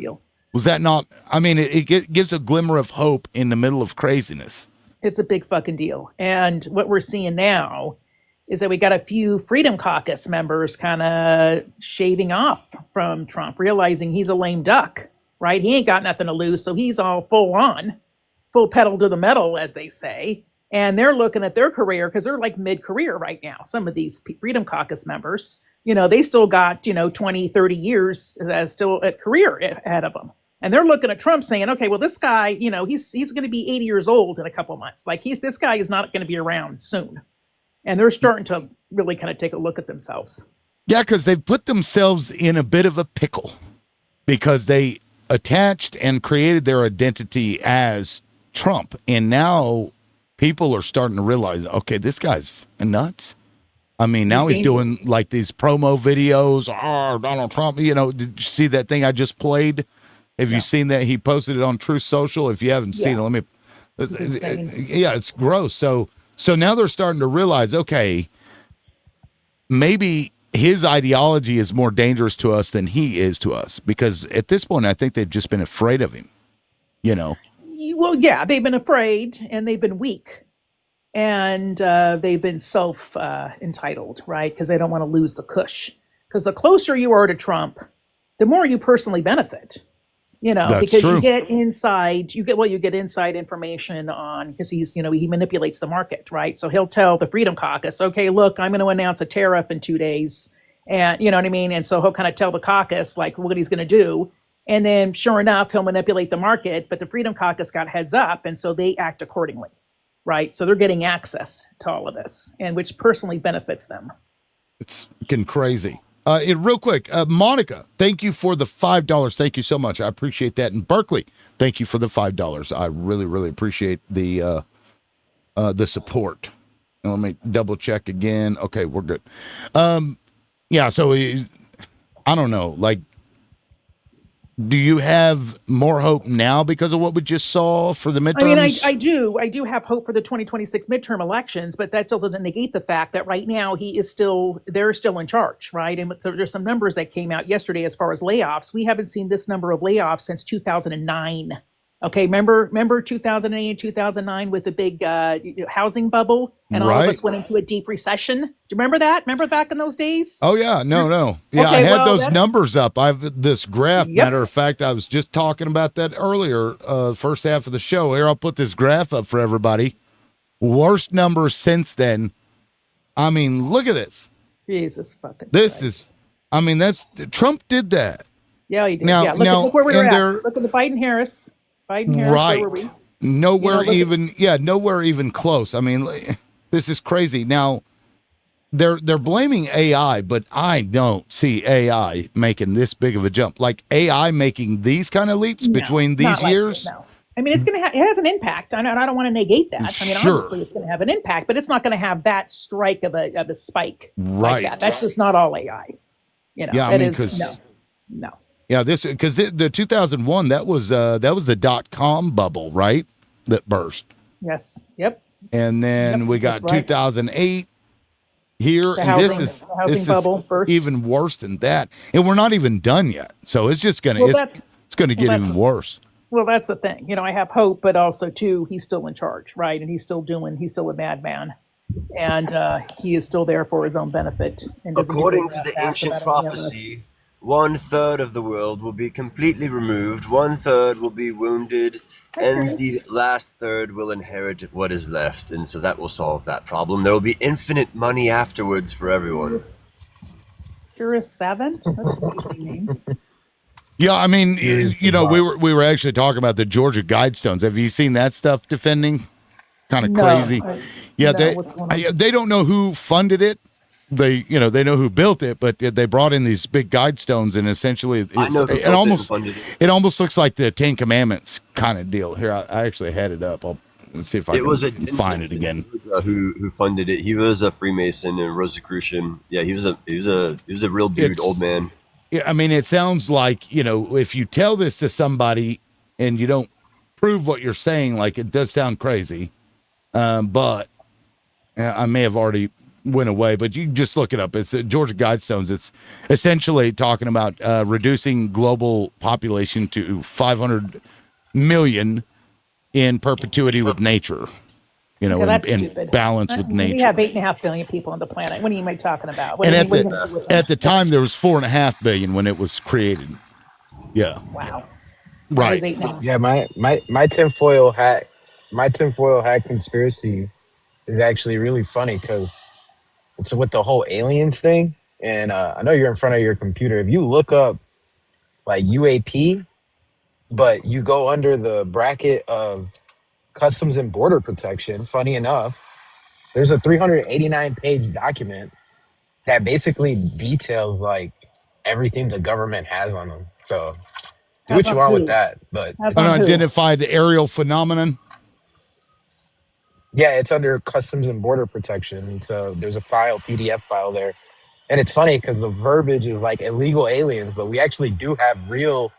that not? I mean, it gives a glimmer of hope in the middle of craziness. It's a big fucking deal. And what we're seeing now is that we got a few Freedom Caucus members kind of shaving off from Trump, realizing he's a lame duck, right? He ain't got nothing to lose, so he's all full pedal to the metal, as they say. And they're looking at their career because they're like mid-career right now. Some of these Freedom Caucus members, they still got, 20, 30 years still at career ahead of them. And they're looking at Trump saying, okay, well, this guy, he's going to be 80 years old in a couple of months. Like this guy is not going to be around soon. And they're starting to really kind of take a look at themselves. Yeah, because they've put themselves in a bit of a pickle because they attached and created their identity as Trump. And now people are starting to realize, okay, this guy's nuts. I mean, now he's doing like these promo videos. Oh, Donald Trump, did you see that thing I just played? Have you seen that? He posted it on Truth Social. If you haven't seen it, it's gross. So now they're starting to realize, okay, maybe his ideology is more dangerous to us than he is to us. Because at this point, I think they've just been afraid of him, Well, yeah, they've been afraid and they've been weak. and they've been entitled, right? Because they don't want to lose the cush. Because the closer you are to Trump, the more you personally benefit. That's because true. you get inside information on, because he manipulates the market, right? So he'll tell the Freedom Caucus, okay, look, I'm going to announce a tariff in 2 days, and you know what I mean? And so he'll kind of tell the caucus like what he's going to do. And then sure enough, he'll manipulate the market, but the Freedom Caucus got heads up, and so they act accordingly, right? So they're getting access to all of this, and which personally benefits them. It's getting crazy. Real quick, Monica, thank you for the $5. Thank you so much. I appreciate that. And Berkeley, thank you for the $5. I really, really appreciate the support. And let me double check again. Okay, we're good. Yeah, so I don't know. Like, do you have more hope now because of what we just saw for the midterms? I mean, I do have hope for the 2026 midterm elections, but that still doesn't negate the fact that right now they're still in charge, right? And so there's some numbers that came out yesterday as far as layoffs. We haven't seen this number of layoffs since 2009. Okay, remember 2008 and 2009 with the big housing bubble, and all of us went into a deep recession. Do you remember that? Remember back in those days? Oh yeah, no. Yeah, okay, I had those numbers up. I've this graph. Yep. Matter of fact, I was just talking about that earlier. First half of the show. Here, I'll put this graph up for everybody. Worst numbers since then. I mean, look at this. Jesus fucking. This Christ. is. I mean, Trump did that. Yeah, he did. Now, yeah, look where we're at. Look at the Biden-Harris. Right. Nowhere even close. I mean, this is crazy. Now, they're blaming AI, but I don't see AI making this big of a jump. Like AI making these kind of leaps between these years. No. I mean, it has an impact. I don't want to negate that. I mean, obviously it's going to have an impact, but it's not going to have that strike of a spike like that. That's just not all AI. Yeah, I mean, no. Yeah, because the 2001 that was the .com bubble, right? That burst. Yes. Yep. And then we got 2008 here, and this is even worse than that. And we're not even done yet, so it's just gonna it's gonna get even worse. Well, that's the thing. I have hope, but also too, he's still in charge, right? And he's still a madman, and he is still there for his own benefit. And according to the ancient prophecy, 1/3 of the world will be completely removed, 1/3 will be wounded, and the last third will inherit what is left. And so that will solve that problem. There will be infinite money afterwards for everyone. You're a savant? That's a easy name. Yeah, I mean, we were actually talking about the Georgia Guidestones. Have you seen that stuff defending? Kind of crazy. They don't know who funded it. They know who built it, but they brought in these big Guidestones, and essentially it almost looks like the Ten Commandments kind of deal. Here, I actually had it up. I'll see if I can find it again. Who funded it? He was a Freemason and Rosicrucian. Yeah, he was a real dude, old man. Yeah, I mean, it sounds like if you tell this to somebody and you don't prove what you're saying, like it does sound crazy, but I may have already went away, but you can just look it up. It's Georgia Guidestones. It's essentially talking about reducing global population to 500 million in perpetuity with nature, in balance with nature. We have 8.5 billion people on the planet. What are you talking about? And at the time, there was 4.5 billion when it was created. Yeah. Wow. Right. Yeah. My tinfoil hat conspiracy is actually really funny because it's with the whole aliens thing. And I know you're in front of your computer. If you look up like UAP, but you go under the bracket of Customs and Border Protection, funny enough, there's a 389-page document that basically details like everything the government has on them. So do what you want with that. But unidentified aerial phenomenon. Yeah, it's under Customs and Border Protection. So there's a PDF file there. And it's funny because the verbiage is like illegal aliens, but we actually do have real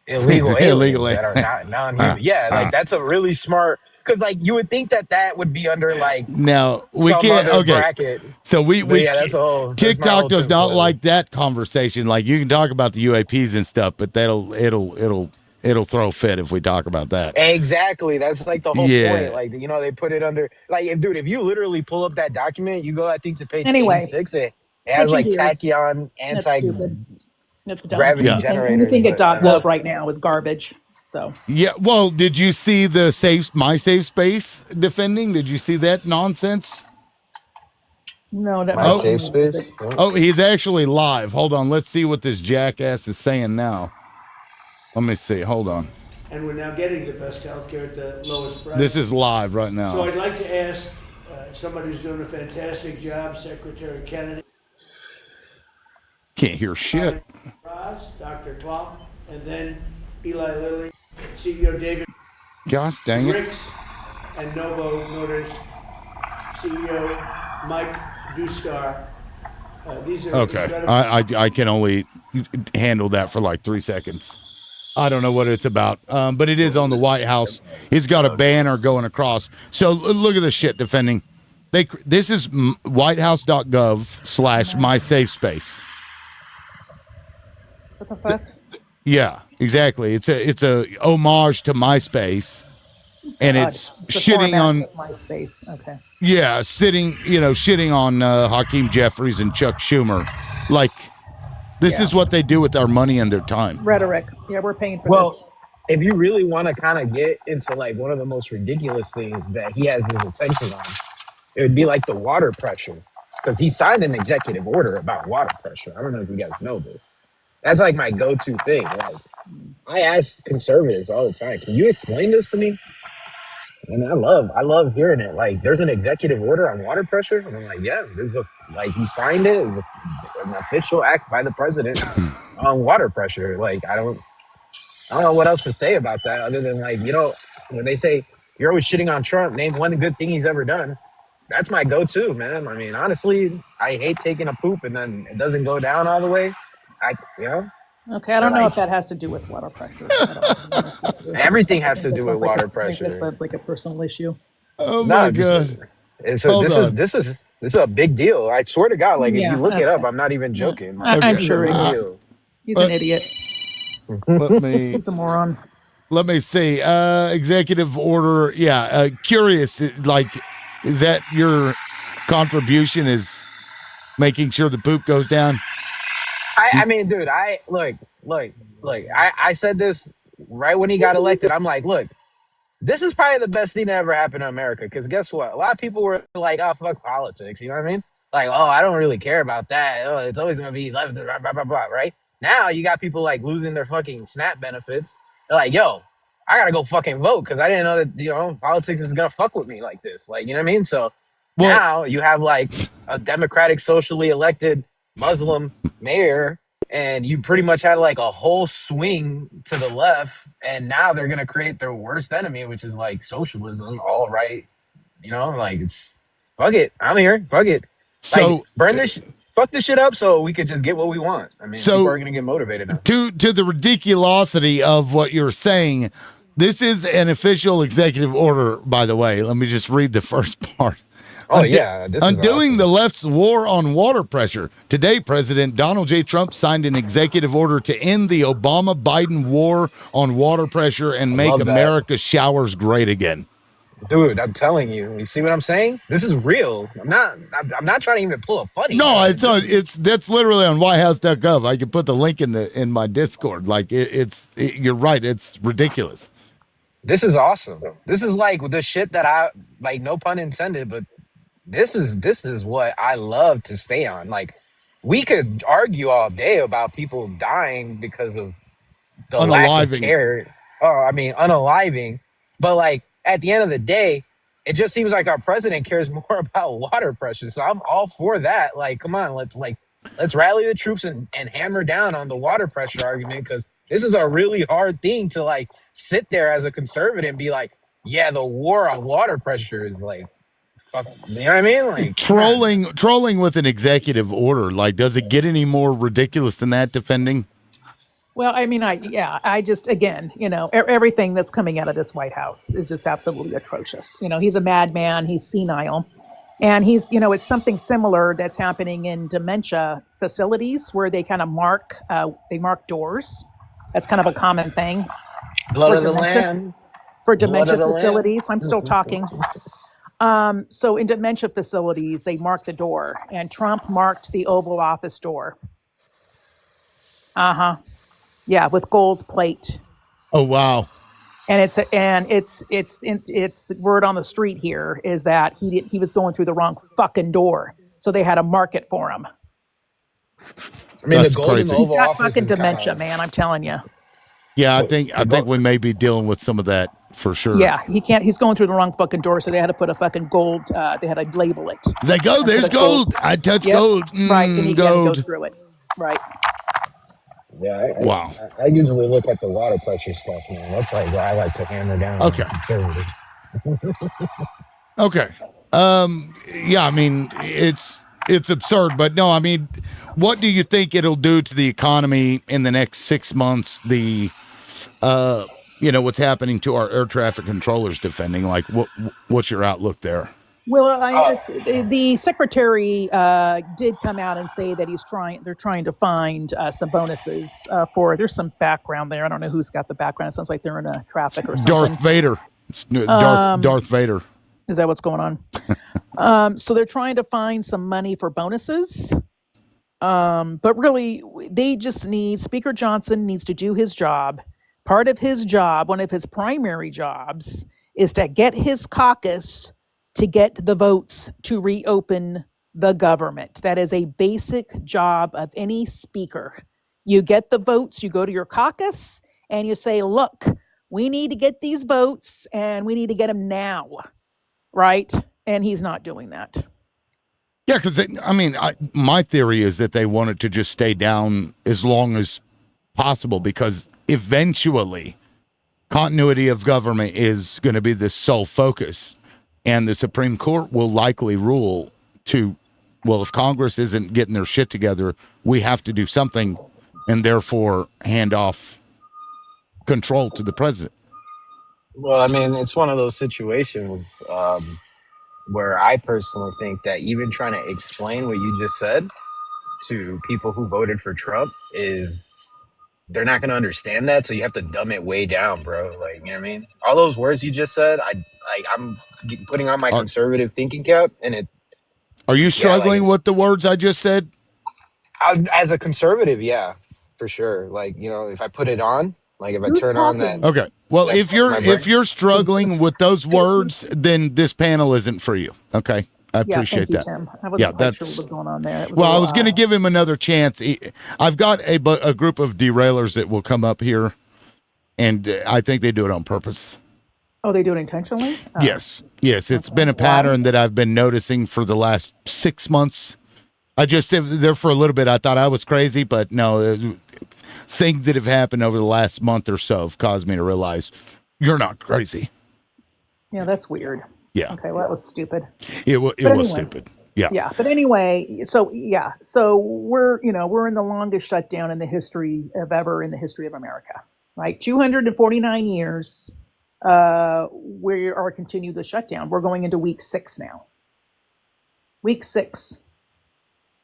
illegal aliens that are not non-human. Like that's a really smart, because like you would think that would be under like we can't bracket. So that's TikTok does not like that conversation. Like you can talk about the UAPs and stuff, but it'll it'll throw a fit if we talk about that. Exactly. That's like the whole Yeah. point. Like, you know, they put it under, like, if you literally pull up that document, you go, I think, to page Anyway, 86, it has switching like gears. tachyon That's stupid. That's dumb. anti-gravity Yeah. And generators. anything at but, .gov right now is garbage. So Yeah. Well, did you see the my safe space defending? Did you see that nonsense? no, that My was safe space? Oh, he's actually live. Hold on. Let's see what this jackass is saying now. Let me see. Hold on. And we're now getting the best healthcare at the lowest price. This is live right now. So I'd like to ask somebody who's doing a fantastic job, Secretary Kennedy. Can't hear shit. Roz, Dr. Plum, and then Eli Lilly, CEO David Gosh dang it. Ricks, and Novo Nordisk CEO Mike Dustar. These are Okay. incredible. I can only handle that for like 3 seconds. I don't know what it's about, but it is on the White House. He's got a banner going across. So look at this shit defending. This is whitehouse.gov/mysafespace. what the fuck? Yeah, exactly. It's a homage to MySpace, and it's the shitting format on of MySpace. Okay. yeah, shitting on Hakeem Jeffries and Chuck Schumer. Like this is what they do with our money and their time. Rhetoric. Yeah, we're paying for Well, this. if you really want to kind of get into like one of the most ridiculous things that he has his attention on, it would be like the water pressure, because he signed an executive order about water pressure. I don't know if you guys know this. That's like my go-to thing. Like, I ask conservatives all the time, can you explain this to me? And I love hearing it. Like, there's an executive order on water pressure, and I'm like, yeah, he signed it. It's an official act by the president on water pressure. Like, I don't know what else to say about that other than, like, you know, when they say you're always shitting on Trump, name one good thing he's ever done. That's my go-to, man. I mean, honestly, I hate taking a poop and then it doesn't go down all the way. Okay, I don't know if that has to do with water pressure. Everything has to do with water pressure. That's like a personal issue. Oh my god! And so this is a big deal. I swear to God, like if you look it up, I'm not even joking. I'm sure he's an idiot. He's a moron. Let me see. Executive order. Yeah. Curious. Like, is that your contribution? Is making sure the poop goes down? I mean, dude, look. I said this right when he got elected. I'm like, look, this is probably the best thing that ever happened to America. Because guess what? A lot of people were like, oh, fuck politics. You know what I mean? Like, oh, I don't really care about that. Oh, it's always going to be left, blah, blah, blah, blah, right? Now you got people like losing their fucking SNAP benefits. They're like, yo, I got to go fucking vote because I didn't know that, you know, politics is going to fuck with me like this. Like, you know what I mean? So now you have like a Democratic socially elected Muslim mayor, and you pretty much had like a whole swing to the left, and now they're gonna create their worst enemy, which is like socialism, all right. You know, like it's fuck it. I'm here. Fuck it. So like, burn this fuck this shit up so we could just get what we want. I mean, people are gonna get motivated now. To the ridiculosity of what you're saying, this is an official executive order, by the way. Let me just read the first part. Oh, yeah. This Undoing the left's war on water pressure. Today, President Donald J. Trump signed an executive order to end the Obama-Biden war on water pressure and make America's showers great again. Dude, I'm telling you. You see what I'm saying? This is real. I'm not trying to even pull a funny. No, that's literally on whitehouse.gov. I can put the link in my Discord. Like you're right. It's ridiculous. This is awesome. This is like the shit that I like, no pun intended, but this is what I love to stay on. Like, we could argue all day about people dying because of the lack of care. Unaliving. But like at the end of the day, it just seems like our president cares more about water pressure. So I'm all for that. Like, come on, let's rally the troops and hammer down on the water pressure argument, because this is a really hard thing to like sit there as a conservative and be like, yeah, the war on water pressure is like, fuck, you know what I mean? Like trolling with an executive order. Like, does it get any more ridiculous than that? Defending? Well, I mean, I just, again, you know, everything that's coming out of this White House is just absolutely atrocious. You know, he's a madman. He's senile. And he's, you know, it's something similar that's happening in dementia facilities where they kind of mark doors. That's kind of a common thing. Blood for of the dementia lamb. for Blood dementia of the lamb. facilities. I'm still talking. So in dementia facilities, they mark the door, and Trump marked the Oval Office door. Yeah, with gold plate. Oh wow. And it's the word on the street here is that he was going through the wrong fucking door, so they had to mark it for him. I mean, That's the gold in crazy. the He's Oval got Office fucking is dementia, kind man. I'm telling you. Yeah, I think we may be dealing with some of that for sure. Yeah, he can't. He's going through the wrong fucking door, so they had to put a fucking gold. They had to label it. It's like, oh, And there's put a gold. I touch Yep. gold. Right, and he got to go Gold. through it. Right. Yeah, Wow. I usually look at the water pressure stuff, man. That's like what I like to hammer down. on Okay. conservative. Okay. Yeah, I mean, it's absurd, but no, I mean, what do you think it'll do to the economy in the next 6 months? What's happening to our air traffic controllers defending? Like, what's your outlook there? Well, the secretary did come out and say that they're trying to find some bonuses there's some background there. I don't know who's got the background. It sounds like they're in a traffic or something. Darth Vader. It's Darth Vader. Is that what's going on? So they're trying to find some money for bonuses. But really, Speaker Johnson needs to do his job. Part of his job, one of his primary jobs, is to get his caucus to get the votes to reopen the government. That is a basic job of any speaker. You get the votes, you go to your caucus, and you say, look, we need to get these votes, and we need to get them now, right? And he's not doing that. Yeah, because, my theory is that they want it to just stay down as long as possible, because eventually continuity of government is going to be the sole focus. And the Supreme Court will likely rule if Congress isn't getting their shit together, we have to do something, and therefore hand off control to the president. Well, I mean, it's one of those situations where I personally think that even trying to explain what you just said to people who voted for Trump they're not going to understand that. So you have to dumb it way down, bro. Like, you know what I mean? All those words you just said, I'm putting on my conservative thinking cap, and it. Are you struggling with the words I just said? As a conservative, yeah, for sure. Like, if I put it on, like if I turn on that. Okay. Well, if you're struggling with those words, then this panel isn't for you. Okay. I appreciate that. Tim. I wasn't quite sure what was going on there. I was going to give him another chance. I've got a group of derailers that will come up here, and I think they do it on purpose. Oh, they do it intentionally? Yes. It's been a pattern that I've been noticing for the last 6 months. I just there for a little bit. I thought I was crazy, but no, things that have happened over the last month or so have caused me to realize you're not crazy. Yeah, that's weird. Yeah. Okay, well, that was stupid. It was stupid. Yeah. Yeah, but anyway, so we're in the longest shutdown in the history of America, right? 249 years. We are continuing the shutdown. We're going into week 6 now. Week 6.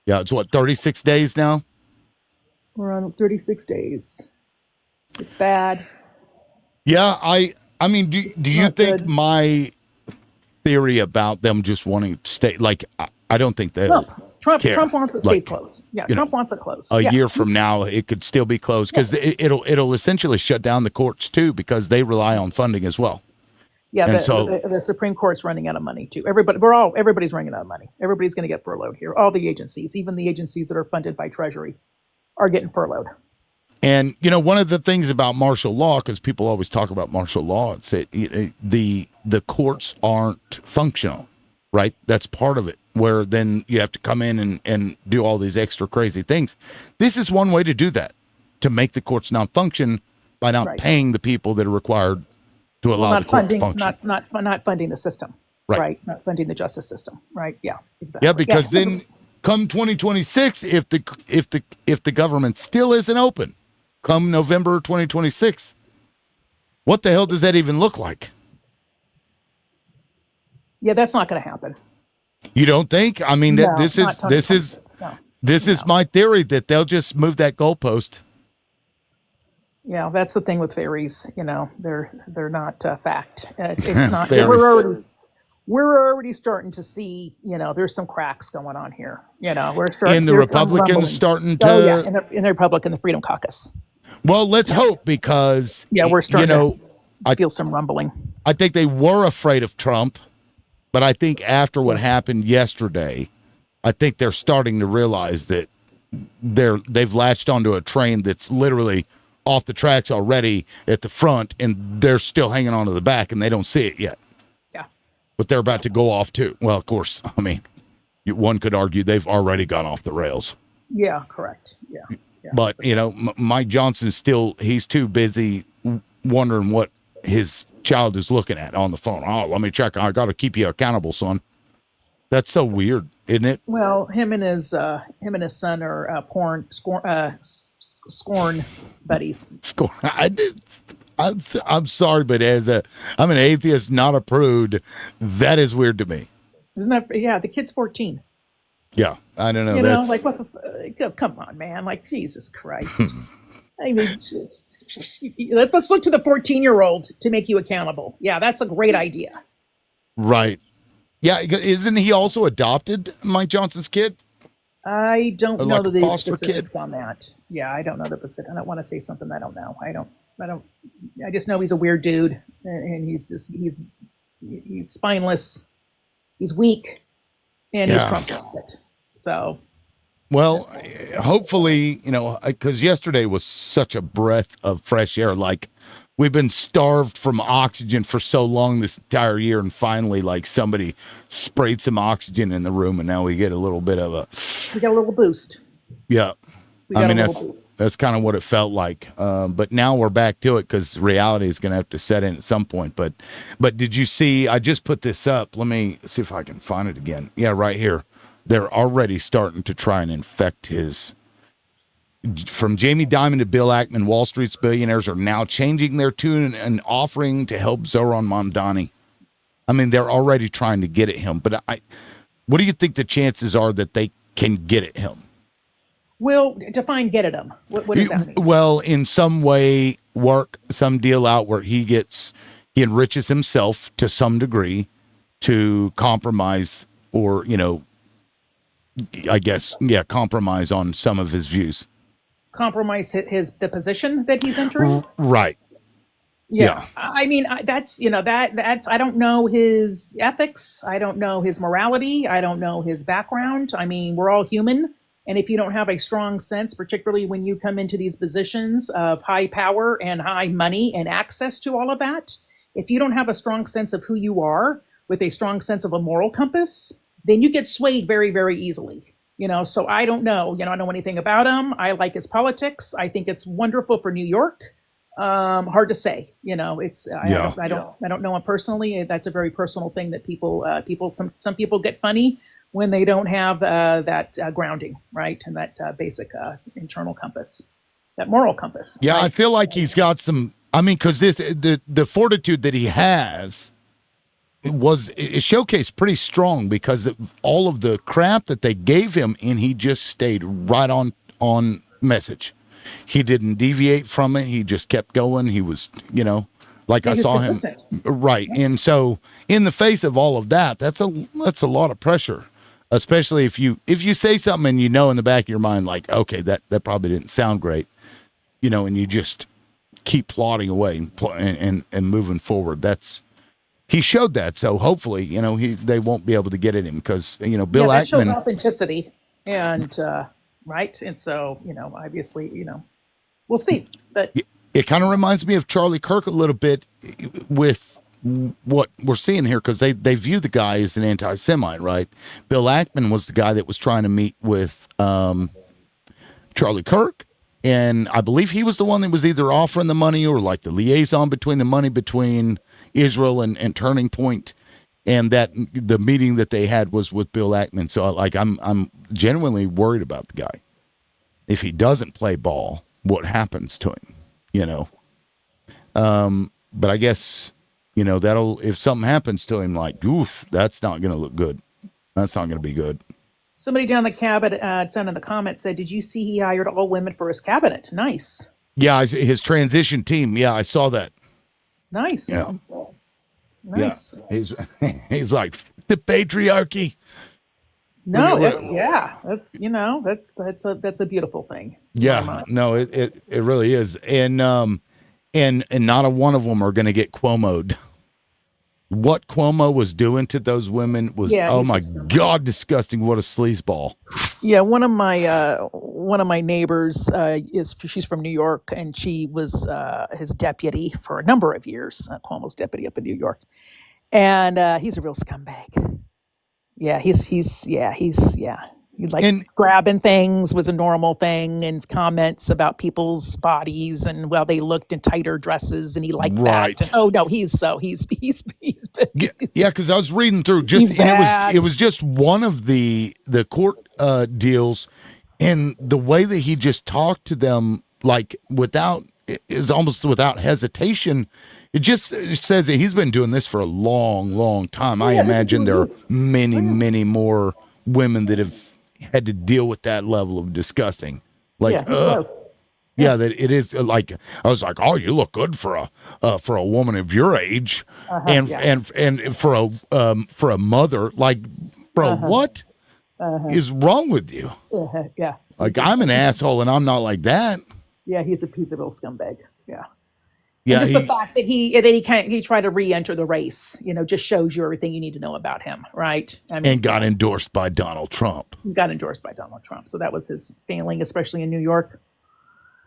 Yeah, it's 36 days now? We're on 36 days. It's bad. Yeah, I mean, do you think my theory about them just wanting to stay, like, I don't think they'll Trump care. wants it to stay closed. Yeah, Trump wants it closed. A year from now, it could still be closed, because it'll essentially shut down the courts too, because they rely on funding as well. Yeah, and the Supreme Court's running out of money too. Everybody's running out of money. Everybody's going to get furloughed here. All the agencies, even the agencies that are funded by Treasury, are getting furloughed. And one of the things about martial law, because people always talk about martial law, it's that the courts aren't functional, right? That's part of it, where then you have to come in and do all these extra crazy things. This is one way to do that, to make the courts not function by not paying the people that are required to allow the court to function. Not funding the system, right? Not funding the justice system, right? Yeah, exactly. Yeah, because then come 2026, if the government still isn't open, come November 2026, what the hell does that even look like? Yeah, that's not going to happen. You don't think? I mean, this is my theory, that they'll just move that goalpost. Yeah, that's the thing with fairies. They're not fact. It's not. Fairies. We're already starting to see. There's some cracks going on here. We're In starting. the There's some Republicans rumbling. starting to. Oh yeah, in the Republican, the Freedom Caucus. Well, let's hope, because we're starting I feel some rumbling. I think they were afraid of Trump, but I think after what happened yesterday, I think they're starting to realize that they've latched onto a train that's literally off the tracks already at the front, and they're still hanging on to the back, and they don't see it yet. Yeah. But they're about to go off too. Well, of course, I mean, one could argue they've already gone off the rails. Yeah, correct. Yeah. But, Mike Johnson's he's too busy wondering what his child is looking at on the phone. Oh, let me check. I got to keep you accountable, son. That's so weird, isn't it? Well, him and his son are scorn buddies. Scorn. I'm sorry, but I'm an atheist, not a prude. That is weird to me. Isn't that? Yeah, the kid's 14. Yeah, I don't know. Like what the come on, man! Like Jesus Christ! I mean, let's look to the 14-year-old to make you accountable. Yeah, that's a great idea. Right. Yeah, isn't he also adopted, Mike Johnson's kid? I don't know like the specifics on that. Yeah, I don't know the specifics. I don't want to say something I don't know. I just know he's a weird dude, and he's spineless. He's weak, and his Trump's like it. So. Well, hopefully, because yesterday was such a breath of fresh air. Like, we've been starved from oxygen for so long this entire year, and finally, like, somebody sprayed some oxygen in the room, and now we get a little bit of we got a little boost. Yeah. I mean, that's kind of what it felt like. But now we're back to it, because reality is going to have to set in at some point. But did you see, I just put this up. Let me see if I can find it again. Yeah, right here. They're already starting to try and infect from Jamie Dimon to Bill Ackman. Wall Street's billionaires are now changing their tune and offering to help Zohran Mamdani. I mean, they're already trying to get at him. But what do you think the chances are that they can get at him? Well, define get at him. What does that mean? Well, in some way, work some deal out where he enriches himself to some degree to compromise, or, I guess, compromise on some of his views. Compromise the position that he's entering? Right. Yeah. I mean, that's I don't know his ethics. I don't know his morality. I don't know his background. I mean, we're all human. And if you don't have a strong sense, particularly when you come into these positions of high power and high money and access to all of that, if you don't have a strong sense of who you are with a strong sense of a moral compass, then you get swayed very, very easily. So I don't know. I don't know anything about him. I like his politics. I think it's wonderful for New York. Hard to say. I don't know him personally. That's a very personal thing that some people get funny when they don't have that grounding, right? And that basic internal compass, that moral compass. Yeah, right? I feel like he's got some, because the fortitude that he has it showcased pretty strong, because of all of the crap that they gave him, and he just stayed right on message. He didn't deviate from it. He just kept going. He was, I saw consistent. Him. Right. And so in the face of all of that, that's a lot of pressure. Especially if you say something and in the back of your mind, like, okay, that probably didn't sound great, and you just keep plodding away and moving forward. He showed that. So hopefully, they won't be able to get at him, because, Bill Ackman. That shows authenticity, and right. And so, obviously, we'll see. But it kind of reminds me of Charlie Kirk a little bit with what we're seeing here, because they view the guy as an anti-Semite, right? Bill Ackman was the guy that was trying to meet with Charlie Kirk, and I believe he was the one that was either offering the money or like the liaison between Israel and Turning Point, and that the meeting that they had was with Bill Ackman. So I'm genuinely worried about the guy. If he doesn't play ball, what happens to him? But I guess. If something happens to him, like, oof, that's not going to look good. That's not going to be good. Somebody down the cabinet, down in the comments said, "Did you see he hired all women for his cabinet? Nice." Yeah, his transition team. Yeah, I saw that. Nice. Yeah. Nice. Yeah. He's like the patriarchy. No, that's a beautiful thing. in my Yeah, mind. no, it really is, and not a one of them are going to get Cuomo'd. What Cuomo was doing to those women was, oh my God, disgusting! What a sleazeball. Yeah, one of my neighbors she's from New York, and she was his deputy for a number of years, Cuomo's deputy up in New York, and he's a real scumbag. Yeah, he's grabbing things was a normal thing, and comments about people's bodies and they looked in tighter dresses, and he liked that. And, oh no, he's yeah, because I was reading through and it was just one of the court deals, and the way that he just talked to them is almost without hesitation. It says that he's been doing this for a long, long time. I imagine there are many more women that have had to deal with that level of disgusting. That it is like, I was like, oh, you look good for a woman of your age, and for a mother. Like, bro, what is wrong with you? Yeah. Like, I'm an asshole, and I'm not like that. Yeah, he's a real scumbag. Yeah. Yeah, and just the fact that he tried to re-enter the race, just shows you everything you need to know about him, right? I mean, and got endorsed by Donald Trump. So that was his failing, especially in New York.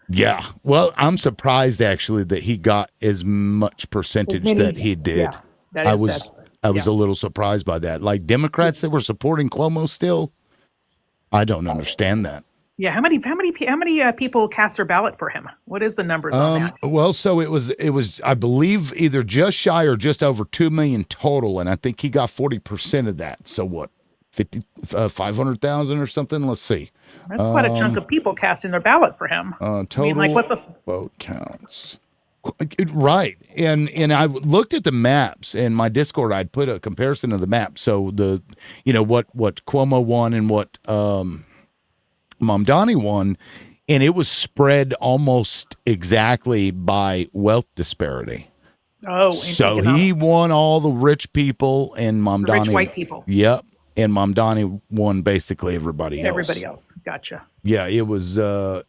Yeah. Well, I'm surprised actually that he got as much percentage that he did. Yeah, I was a little surprised by that. Like Democrats that were supporting Cuomo still, I don't understand that. Yeah, how many people cast their ballot for him? What is the numbers on that? Well, so it was I believe either just shy or just over 2 million total, and I think he got 40% of that. So what, 500,000 or something? Let's see. That's quite a chunk of people casting their ballot for him. Total vote counts. Right, and I looked at the maps in my Discord. I'd put a comparison of the maps. So what Cuomo won and what Mamdani won, and it was spread almost exactly by wealth disparity. Oh, so he won all the rich people, and Mamdani, rich white people. Yep, and Mamdani won basically everybody else. Everybody else, gotcha. Yeah, it was the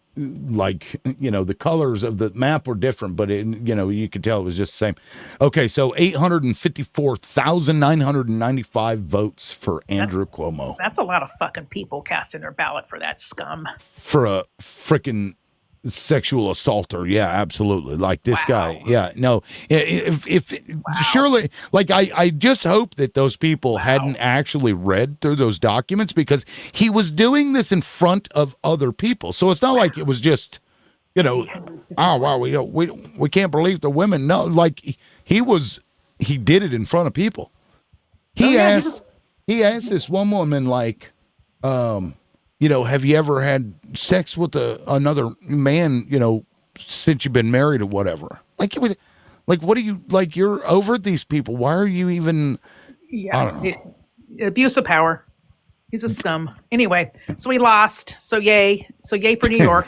colors of the map were different, but you could tell it was just the same. Okay, so 854,995 votes for Andrew Cuomo. That's a lot of fucking people casting their ballot for that scum. For a freaking sexual assaulter. Yeah, absolutely. Like this guy. Yeah, no. If surely, like I just hope that those people hadn't actually read through those documents, because he was doing this in front of other people. So it's not like it was just, oh wow, we can't believe the women. No, like he did it in front of people. He asked this one woman, like, have you ever had sex with another man, since you've been married or whatever? Like, what are you, like, you're over these people. Why are you even, I don't know. Abuse of power. He's a scum. Anyway, so he lost. So yay for New York.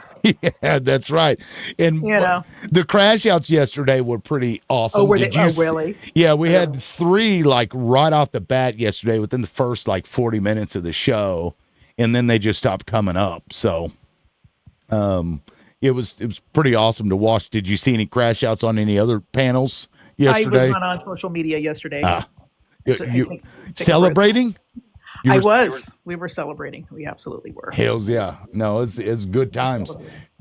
Yeah, that's right. And the crash outs yesterday were pretty awesome. Oh, really? Yeah, we had 3, like, right off the bat yesterday within the first, like, 40 minutes of the show. And then they just stopped coming up. So it was pretty awesome to watch. Did you see any crash outs on any other panels yesterday? I was not on social media yesterday. You celebrating? We were celebrating. We absolutely were. Hells yeah. No, it's good times.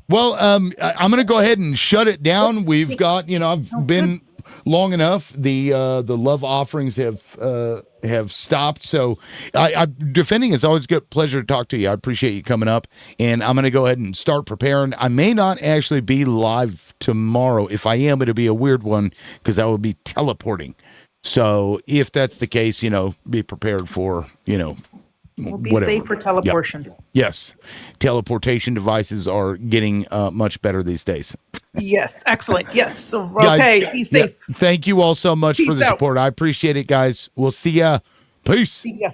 Well, I'm going to go ahead and shut it down. We've got, I've been long enough. The love offerings have stopped. So I'm defending. It's always a good pleasure to talk to you. I appreciate you coming up, and I'm going to go ahead and start preparing. I may not actually be live tomorrow. If I am, it'll be a weird one because I will be teleporting. So if that's the case, be prepared for, we'll be whatever. safe for teleportation. Yep. Yes. Teleportation devices are getting much better these days. Yes. Excellent. Yes. So, okay. Guys, be safe. Thank you all so much for the support. I appreciate it, guys. We'll see ya. Peace. See ya.